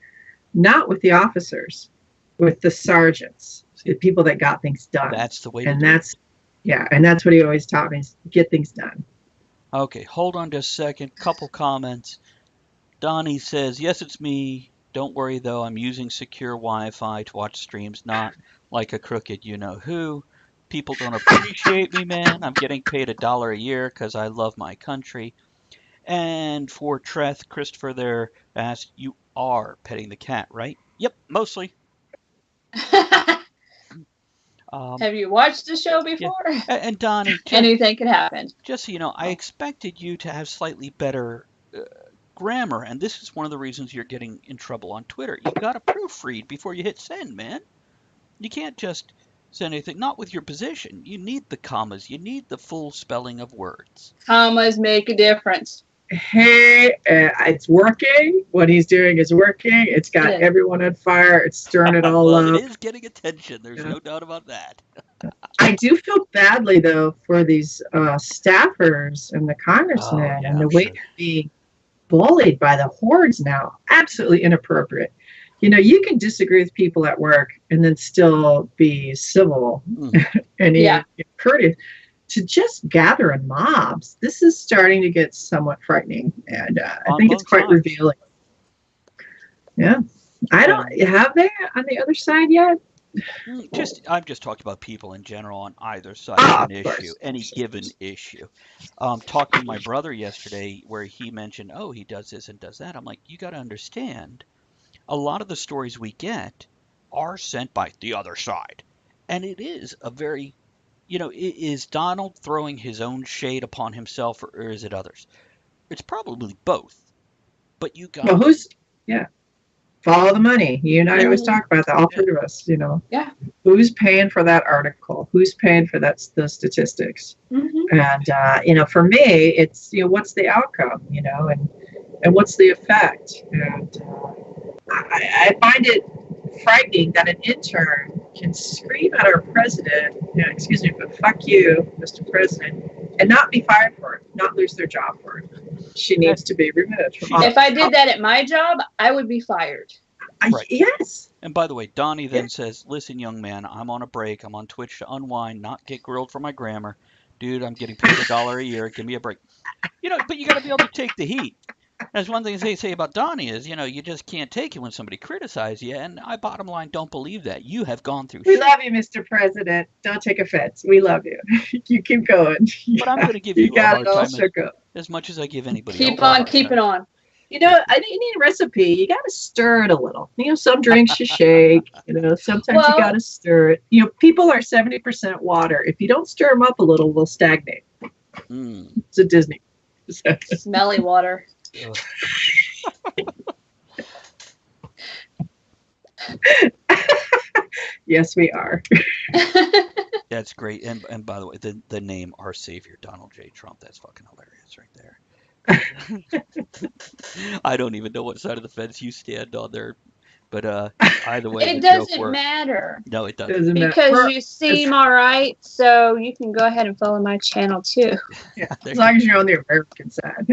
not with the officers, with the sergeants, the people that got things done. That's the way to And do it. that's what he always taught me, is get things done. Okay, hold on just a second. Couple comments. Donnie says, yes, it's me. Don't worry, though. I'm using secure Wi-Fi to watch streams, not like a crooked you-know-who. People don't appreciate me, man. I'm getting paid $1 a year because I love my country. And for Treth, Christopher there asked, you are petting the cat, right? Yep, mostly. Have you watched the show Yeah. before? And Donnie, Anything could happen. just so you know, I expected you to have slightly better grammar, and this is one of the reasons you're getting in trouble on Twitter. You've got to proofread before you hit send, man. You can't just send anything, not with your position. You need the commas. You need the full spelling of words. Commas make a difference. Hey, it's working. What he's doing is working. It's got everyone on fire. It's stirring it all Well, up. it is getting attention. There's no doubt about that. I do feel badly, though, for these staffers and the congressmen and the way they're being bullied by the hordes now. Absolutely inappropriate. You know, you can disagree with people at work and then still be civil and courteous. To just gather in mobs, this is starting to get somewhat frightening, and I think it's quite revealing. Yeah, I don't have they on the other side yet. I've just talked about people in general on either side of an issue, any given issue. Talking to my brother yesterday, where he mentioned, oh, he does this and does that. I'm like, you got to understand, a lot of the stories we get are sent by the other side, and it is a very is Donald throwing his own shade upon himself, or is it others? It's probably both. But you got follow the money. You and I always talk about that, all three of us, Yeah. Who's paying for that article? Who's paying for the statistics? And, for me, it's, what's the outcome, and what's the effect? And I find it frightening that an intern can scream at our president, excuse me, but fuck you, Mr. President, and not be fired for it, not lose their job for it. She needs to be removed. If I did that at my job, I would be fired. Right. Yes. And by the way, Donnie then says, listen, young man, I'm on a break. I'm on Twitch to unwind, not get grilled for my grammar. Dude, I'm getting paid $1 a year. Give me a break. But you got to be able to take the heat. That's one thing they say about Donnie is, you just can't take it when somebody criticizes you. And I bottom line don't believe that. You have gone through We love you, Mr. President. Don't take offense. We love you. You keep going. But I'm going to give you a hard time as much as I give anybody else. Keep on keeping on. I need a recipe. You got to stir it a little. Some drinks you shake. Sometimes you got to stir it. People are 70% water. If you don't stir them up a little, they'll stagnate. It's a Disney. Smelly water. Yes, we are. That's great. And by the way, the name Our Savior, Donald J. Trump, that's fucking hilarious right there. I don't even know what side of the fence you stand on there. But either way, it doesn't matter. No, it doesn't. Because you seem all right, so you can go ahead and follow my channel too. Yeah, as long as you're on the American side.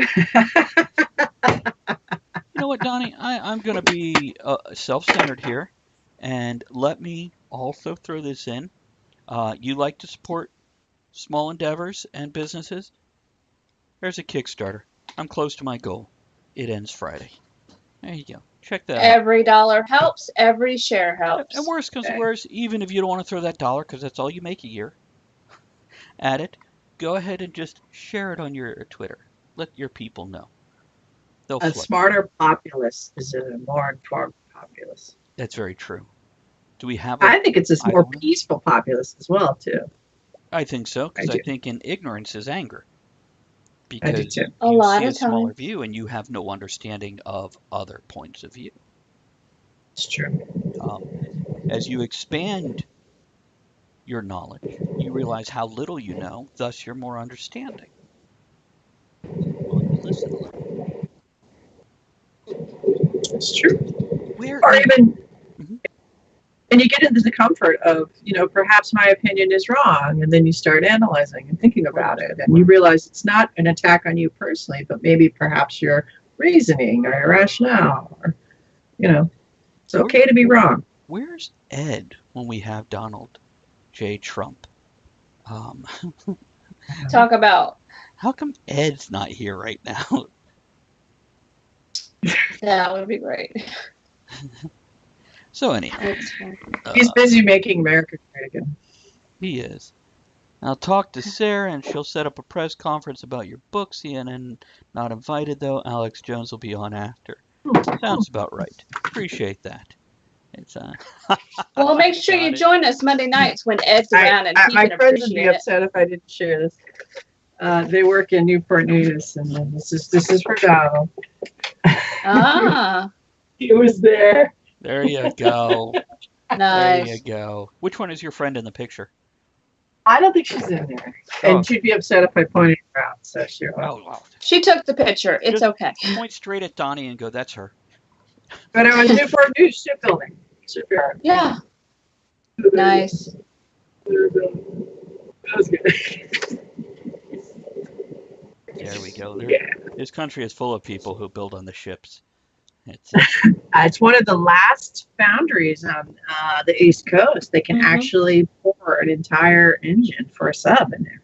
You know what, Donnie? I'm going to be self-centered here, and let me also throw this in. You like to support small endeavors and businesses? There's a Kickstarter. I'm close to my goal. It ends Friday. There you go. Check that out. Every dollar helps. Every share helps. And worse comes to worse, even if you don't want to throw that dollar, because that's all you make a year, at it, go ahead and just share it on your Twitter. Let your people know. A smarter populace is a more informed populace. That's very true. Do we have? I think it's a more peaceful populace as well, too. I think so, because I think in ignorance is anger. I do Because too. you lot see a of smaller times. view and you have no understanding of other points of view. It's true. As you expand your knowledge, you realize how little you know, thus you're more understanding. Well, you listen a little. It's true. Or even, and you get into the comfort of, perhaps my opinion is wrong, and then you start analyzing and thinking about it, and you realize it's not an attack on you personally, but maybe perhaps your reasoning or your rationale, or, it's okay to be wrong. Where's Ed when we have Donald J. Trump? Talk about. How come Ed's not here right now? That would be great. So anyhow, He's busy making America great again. he is. I'll talk to Sarah, and she'll set up a press conference about your book. CNN not invited, though. Alex Jones will be on after. Sounds about right. Appreciate that. It's Well, make sure you Got it. join us Monday nights when Ed's around, and he my can friends would be appreciate it. upset if I didn't share this. They work in Newport News, and then this is for Donald. Ah, He was there. There you go. There nice. you go. Which one is your friend in the picture? I don't think she's in there, Oh. and she'd be upset if I pointed her out. So she will. Oh, wow. She took the picture. It's Just- okay. Point straight at Donnie and go, that's her. But it was Newport News shipbuilding. Shipyard. Yeah, nice. That was good. There we go. Yeah. This country is full of people who build on the ships. It's It's one of the last foundries on the East Coast. They can Mhm. actually pour an entire engine for a sub in there,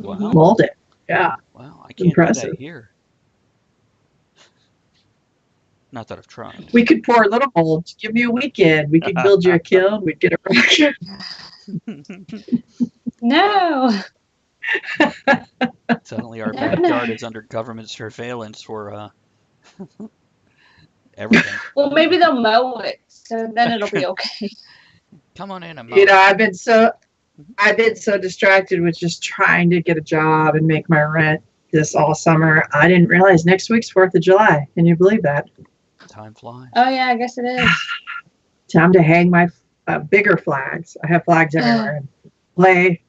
wow. mold it. Yeah. Wow, I can't do Impressive. that here. Not that I've tried. We could pour little molds. Give me a weekend. We could build you a kiln. We'd get a rocket. No. Suddenly our backyard is under government surveillance for everything. Well, maybe they'll mow it, so then it'll be okay. Come on in and mow. You know, I've been so distracted with just trying to get a job and make my rent this all summer. I didn't realize next week's 4th of July. Can you believe that? Time flies. Oh yeah, I guess it is. Time to hang my bigger flags. I have flags everywhere. Play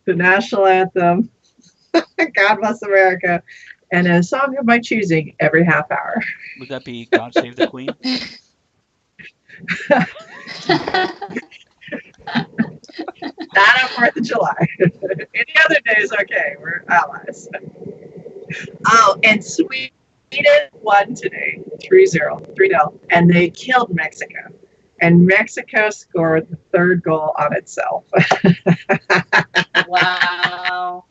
the national anthem, God Bless America, and a song of my choosing every half hour. Would that be God Save the Queen? Not on 4th of July. Any other day is okay. We're allies. Oh, and Sweden won today, 3-0, and they killed Mexico. And Mexico scored the 3rd goal on itself. Wow.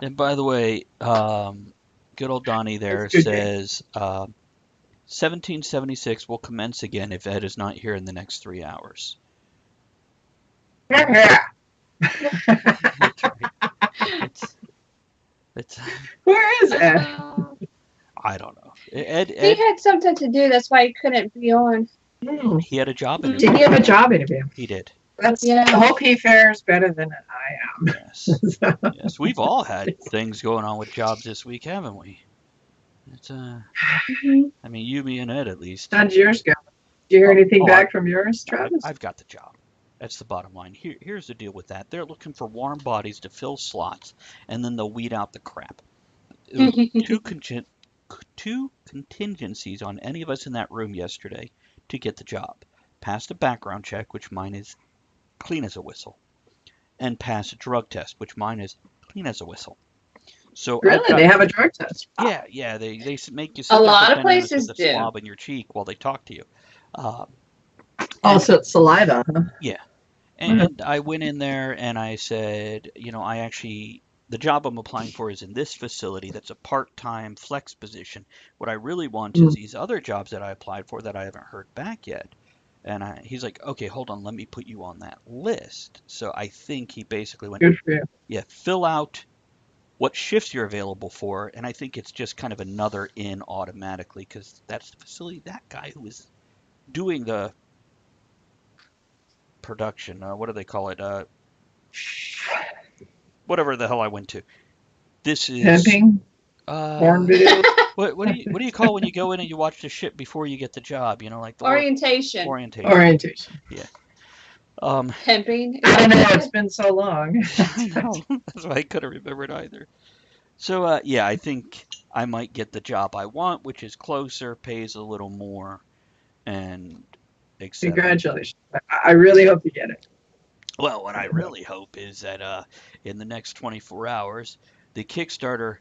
And by the way, good old Donnie there That's good says 1776 will commence again if Ed is not here in the next 3 hours. Yeah. That's right. It's Where is Ed? I don't know. Ed He had something to do. That's why he couldn't be on. he had a job Did interview. he have a job interview? He did. That's, Yeah. I hope he fares better than I am. Yes. Yes. We've all had things going on with jobs this week, haven't we? It's Mhm. I mean, you, me, and Ed at least. How'd yours go? Did you hear anything Oh, back from yours, Travis? I've got the job. That's the bottom line. Here's the deal with that. They're looking for warm bodies to fill slots, and then they'll weed out the crap. It was two contingencies on any of us in that room yesterday to get the job. Pass a background check, which mine is clean as a whistle, and pass a drug test, which mine is clean as a whistle. So I've Really? got- They have a drug test? yeah, they make you sit A there lot for of 10 minutes places with a do. swab in your cheek while they talk to you. Also, it's saliva, huh? And I went in there and I said, the job I'm applying for is in this facility that's a part-time flex position. What I really want is these other jobs that I applied for that I haven't heard back yet. And he's like, okay, hold on, let me put you on that list. So I think he basically went, Good for you. yeah, fill out what shifts you're available for. And I think it's just kind of another in automatically because that's the facility, that guy who was doing the production, what do they call it? Whatever the hell I went to. This is Pimping? Porn video? what do you call when you go in and you watch the shit before you get the job? Like the Orientation. orientation. Orientation. Pimping. I don't know. It's been so long. I know. That's why I couldn't remember it either. So I think I might get the job I want, which is closer, pays a little more, and etc. Congratulations. I really hope you get it. Well, what I really hope is that in the next 24 hours, the Kickstarter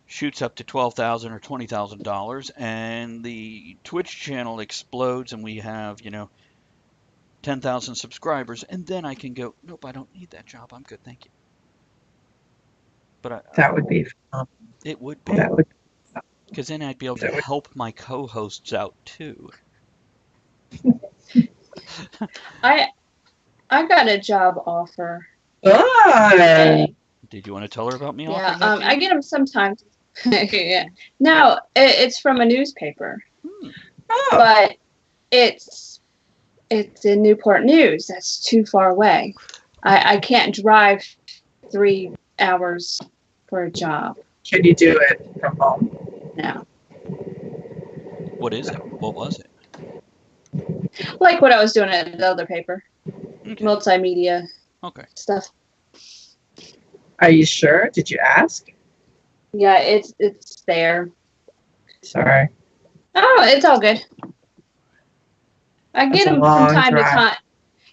shoots up to $12,000 or $20,000, and the Twitch channel explodes, and we have 10,000 subscribers, and then I can go, nope, I don't need that job. I'm good, thank you. But That would be fun. it would be, That would. because then I'd be able to help my co-hosts out too. I got a job offer. Oh, Did you want to tell her about me? Yeah, I get them sometimes. Yeah. No, it's from a newspaper. Oh, But it's in Newport News. That's too far away. I can't drive 3 hours for a job. can you do it from home? No. What is it? What was it? Like what I was doing at the other paper. Okay. Multimedia Okay. stuff. Are you sure? Did you ask? Yeah, it's there. Sorry. Oh, it's all good. I That's get a them long from time to drive. time.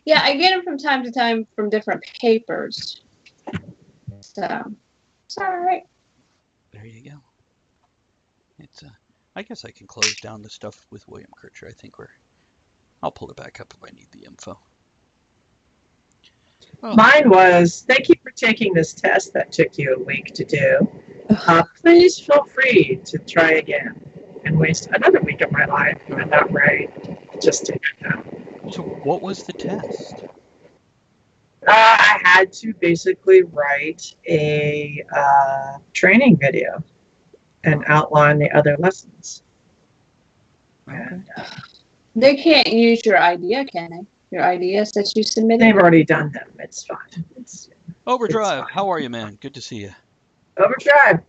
Yeah, I get them from time to time from different papers. So, it's all right. There you go. It's I guess I can close down the stuff with William Kircher. I think I'll pull it back up if I need the info. Oh. Mine was, thank you for taking this test that took you a week to do. Please feel free to try again and waste another week of my life. I'm not ready just to do that. So what was the test? I had to basically write a training video and outline the other lessons. And, They can't use your idea, can they? Your ideas that you submitted? they've already done them. It's fine. It's Overdrive, fine. how are you, man? Good to see you. overdrive.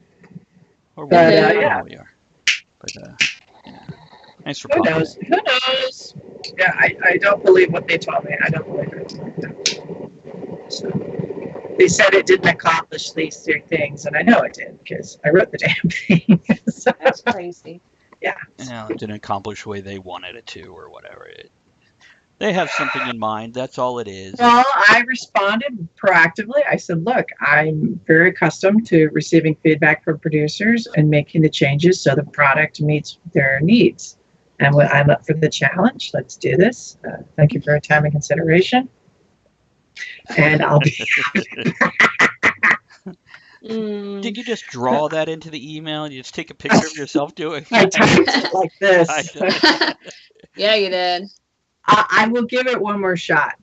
Or But, I don't know yeah. how we are. But yeah. Thanks for Who popping knows? Who knows? Yeah, I don't believe what they told me. I don't believe it. So, they said it didn't accomplish these 3 things, and I know it did because I wrote the damn thing. So, That's crazy. yeah. Yeah, it didn't accomplish the way they wanted it to, or whatever. They have something in mind. That's all it is. Well, I responded proactively. I said, look, I'm very accustomed to receiving feedback from producers and making the changes so the product meets their needs. And I'm up for the challenge. Let's do this. Thank you for your time and consideration. And I'll be. Did you just draw that into the email and you just take a picture of yourself doing it? I typed it like this. Yeah, you did. I will give it one more shot,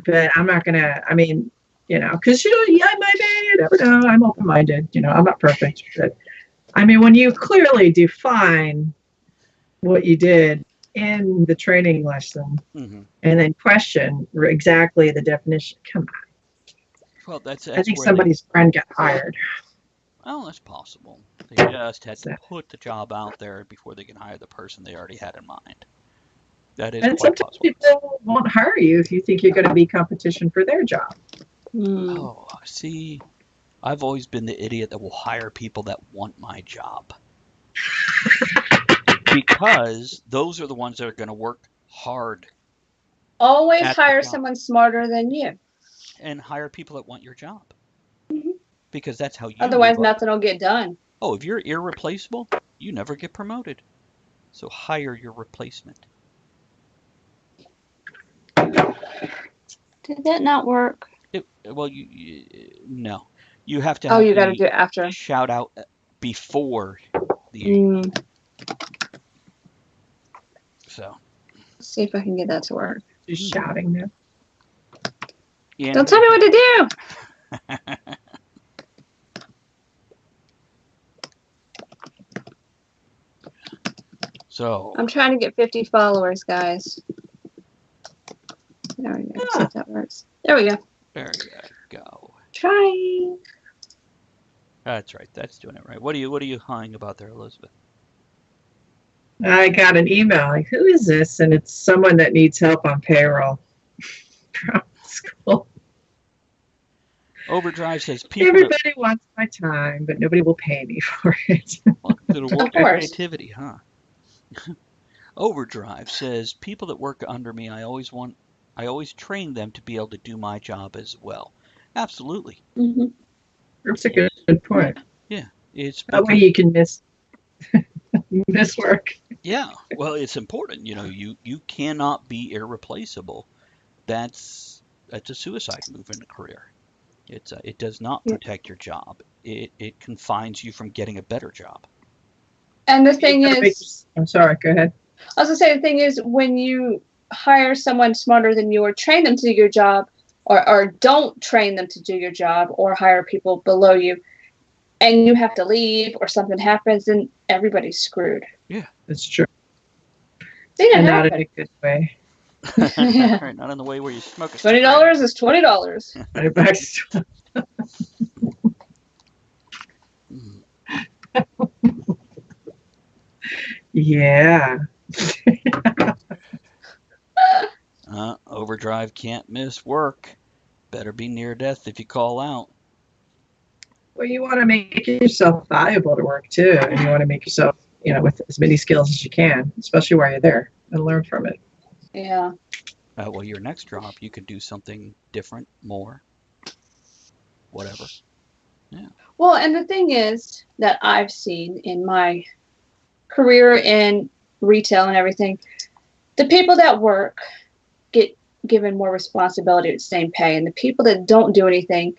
but I'm not gonna. I mean, because yeah, I might be. You never know. I'm open-minded. I'm not perfect, but I mean, when you clearly define what you did in the training lesson, and then question exactly the definition, come on. Well, that's I think where somebody's friend got hired. Oh, that's possible. They just had to put the job out there before they can hire the person they already had in mind. That is And quite sometimes possible. people won't hire you if you think you're going to be competition for their job. Oh, see, I've always been the idiot that will hire people that want my job. Because those are the ones that are going to work hard. Always at the hire job. someone smarter than you. And hire people that want your job. Because that's how you Otherwise, move up. nothing will get done. Oh, if you're irreplaceable, you never get promoted. So hire your replacement. Did that not work? Well, no. You have to have Oh, you got to do it after. shout out before the So. Let's see if I can get that to work. Just shouting now. Yeah. Don't tell me what to do. So. I'm trying to get 50 followers, guys. There we go. See if that works. There we go. There you go. Trying. That's right. That's doing it right. What are you hawing about there, Elizabeth? I got an email like, who is this? And it's someone that needs help on payroll from school. Overdrive says people. Everybody wants my time, but nobody will pay me for it. Well, it'll work Of course. creativity, huh? Overdrive says people that work under me, I always train them to be able to do my job as well. Absolutely. Mm-hmm. That's a good point. Yeah, it's That way you can miss work. Yeah, well, it's important. You cannot be irreplaceable. That's a suicide move in a career. It does not protect your job. It confines you from getting a better job. And the thing is, I'm sorry, go ahead. I was going to say, the thing is, when you hire someone smarter than you or train them to do your job, or don't train them to do your job or hire people below you, and you have to leave or something happens, then everybody's screwed. Yeah, That's true. And not in a good way. Yeah. Right, not in the way where you smoke a $20 is $20. $20. Yeah. Overdrive can't miss work. Better be near death if you call out. Well, you want to make yourself valuable to work too, and you want to make yourself, with as many skills as you can, especially while you're there, and learn from it. Yeah. Well, your next job, you could do something different, more, whatever. Yeah. Well, and the thing is that I've seen in my career in retail and everything, the people that work get given more responsibility at the same pay, and the people that don't do anything,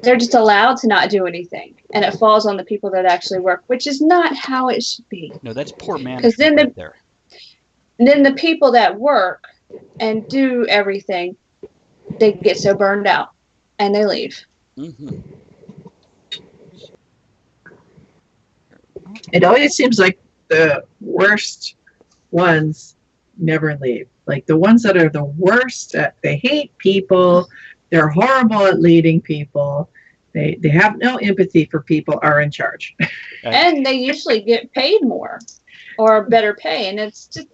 they're just allowed to not do anything, and it falls on the people that actually work, which is not how it should be. No, that's poor management right there. Then the people that work and do everything, they get so burned out and they leave. Mm-hmm. It always seems like the worst ones never leave. Like the ones that are the worst, they hate people, they're horrible at leading people, they have no empathy for people, are in charge. And they usually get paid more or better pay, and it's just,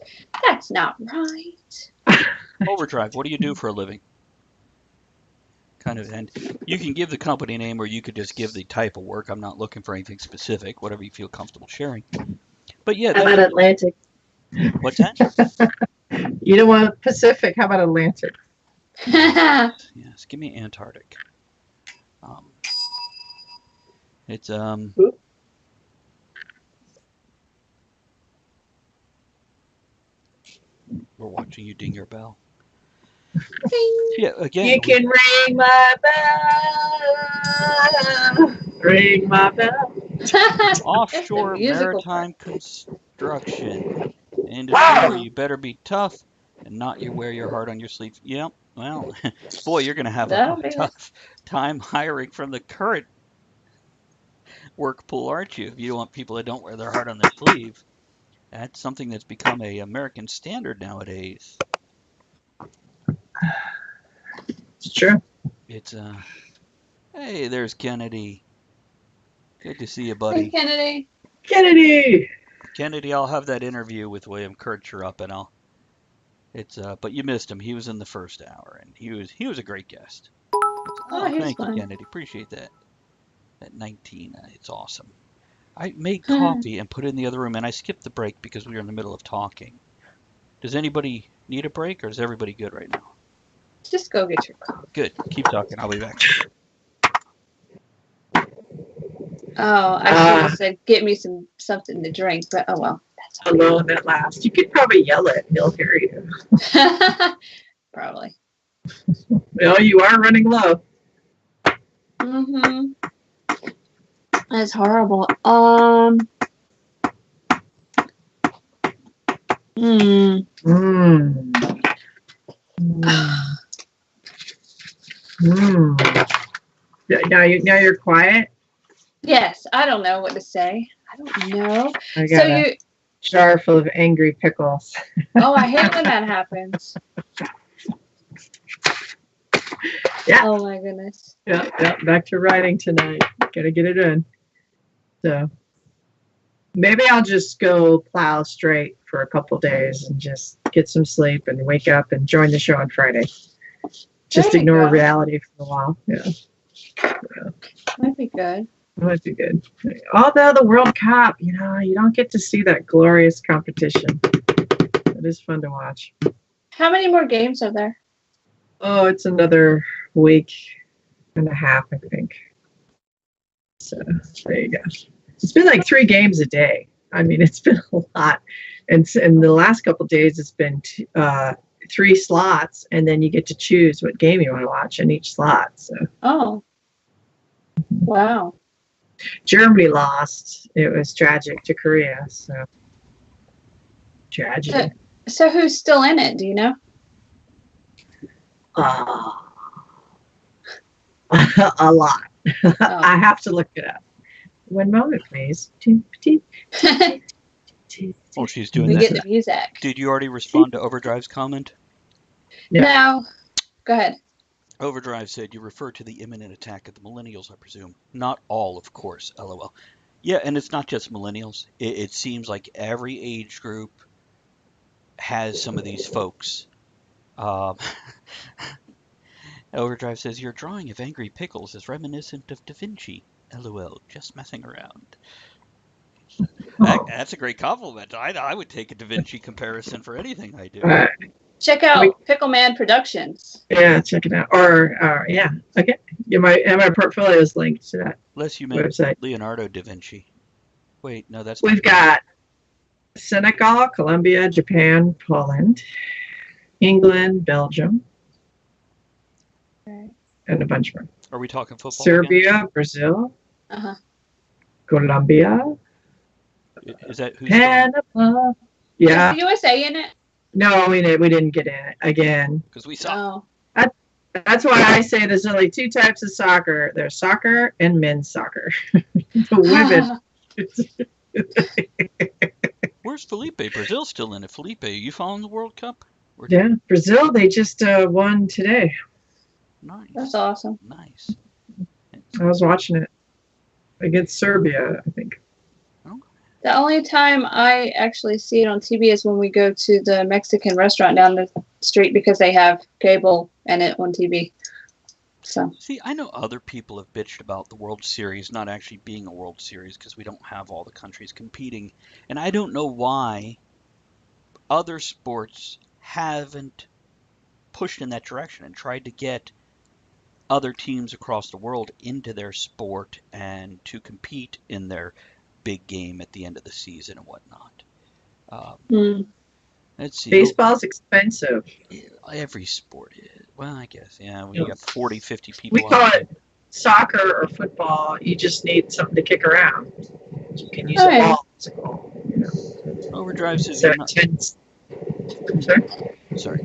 that's not right. Overdrive, what do you do for a living? And you can give the company name, or you could just give the type of work. I'm not looking for anything specific, whatever you feel comfortable sharing. But yeah. How about Atlantic? What's that? You don't want Pacific, how about Atlantic? Yes, give me Antarctic. It's we're watching you ding your bell. Yeah, again. You can ring my bell. Ring my bell. Offshore maritime construction industry where you better be tough and not wear your heart on your sleeve. Yeah, well, boy, you're going to have a tough time hiring from the current work pool, aren't you? If you don't want people that don't wear their heart on their sleeve. That's something that's become a American standard nowadays. It's true. It's hey, there's Kennedy. Good to see you, buddy. Hey, Kennedy. Kennedy, I'll have that interview with William Kircher up, and but you missed him. He was in the first hour, and he was a great guest. Thank you, Kennedy. Appreciate that. At 19, it's awesome. I made coffee and put it in the other room, and I skipped the break because we were in the middle of talking. Does anybody need a break, or is everybody good right now? Just go get your coffee. Good. Keep talking. I'll be back. Oh, I should have said, get me something to drink, but oh well. That's alone at last. You could probably yell it. He'll hear you. Probably. Well, you are running low. Mm-hmm. That's horrible. Now you're quiet. Yes, I don't know what to say. I don't know. I got a jar full of angry pickles. Oh, I hate when that happens. Yeah. Oh my goodness. Yeah. Back to writing tonight. Gotta get it in. So maybe I'll just go plow straight for a couple days and just get some sleep and wake up and join the show on Friday. Just ignore reality for a while. Yeah. Might be good. Might be good. Although the World Cup, you don't get to see that glorious competition. It is fun to watch. How many more games are there? Oh, it's another week and a half, I think. So there you go. It's been like 3 games a day. I mean, it's been a lot. And in the last couple of days, it's been 3 slots, and then you get to choose what game you want to watch in each slot. So. Oh. Wow. Germany lost. It was tragic to Korea. So tragedy. So who's still in it? Do you know? A lot. I have to look it up. One moment, please. Well, she's doing We that. get the music. Did you already respond to Overdrive's comment? Yeah. No. Go ahead. Overdrive said you refer to the imminent attack of the millennials, I presume. Not all, of course, LOL. Yeah, and it's not just millennials. It seems like every age group has some of these folks. Overdrive says your drawing of angry pickles is reminiscent of Da Vinci. LOL, just messing around. That's a great compliment. I would take a Da Vinci comparison for anything I do. Check out Pickle Man Productions. Yeah, check it out. Or yeah, okay. Yeah, my portfolio is linked to that. Unless you meant website. Leonardo da Vinci. Wait, no, that's. We've got Senegal, Colombia, Japan, Poland, England, Belgium, Okay. and a bunch more. Are we talking football? Serbia, Again? Brazil, Uh-huh. Colombia, Is that who's Panama. Yeah. Is the USA in it? No, we didn't get in it again. Because we saw. Oh. That's why I say there's only two types of soccer. There's soccer and men's soccer. The women. Where's Felipe? Brazil's still in it. Felipe, are you following the World Cup? Yeah, Brazil, they just won today. Nice. That's awesome. Nice. I was watching it against Serbia, I think. The only time I actually see it on TV is when we go to the Mexican restaurant down the street because they have cable and it on TV. So. See, I know other people have bitched about the World Series not actually being a World Series because we don't have all the countries competing. And I don't know why other sports haven't pushed in that direction and tried to get other teams across the world into their sport and to compete in their big game at the end of the season and whatnot. Let's see. Baseball's expensive. Every sport is. Well, I guess, yeah. When you got 40, 50 people. We call it soccer or football. You just need something to kick around. You can use a ball as a goal. Overdrive says So you're not. Sorry?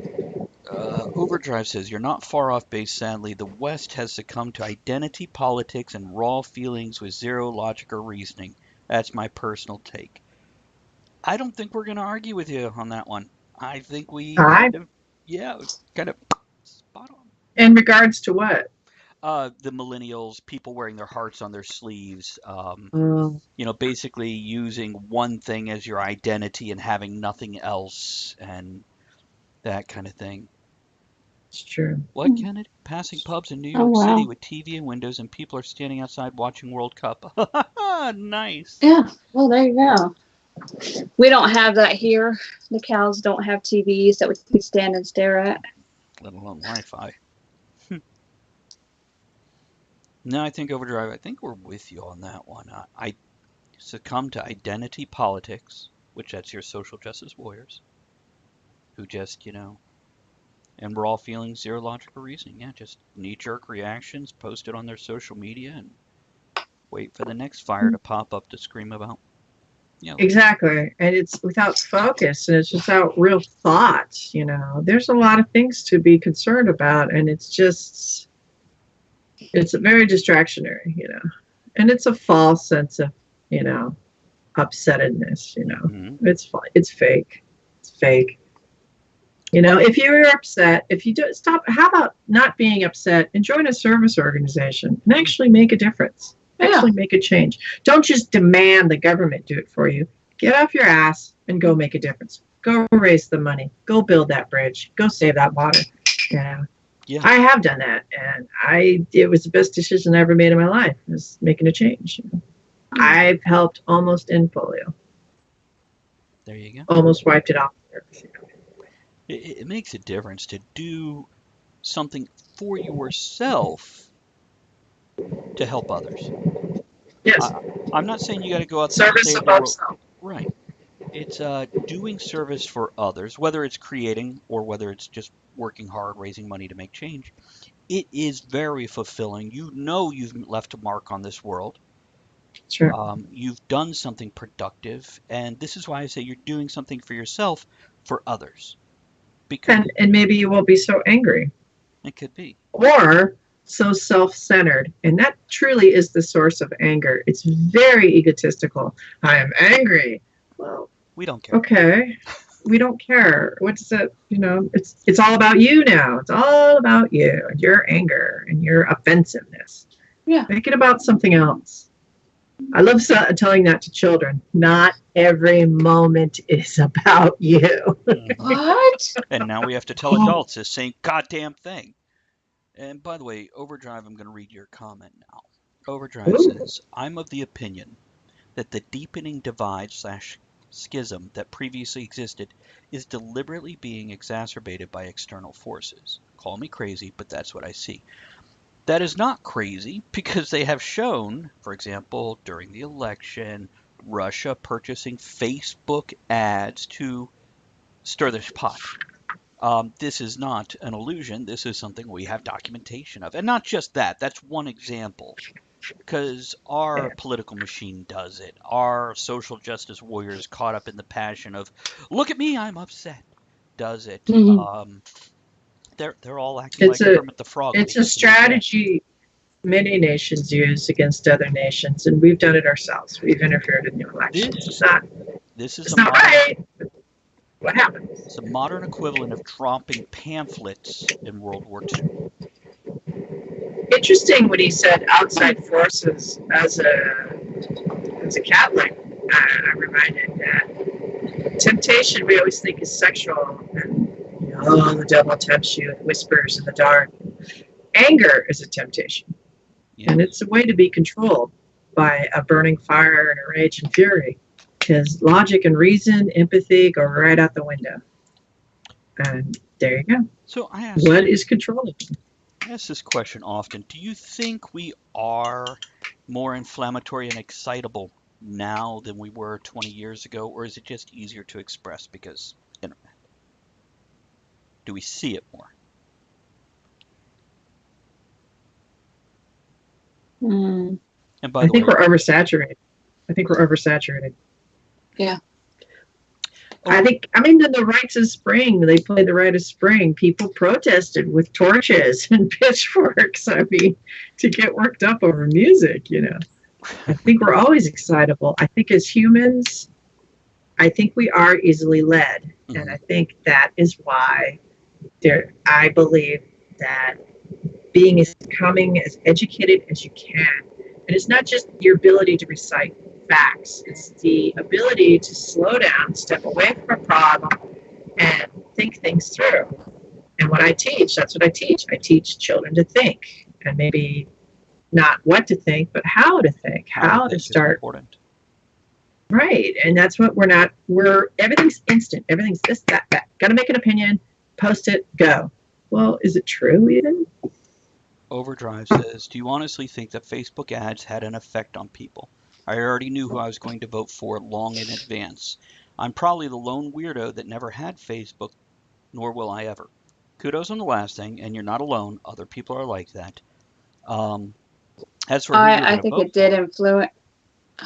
Overdrive says you're not far off base. Sadly, the West has succumbed to identity politics and raw feelings with zero logic or reasoning. That's my personal take. I don't think we're going to argue with you on that one. I think we kind of spot on. In regards to what? The millennials, people wearing their hearts on their sleeves, basically using one thing as your identity and having nothing else and that kind of thing. It's true. What, Kennedy? Passing pubs in New York City with TV and windows and people are standing outside watching World Cup. Nice. Yeah, well, there you go. We don't have that here. The cows don't have TVs that we can stand and stare at. Let alone Wi-Fi. No, I think Overdrive, I think we're with you on that one. I succumb to identity politics, which that's your social justice warriors, who just, and raw feelings, zero logic or reasoning. Yeah, just knee-jerk reactions, post it on their social media, and wait for the next fire to pop up to scream about. Exactly. And it's without focus and it's without real thought. There's a lot of things to be concerned about, and it's very distractionary, and it's a false sense of, upsettedness, Mm-hmm. It's fake. It's fake. If you're upset, if you do stop, how about not being upset and join a service organization and actually make a difference? Actually make a change. Don't just demand the government do it for you. Get off your ass and go make a difference. Go raise the money. Go build that bridge. Go save that water. Yeah. I have done that, and it was the best decision I ever made in my life, was making a change. I've helped almost end polio. There you go. Almost wiped it off. It makes a difference to do something for yourself to help others. Yes. I'm not saying you got to go out there and save the world. Right. It's doing service for others, whether it's creating or whether it's just working hard, raising money to make change. It is very fulfilling. You've left a mark on this world. Sure. You've done something productive, and this is why I say you're doing something for yourself, for others. Because and maybe you won't be so angry. it could be. Or so self-centered, and that truly is the source of anger. It's very egotistical. I am angry. Well, we don't care. Okay, we don't care. What's it? It's all about you now. It's all about you and your anger and your offensiveness. Yeah, make it about something else. I love telling that to children. Not every moment is about you. what? And now we have to tell adults the same goddamn thing. And by the way, Overdrive, I'm going to read your comment now. Overdrive says, I'm of the opinion that the deepening divide/schism that previously existed is deliberately being exacerbated by external forces. Call me crazy, but that's what I see. That is not crazy, because they have shown, for example, during the election, Russia purchasing Facebook ads to stir the pot. This is not an illusion. This is something we have documentation of. And not just that. That's one example. Because our political machine does it. Our social justice warriors caught up in the passion of, look at me, I'm upset, does it. Mm-hmm. They're all acting like Kermit the Frog. It's a strategy many nations use against other nations, and we've done it ourselves. We've interfered in the elections. It's not right. What happened? It's a modern equivalent of dropping pamphlets in World War II. Interesting when he said outside forces. As a Catholic, I'm reminded that temptation we always think is sexual, and the devil tempts you and whispers in the dark. Anger is a temptation, and it's a way to be controlled by a burning fire and a rage and fury, because logic and reason, empathy go right out the window. And there you go. So I ask, what is controlling you? I ask this question often. Do you think we are more inflammatory and excitable now than we were 20 years ago, or is it just easier to express because internet? Do we see it more? Mm. And by the way, we're oversaturated. I think we're oversaturated. Yeah. I mean, the rites of spring, they played the rite of spring. People protested with torches and pitchforks, to get worked up over music, I think we're always excitable. I think as humans, we are easily led. Mm-hmm. And I think that is why I believe that becoming as educated as you can. And it's not just your ability to recite facts. It's the ability to slow down, step away from a problem, and think things through. And when I teach, that's what I teach. I teach children to think, and maybe not what to think, but how to think, how to start. Important. Right. And that's what everything's instant. Everything's this, that. Got to make an opinion, post it, go. Well, is it true even? Overdrive says, do you honestly think that Facebook ads had an effect on people? I already knew who I was going to vote for long in advance. I'm probably the lone weirdo that never had Facebook, nor will I ever. Kudos on the last thing, and you're not alone. Other people are like that. As for I think it did influence.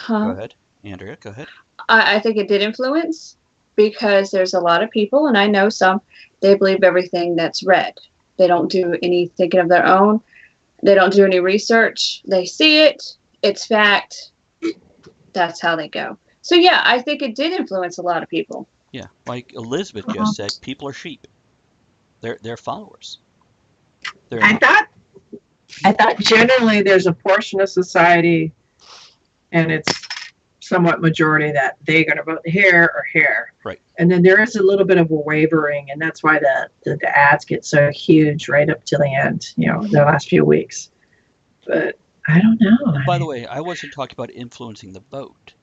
Go ahead, Andrea. Go ahead. I think it did influence because there's a lot of people, and I know some, they believe everything that's read. They don't do any thinking of their own. They don't do any research. They see it. It's fact. That's how they go. So, yeah, I think it did influence a lot of people. Yeah, like Elizabeth just said, people are sheep. They're followers. I thought generally there's a portion of society, and it's somewhat majority, that they're going to vote here or here. Right. And then there is a little bit of a wavering, and that's why the ads get so huge right up to the end, the last few weeks. But I don't know. By the way, I wasn't talking about influencing the vote,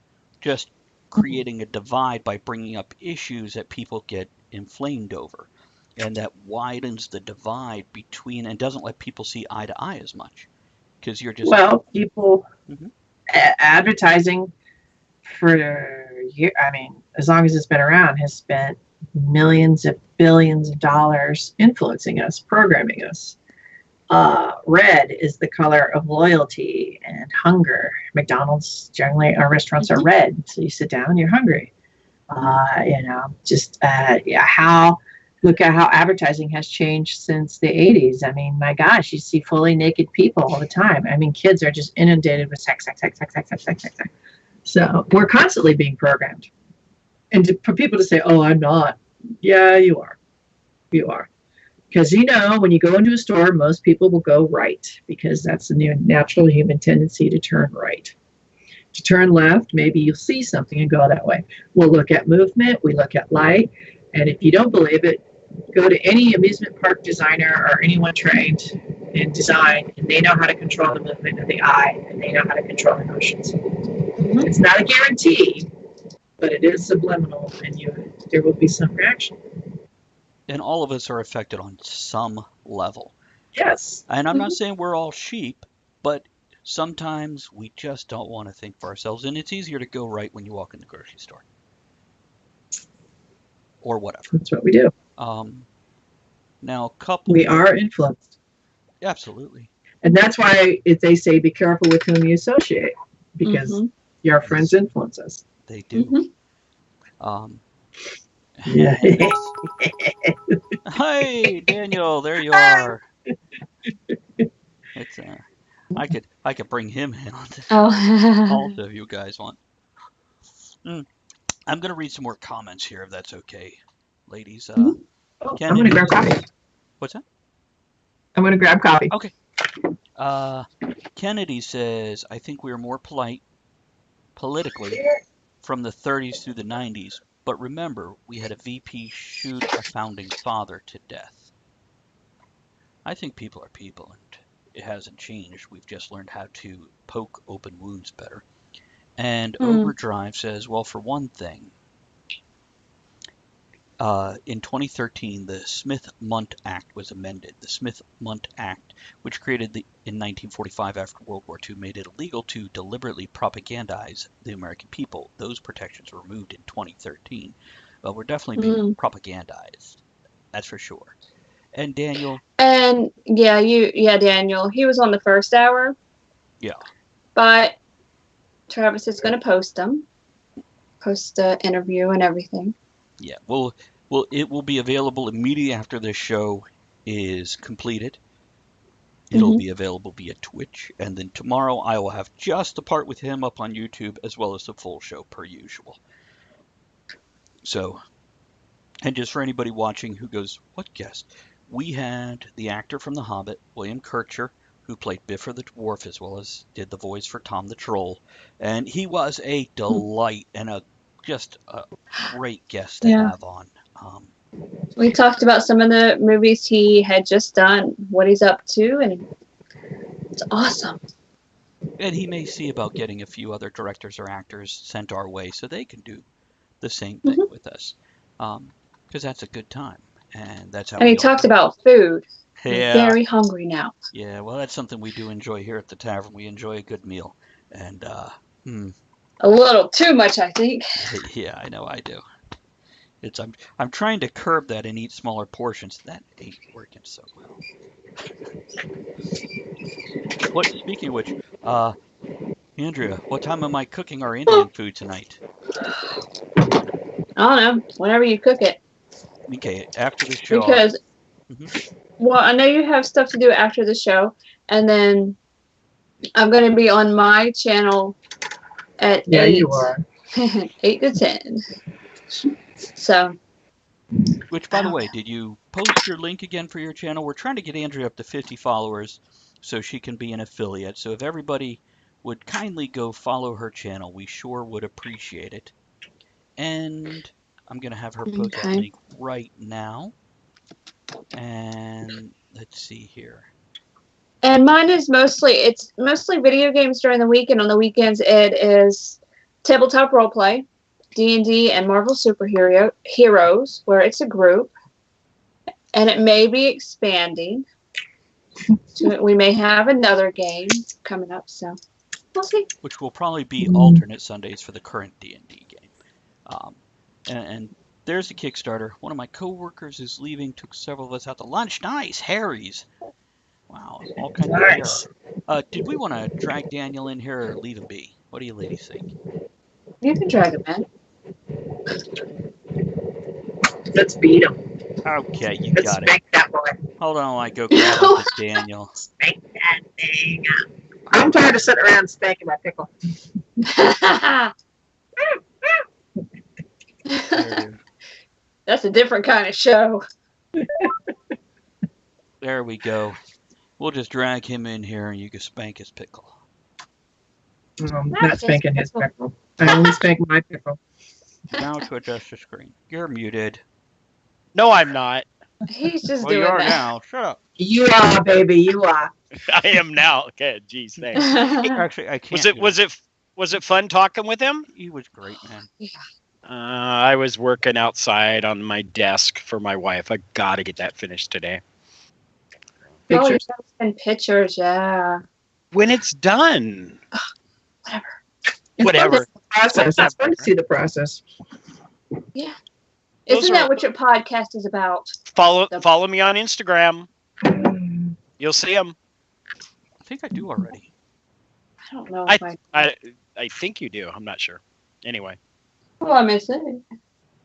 just creating a divide by bringing up issues that people get inflamed over. And that widens the divide between and doesn't let people see eye to eye as much. Because you're just... Well, people... Mm-hmm. Advertising for years, as long as it's been around, has spent millions of billions of dollars influencing us, programming us. Red is the color of loyalty and hunger. McDonald's, generally, our restaurants are red, so you sit down, you're hungry. look at how advertising has changed since the 80s. I mean, my gosh, you see fully naked people all the time. I mean, kids are just inundated with sex, sex, sex, sex, sex, sex, sex, sex, sex. So we're constantly being programmed. And for people to say, oh, I'm not. Yeah, you are. You are. Because, when you go into a store, most people will go right because that's the natural human tendency to turn right. To turn left, maybe you'll see something and go that way. We'll look at movement. We look at light. And if you don't believe it, go to any amusement park designer or anyone trained in design, and they know how to control the movement of the eye, and they know how to control emotions. It's not a guarantee, but it is subliminal, and there will be some reaction. And all of us are affected on some level. Yes. And I'm not saying we're all sheep, but sometimes we just don't want to think for ourselves, and it's easier to go right when you walk in the grocery store. Or whatever. That's what we do. Now, couple. We are influenced. Absolutely. And that's why they say be careful with whom you associate, because your friends influence us. They do. Yeah. Hey, Daniel, there you are. It's I could bring him in on this. Also, if you guys want. I'm going to read some more comments here, if that's okay, ladies. I'm going to grab coffee. What's that? I'm going to grab coffee. Okay. Kennedy says, I think we were more polite politically from the 30s through the 90s, but remember, we had a VP shoot a founding father to death. I think people are people, and it hasn't changed. We've just learned how to poke open wounds better. And Overdrive says, well, for one thing, in 2013, the Smith-Mundt Act was amended. The Smith-Mundt Act, which created in 1945 after World War II, made it illegal to deliberately propagandize the American people. Those protections were removed in 2013. Well, we're definitely being propagandized. That's for sure. And Daniel. And Daniel. He was on the first hour. Yeah. But Travis is going to post them. Post the interview and everything. Yeah. Well, it will be available immediately after this show is completed. It'll be available via Twitch. And then tomorrow I will have just the part with him up on YouTube as well as the full show per usual. So, and just for anybody watching who goes, what guest? We had the actor from The Hobbit, William Kircher, who played Bifur the Dwarf as well as did the voice for Tom the Troll. And he was a delight and just a great guest to have on. We talked about some of the movies he had just done, what he's up to, and it's awesome. And he may see about getting a few other directors or actors sent our way so they can do the same thing with us. Because that's a good time. And that's how. And he talked about food. Yeah. I'm very hungry now. Yeah, well, that's something we do enjoy here at the tavern. We enjoy a good meal. And, a little too much, I think. Yeah, I know I do. I'm trying to curb that and eat smaller portions. That ain't working so well. Speaking of which, Andrea, what time am I cooking our Indian food tonight? I don't know. Whenever you cook it. Okay, after the show. Because, well, I know you have stuff to do after the show, and then I'm going to be on my channel at 8. You are. 8 to 10. So. Which, by the way, did you post your link again for your channel? We're trying to get Andrea up to 50 followers so she can be an affiliate. So if everybody would kindly go follow her channel, we sure would appreciate it. And I'm going to have her post that link right now. And let's see here. And mine is mostly video games during the week, and on the weekends it is tabletop roleplay, D&D, and Marvel Heroes, where it's a group, and it may be expanding. We may have another game coming up, so we'll see. Which will probably be alternate Sundays for the current D&D game. And there's a Kickstarter. One of my coworkers is leaving. Took several of us out to lunch. Nice, Harry's. Wow, all kinds of beer. Did we want to drag Daniel in here or leave him be? What do you ladies think? You can drag him in. Let's beat him. Okay, you Let's got it. spank that boy. Hold on while I go grab up the Daniel. Spank that thing. I'm tired of sitting around spanking my pickle. That's a different kind of show. There we go. We'll just drag him in here and you can spank his pickle. Not spanking his pickle. I only spank my pickle. Now to adjust the screen. You're muted. No, I'm not. He's just Well, you doing are that. now. Shut up. You are, baby. You are. I am now. Okay, geez, thanks. Actually, I can't. Was it fun talking with him? He was great, man. I was working outside on my desk for my wife. I gotta get that finished today. Oh, you Pictures. gotta send pictures, yeah. When it's done. Whatever. Whatever. It's fun to see the process. It's fun to see the process. Yeah. Those Isn't are- that what your podcast is about? Follow me on Instagram. You'll see them. I think I do already. I don't know I if I think you do. I'm not sure. Anyway, Well, I may say.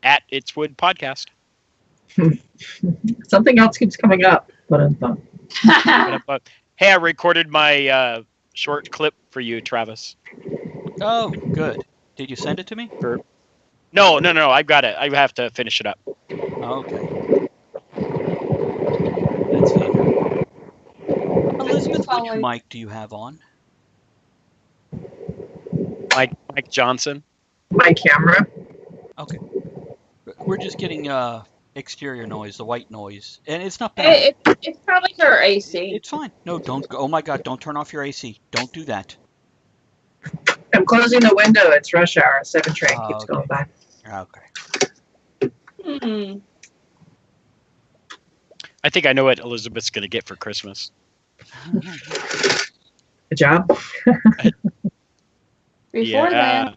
at It's Wood Podcast. Something else keeps coming up. But Hey, I recorded my short clip for you, Travis. Oh, good. Did you send it to me? No. I've got it. I have to finish it up. Oh, okay. Let's see. Elizabeth, which mic do you have on? Mike Johnson. my camera. Okay. We're just getting exterior noise, the white noise, and it's not bad. It's probably her AC. It's fine. No, don't go. Oh my God! Don't turn off your AC. Don't do that. I'm closing the window. It's rush hour. 7 train keeps Okay. going by. Okay. Hmm. I think I know what Elizabeth's going to get for Christmas. Good job. Before then,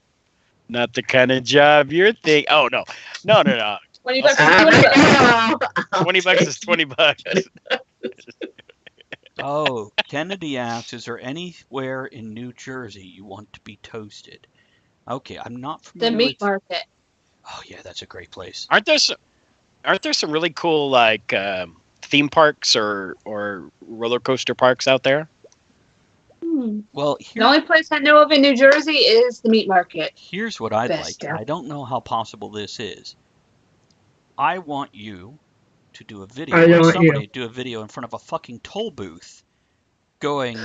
Not the kind of job you're thinking. Oh, no. No. $20 is I $20. know. 20 bucks is 20 bucks. Oh, Kennedy asks, is there anywhere in New Jersey you want to be toasted? Okay, I'm not The familiar meat with... market. Oh, yeah, that's a great place. Aren't there some really cool like theme parks or roller coaster parks out there? Well, The only place I know of in New Jersey is the meat market. here's what I'd Best like. out. I don't know how possible this is. I want you to do a video, I or want somebody you. do a video in front of a fucking toll booth going,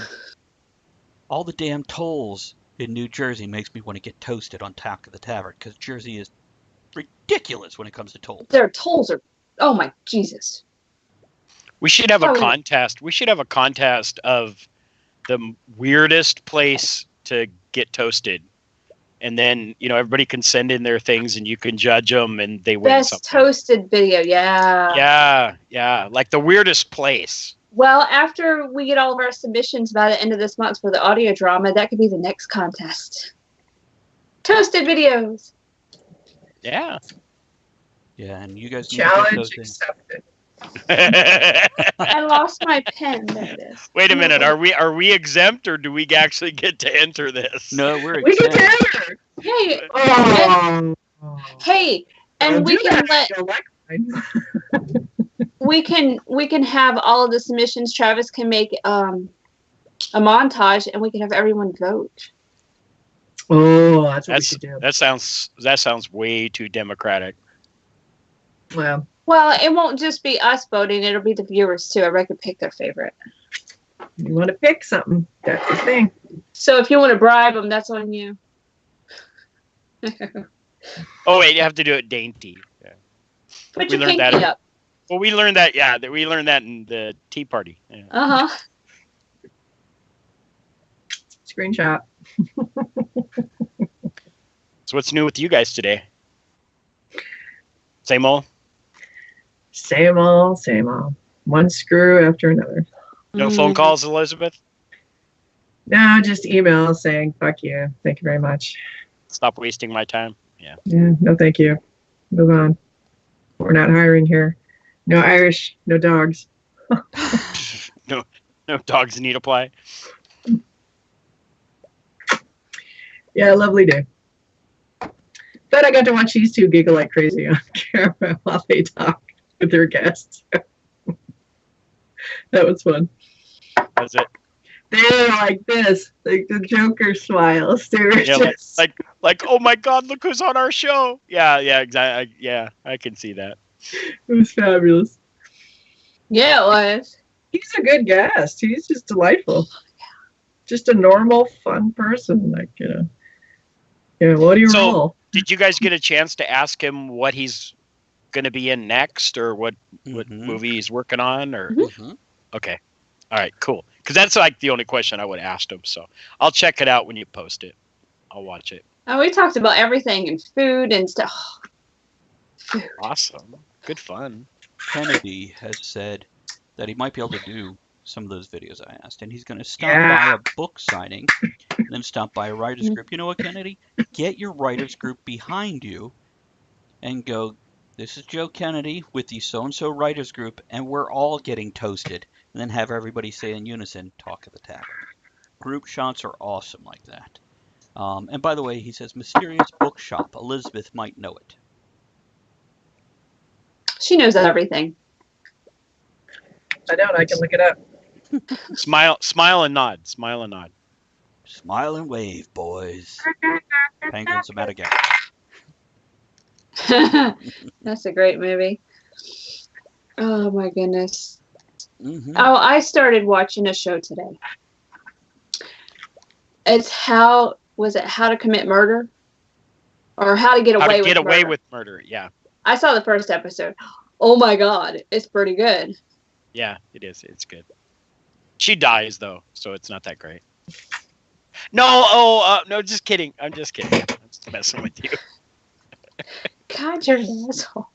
all the damn tolls in New Jersey makes me want to get toasted on Talk of the Tavern, because Jersey is ridiculous when it comes to tolls. Their tolls are, oh my Jesus. We should have a Probably- contest. We should have a contest of the weirdest place to get toasted. And then, everybody can send in their things and you can judge them and they win Best something. toasted video, yeah. Yeah. Like the weirdest place. Well, after we get all of our submissions by the end of this month for the audio drama, that could be the next contest. Toasted videos. Yeah. Yeah, and you guys need to get Challenge those in. accepted. I lost my pen. There it is. Wait a minute. Are we exempt or do we actually get to enter this? No, we're We can exempt. gather. Hey, Oh. hey, and Don't we do can that. let You'll like mine. we can have all of the submissions. Travis can make a montage, and we can have everyone vote. Oh, that's what we should do. That sounds way too democratic. Well, Well, it won't just be us voting; it'll be the viewers too. Everybody can pick their favorite. you want to pick something. That's the thing. So if you want to bribe them, that's on you. Oh wait, you have to do it dainty. Yeah. Put We your learned pinky that. up. Well, we learned that. Yeah, we learned that in the Tea Party. Yeah. Uh-huh. Screenshot. So what's new with you guys today? Same old. Same old, same old. One screw after another. No phone calls, Elizabeth. No, just email saying, fuck you. Thank you very much. Stop wasting my time. Yeah. Yeah, no thank you. Move on. We're not hiring here. No Irish, no dogs. No dogs need apply. Yeah, lovely day. But I got to watch these two giggle like crazy on camera while they talk. with their guests. That was fun. Was it? They were like this, like the Joker smiles. They were Yeah, just like, oh my God, look who's on our show. Yeah, exactly. Yeah, I can see that. it was fabulous. Yeah, it was. He's a good guest. He's just delightful. Just a normal, fun person. Like, what do you So- roll? Did you guys get a chance to ask him what he's going to be in next, or what movie he's working on, or? Mhm. Okay, all right, cool. Because that's like the only question I would have asked him. So I'll check it out when you post it. I'll watch it. Oh, we talked about everything and food and stuff. Food. Awesome, good fun. Kennedy has said that he might be able to do some of those videos I asked, and he's going to stop Yeah. by a book signing, and then stop by a writer's group. You know what, Kennedy? Get your writer's group behind you and go, this is Joe Kennedy with the so-and-so writer's group, and we're all getting toasted. And then have everybody say in unison, talk of the tavern. Group shots are awesome like that. And by the way, he says, mysterious bookshop. Elizabeth might know it. She knows everything. I don't. I can look it up. Smile and nod. Smile and nod. Smile and wave, boys. Penguins of Madagascar. That's a great movie. Oh my goodness. Mm-hmm. Oh, I started watching a show today. It's How to Commit Murder? Or How to Get How Away to with get away Murder. with murder? Yeah, I saw the first episode. Oh my god, it's pretty good. yeah, it is. It's good. She dies though, so it's not that great. No, no, just kidding. I'm just kidding. I'm just messing with you. God, you're an asshole.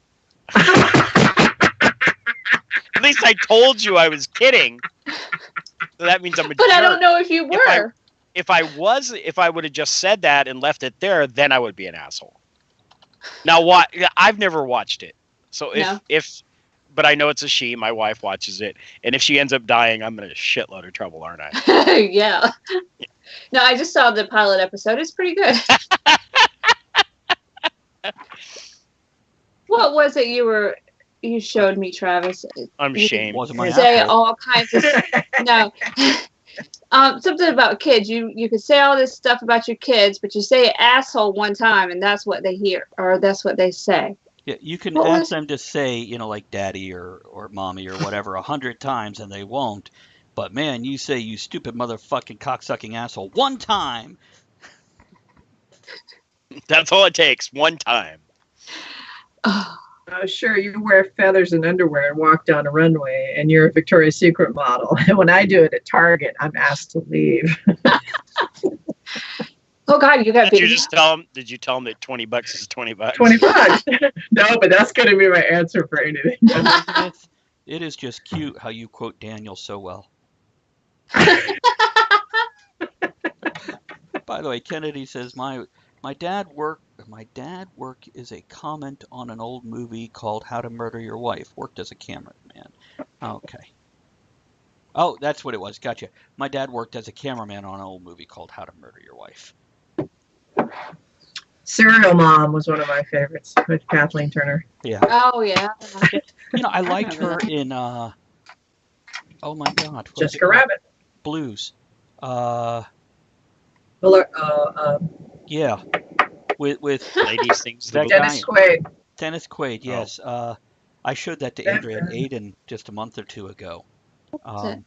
At least I told you I was kidding. So that means I'm a But jerk. I don't know if you were. If I would have just said that and left it there, then I would be an asshole. Now, what? I've never watched it, so but I know it's a she. My wife watches it, and if she ends up dying, I'm in a shitload of trouble, aren't I? Yeah. No, I just saw the pilot episode. It's pretty good. What was it you showed me, Travis? I'm You ashamed. Wasn't my say apple. all kinds of no. Something about kids. You could say all this stuff about your kids, but you say asshole one time, and that's what they hear, or that's what they say. Yeah, you can What ask was- them to say, like daddy or mommy or whatever 100 times and they won't. But man, you say you stupid motherfucking cocksucking asshole one time. That's all it takes. One time. Oh, Oh, sure, you wear feathers and underwear and walk down a runway, and you're a Victoria's Secret model. And when I do it at Target, I'm asked to leave. oh God, you got Did you beat. just tell them? Did you tell them that $20 is $20? $20. No, but that's going to be my answer for anything. Elizabeth, it is just cute how you quote Daniel so well. By the way, Kennedy says my dad work is a comment on an old movie called How to Murder Your Wife. Worked as a cameraman. Okay. Oh, that's what it was. Gotcha. My dad worked as a cameraman on an old movie called How to Murder Your Wife. Serial Mom was one of my favorites with Kathleen Turner. Yeah. Oh yeah. I liked her in oh my God. what was it Jessica called? Rabbit. Blues. Yeah. With Ladies things. That Dennis guy. Quaid. Dennis Quaid, yes. I showed that to Andrea and Aiden just a month or two ago. it?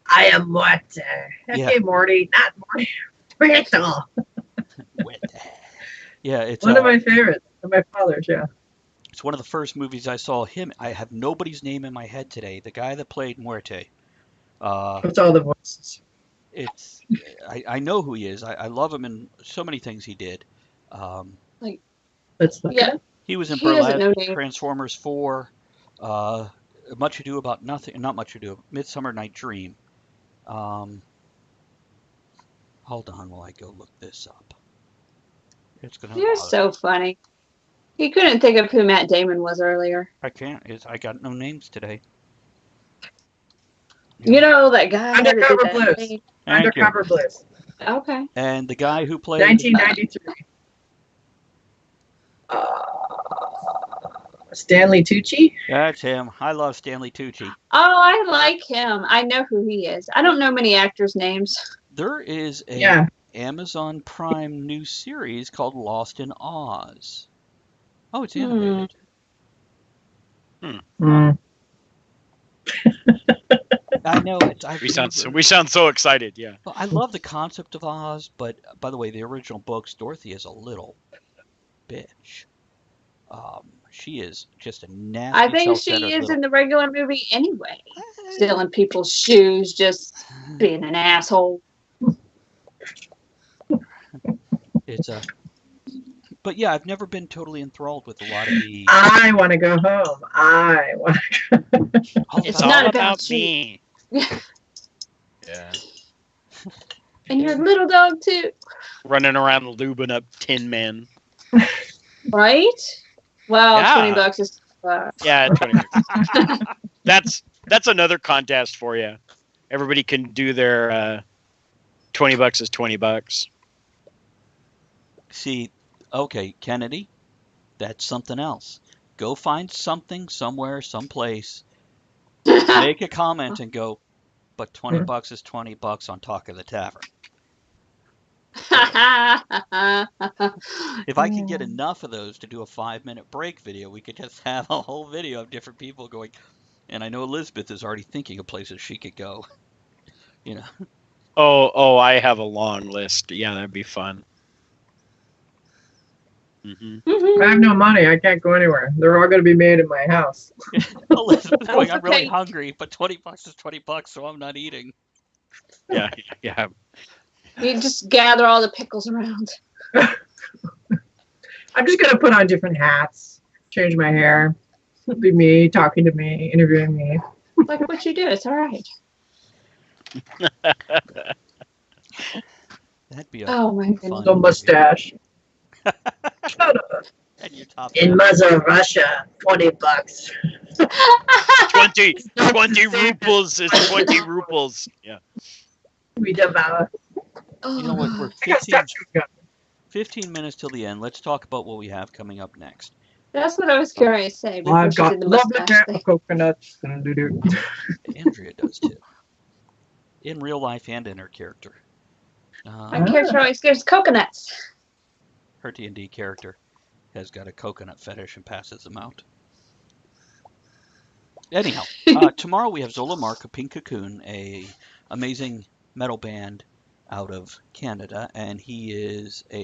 I am what? Okay, Yeah. Morty, not Morty. Rachel. Yeah, it's One of my favorites. Of my father's, yeah. it's one of the first movies I saw him. I have nobody's name in my head today. The guy that played Muerte. It's all the voices. It's I know who he is. I love him in so many things he did. Let's look Yeah. at it. He was in He doesn't know Burlesque, names. Transformers 4, Much Ado About Nothing, not Much Ado, Midsummer Night Dream. Hold on while I go look this up. It's gonna. You're so funny. He couldn't think of who Matt Damon was earlier. I can't. I got no names today. You know that guy. that did Undercover that Blues. thing? Thank you. Undercover Blues. Okay. And the guy who played 1993. Stanley Tucci? That's him. I love Stanley Tucci. Oh, I like him. I know who he is. I don't know many actors' names. There is a Amazon Prime new series called Lost in Oz. Oh, it's animated. I know it. We sound so excited. Yeah. Well, I love the concept of Oz, but by the way, the original books, Dorothy is a little bitch. She is just a nasty. I think she is in the regular movie anyway, stealing people's shoes, just being an asshole. It's a. But yeah, I've never been totally enthralled with a lot of the. I want to go home. I want to go. It's all about me. Yeah. And your little dog too. Running around lubing up Tin Men. Right? Well, Yeah. $20 is. Yeah, 20 bucks. That's another contest for you. Everybody can do their $20 is $20. See, okay, Kennedy, that's something else. Go find something somewhere, someplace. Make a comment and go, but $20 is $20 on Talk of the Tavern. If I could get enough of those to do a 5-minute break video, we could just have a whole video of different people going. And I know Elizabeth is already thinking of places she could go. You know. Oh, I have a long list. Yeah, that'd be fun. I have no money. I can't go anywhere. They're all going to be made in my house. Elizabeth going, I'm really hungry, but $20 is $20, so I'm not eating. Yeah. You just gather all the pickles around. I'm just going to put on different hats, change my hair. It'll be me, talking to me, interviewing me. Like what you do. It's all right. That'd be Oh my goodness. No mustache. Shut up. In Mother Russia, $20. 20 rubles is 20 rubles. Yeah. We devour. You know what? We're 15 minutes till the end. Let's talk about what we have coming up next. That's what I was curious to say. I've got lovely coconuts. Andrea does too. In real life and in her character. My character always gives coconuts. Her D&D character has got a coconut fetish and passes them out. Anyhow, tomorrow we have Zola Mark of Pink Cocoon, a amazing metal band out of Canada, and he is a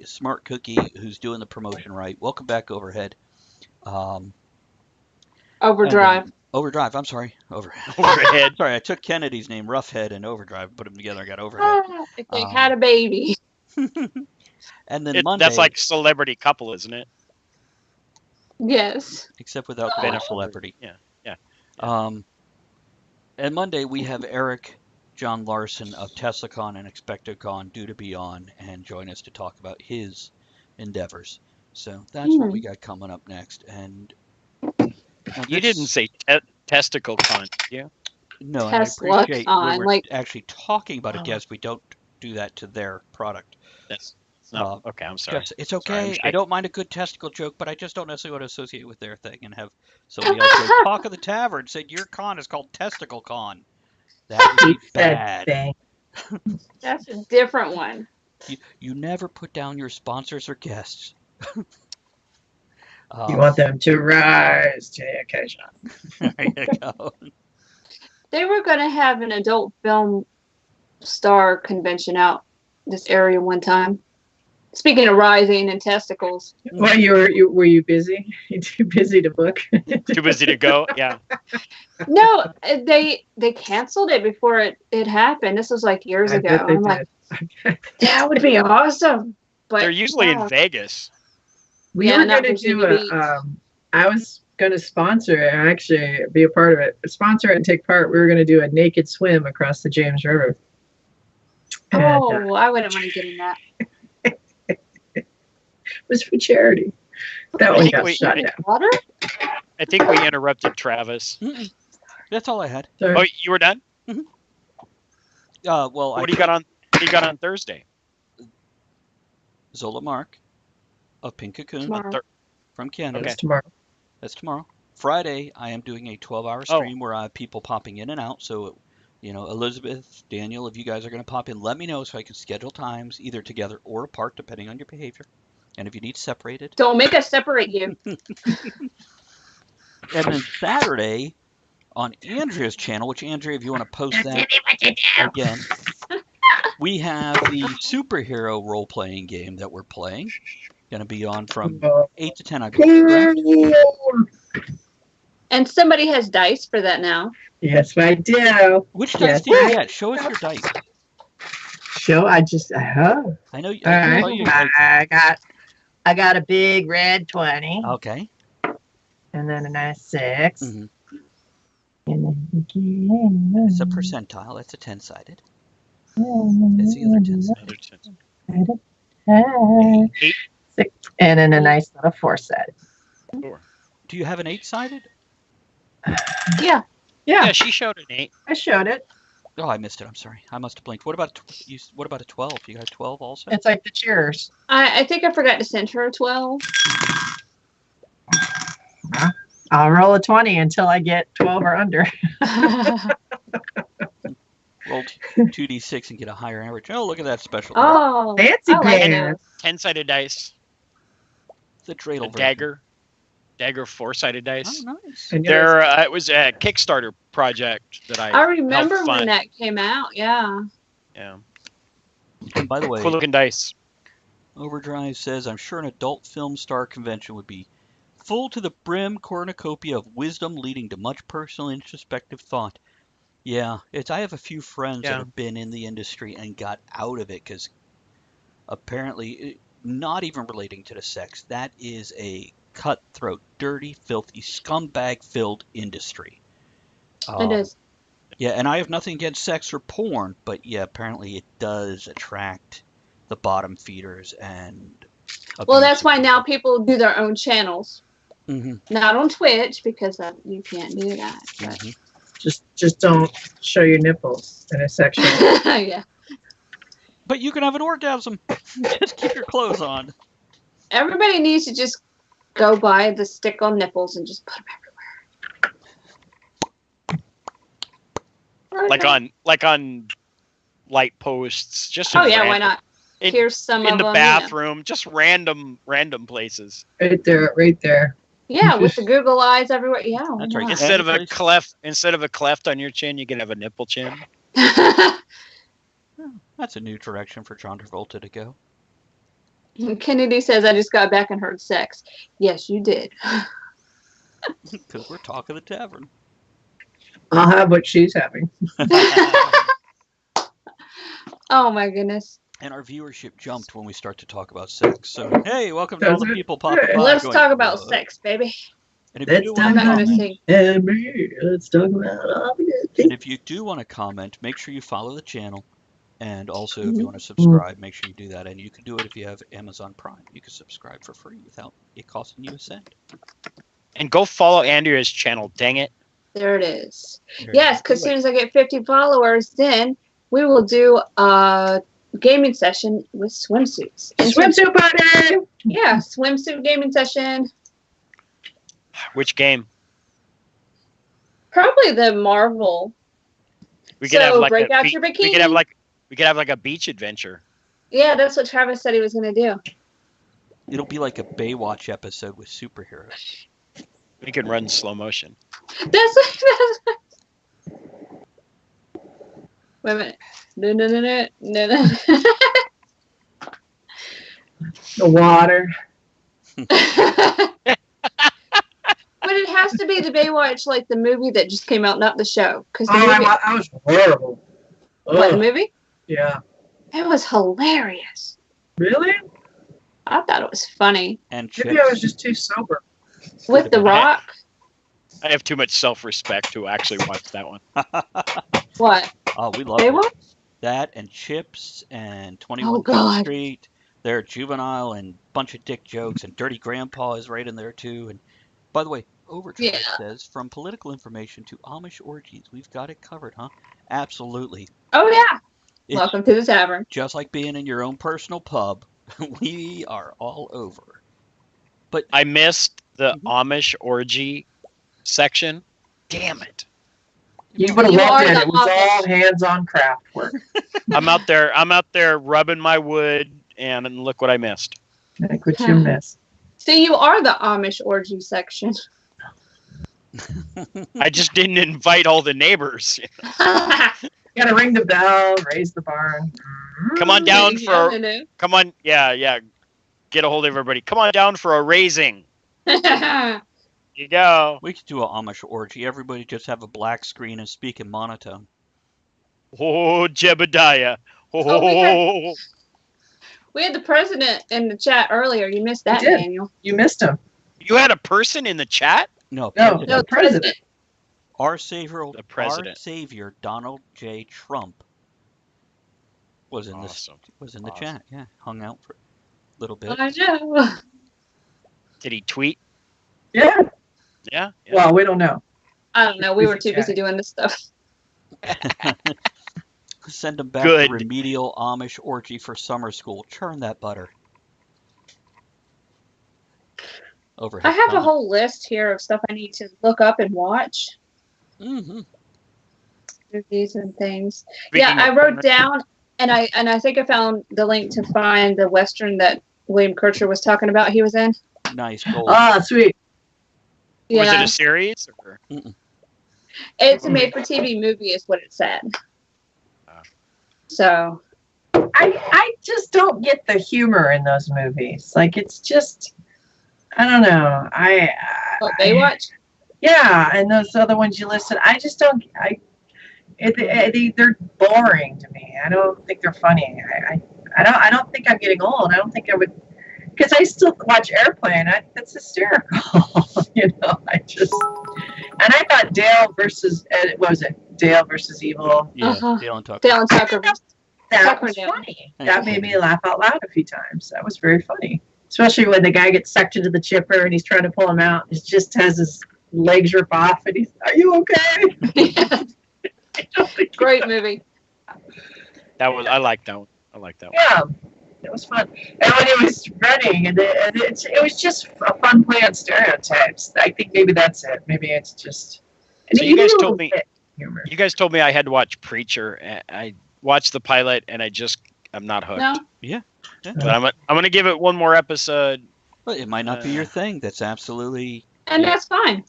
smart cookie who's doing the promotion right. Welcome back, Overhead. Overdrive. Overdrive, I'm sorry. Overhead. Sorry, I took Kennedy's name, Roughhead, and Overdrive, put them together, I got Overhead. If they had a baby. And then Monday... That's like celebrity couple, isn't it? Yes. Except without being a celebrity. Yeah. And Monday we have Eric John Larson of TeslaCon and ExpectoCon due to be on and join us to talk about his endeavors. So that's what we got coming up next. And you didn't say testicle con, did you? No, and I appreciate when we're actually talking about a guest, we don't do that to their product. No, okay, I'm sorry. It's okay. I don't mind a good testicle joke, but I just don't necessarily want to associate with their thing and have somebody else go, Talk of the Tavern said your con is called Testicle Con. That would be bad. That's a different one. You never put down your sponsors or guests. You want them to rise to the occasion. There you go. They were going to have an adult film star convention out this area one time. Speaking of rising and testicles. Well, were you busy? You too busy to book? Too busy to go? Yeah. No, they canceled it before it happened. This was like years ago. I'm like, that would be awesome. But they're usually in Vegas. We were going to do I was going to sponsor it and actually be a part of it. Sponsor it and take part. We were going to do a naked swim across the James River. And, I wouldn't want to get in that. It was for charity. That one got shut down. Water? I think we interrupted Travis. That's all I had. Sorry. Oh, you were done? Well, what do you got on? What do you got on Thursday? Zola Mark of Pink Cocoon from Canada. Okay. Tomorrow. That's tomorrow. Friday, I am doing a 12-hour stream where I have people popping in and out. So, Elizabeth, Daniel, if you guys are going to pop in, let me know so I can schedule times either together or apart, depending on your behavior. And if you need separated. Don't make us separate you. And then Saturday, on Andrea's channel, which, Andrea, if you want to post that again, we have the superhero role-playing game that we're playing. Going to be on from 8 to 10, I believe. And somebody has dice for that now. Yes, I do. Which dice do you get? Show us your dice. I know. I got a big red 20. Okay. And then a nice 6. Mm-hmm. And then again. It's a percentile. That's a 10-sided. It's the other 10-sided. 8. 6. And then a nice little 4-sided. Do you have an 8-sided? Yeah. Yeah, she showed an 8. I showed it. Oh, I missed it. I'm sorry. I must have blinked. What about a 12? You got a 12 also? It's like the cheers. I think I forgot to send her a 12. I'll roll a 20 until I get 12 or under. Roll 2d6 and get a higher average. Oh, look at that special. Oh, fancy pants. 10-sided dice. The dreidel dagger 4-sided dice. Oh, nice. It was a Kickstarter project that I remember when that came out. Yeah. Yeah. And by the way, cool looking dice. Overdrive says, I'm sure an adult film star convention would be full to the brim cornucopia of wisdom leading to much personal introspective thought. Yeah, I have a few friends that have been in the industry and got out of it because apparently, not even relating to the sex, that is a cutthroat, dirty, filthy, scumbag-filled industry. It is. Yeah, and I have nothing against sex or porn, but yeah, apparently it does attract the bottom feeders and... Well, that's why now people do their own channels. Mm-hmm. Not on Twitch, because you can't do that. But... Mm-hmm. Just don't show your nipples in a section. Yeah. But you can have an orgasm. Just keep your clothes on. Everybody needs to just go buy the stick-on nipples and just put them everywhere. Like on light posts. Just why not? Here's some in of the them, bathroom. Just random places. Right there. Yeah, with the Google eyes everywhere. Yeah, that's right. Instead of a cleft on your chin, you can have a nipple chin. That's a new direction for John Travolta to go. Kennedy says, I just got back and heard sex. Yes, you did. Because we're talking the tavern. I'll have what she's having. Oh, my goodness. And our viewership jumped when we start to talk about sex. So, hey, welcome to all the people popping by. Let's talk about sex, baby. And if you I'm not going to sing. Let's talk about all the good things. And if you do want to comment, make sure you follow the channel. And also, if you want to subscribe, make sure you do that. And you can do it if you have Amazon Prime. You can subscribe for free without it costing you a cent. And go follow Andrea's channel, dang it. There it is. Yes, because as soon as I get 50 followers, then we will do a gaming session with swimsuits. Swimsuit party! Yeah, swimsuit gaming session. Which game? Probably the Marvel. We could have like break out your bikini. We could have like a beach adventure. Yeah, that's what Travis said he was going to do. It'll be like a Baywatch episode with superheroes. We can run slow motion. That's wait a minute. No. The water. But it has to be the Baywatch, like the movie that just came out, not the show. Because that was horrible. What, the movie? Yeah. It was hilarious. Really? I thought it was funny. And maybe I was just too sober. With The Rock? I have too much self-respect to actually watch that one. What? Oh, we love Baywatch? That and Chips and 21 Jump Street. They're juvenile and bunch of dick jokes, and Dirty Grandpa is right in there too. And by the way, Overdrive says, from political information to Amish orgies, we've got it covered, huh? Absolutely. Oh, yeah. Welcome to the tavern. Just like being in your own personal pub, we are all over. But I missed the Amish orgy section. Damn it! You would have You loved are it. the It was Amish. all hands-on craft work. I'm out there rubbing my wood, and look what I missed. Like what you missed. See, you are the Amish orgy section. I just didn't invite all the neighbors. You gotta ring the bell, raise the barn. Come on down Yeah, for. no, Come on, yeah. Get a hold of everybody. Come on down for a raising. no. You go. We could do an Amish orgy. Everybody just have a black screen and speak in monotone. Oh, Jebediah. Oh, we had the president in the chat earlier. You missed that, We did. Daniel. You missed him. You had a person in the chat? No, No, president. No, the president. Our savior, The president. Our savior, Donald J. Trump, was in Awesome. was in the Awesome. chat. Yeah, hung out for a little bit. I know. Did he tweet? Yeah. Yeah. Well, we don't know. I don't know. We were too Busy busy doing this stuff. Send them back Good. to remedial Amish orgy for summer school. Churn that butter. Overhead I have a comment. whole list here of stuff I need to look up and watch. Mhm. Movies and things. Speaking Yeah, I of- wrote down, and I think I found the link to find the Western that William Kircher was talking about. He was in. Nice goal. Ah, sweet. Was it Yeah, a series? Or? it's a made-for-TV movie, is what it said. So I just don't get the humor in those movies. Like it's just, I don't know. what Baywatch? Yeah, and those other ones you listed, I just don't. They're boring to me. I don't think they're funny. I don't think I'm getting old. I don't think I would, because I still watch Airplane. That's hysterical. And I thought Dale versus what was it? Dale versus Evil. Yeah, Uh-huh. Dale and Tucker. Dale and Tucker. That was Tucker funny. That made me laugh out loud a few times. That was very funny, especially when the guy gets sucked into the chipper and he's trying to pull him out. He just has his legs rip off, and he's, "Are you okay?" Great movie. I like that one. I like that one. Yeah, it was fun. And when he was running, it was just a fun play on stereotypes. I think maybe that's it. Maybe it's just. And So he you guys did a told little me- bit humor. You guys told me I had to watch Preacher. And I watched the pilot, and I'm not hooked. No, But I'm going to give it one more episode. But it might not be your thing. That's absolutely. and that's fine.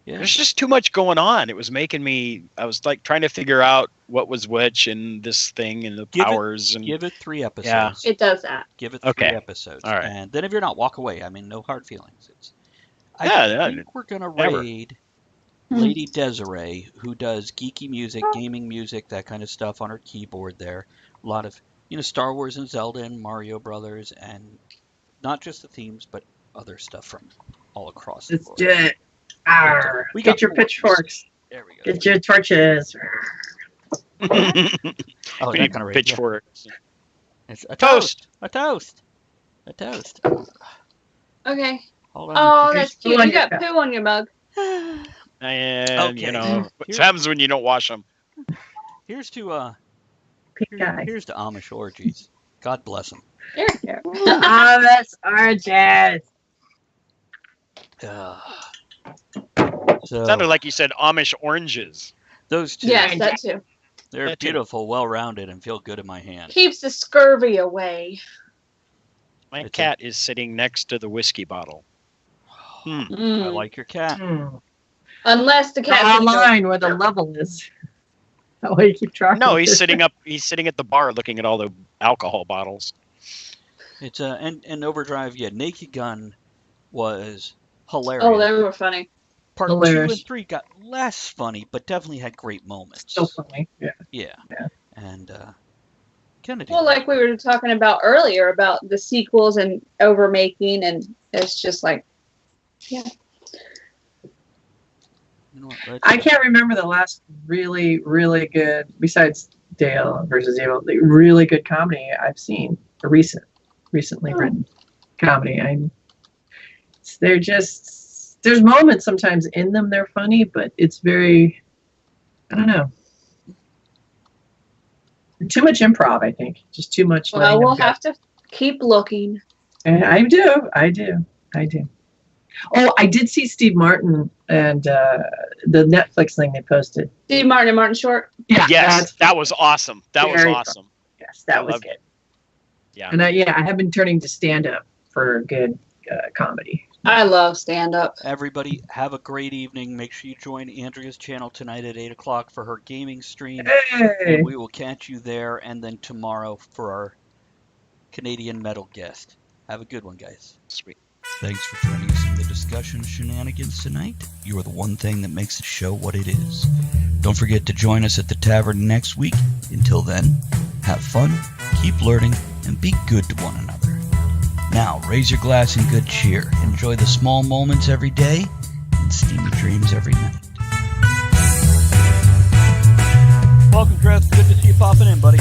Yeah. There's just too much going on. It was making me. I was like trying to figure out what was which and this thing and the powers and. Give it 3 episodes. Yeah. It does that. Give it 3 Okay. episodes. All right. And then if you're not, walk away. I mean, no hard feelings. I Yeah, think we're going to never. raid Hmm. Lady Desiree, who does geeky music, gaming music, that kind of stuff on her keyboard there. A lot of, Star Wars and Zelda and Mario Brothers, and not just the themes, but other stuff from all across the Let's board. do it. Arr. We Get got your torches. pitchforks. There we go. Get your torches. Oh, that kind of raid. Pitchfork. Yeah. It's a Toast. A toast. A toast. Okay. Hold on. Oh, There's that's poo cute. on You your got cup. poo on your mug. And Okay. what Here- happens when you don't wash them? Here's to Pink eye. here's to Amish orgies. God bless them. There you go. Amish orgies. So Sounded like you said Amish oranges. those two, Yes, that too. they're that too. beautiful, well-rounded, and feel good in my hand. Keeps the scurvy away. My It's cat is sitting next to the whiskey bottle. I Mm. like your cat. Unless the cat Online where the level is. That way you keep track. No, of he's it. sitting up. He's sitting at the bar looking at all the alcohol bottles. It's and Overdrive. Yeah, Naked Gun was hilarious. Oh, they were funny. Part 2 hilarious. and 3 got less funny, but definitely had great moments. So funny. Yeah. Yeah. Yeah. And Kennedy. Well, like we were talking about earlier about the sequels and overmaking, and it's just like, yeah. You know what, let's- I can't remember the last really, really good, besides Dale versus Evil, the really good comedy I've seen. A recently written comedy. They're just, there's moments sometimes in them they're funny, but it's very, I don't know. Too much improv, I think. Just too much. Well, letting we'll them go. have to keep looking. And I do. Oh, I did see Steve Martin and the Netflix thing they posted. Steve Martin and Martin Short. Yeah, Yes, that was awesome. That was awesome. Fun. Yes, that was good. It. Yeah. And I have been turning to stand up for good comedy. I love stand up. Everybody, have a great evening. Make sure you join Andrea's channel tonight at 8 o'clock for her gaming stream. Hey. And we will catch you there, and then tomorrow for our Canadian metal guest. Have a good one, guys. Sweet. Thanks for joining us in the discussion shenanigans tonight. You are the one thing that makes the show what it is. Don't forget to join us at the tavern next week. Until then, have fun, keep learning, and be good to one another. Now, raise your glass in good cheer. Enjoy the small moments every day and steamy dreams every night. Welcome, Chris. Good to see you popping in, buddy.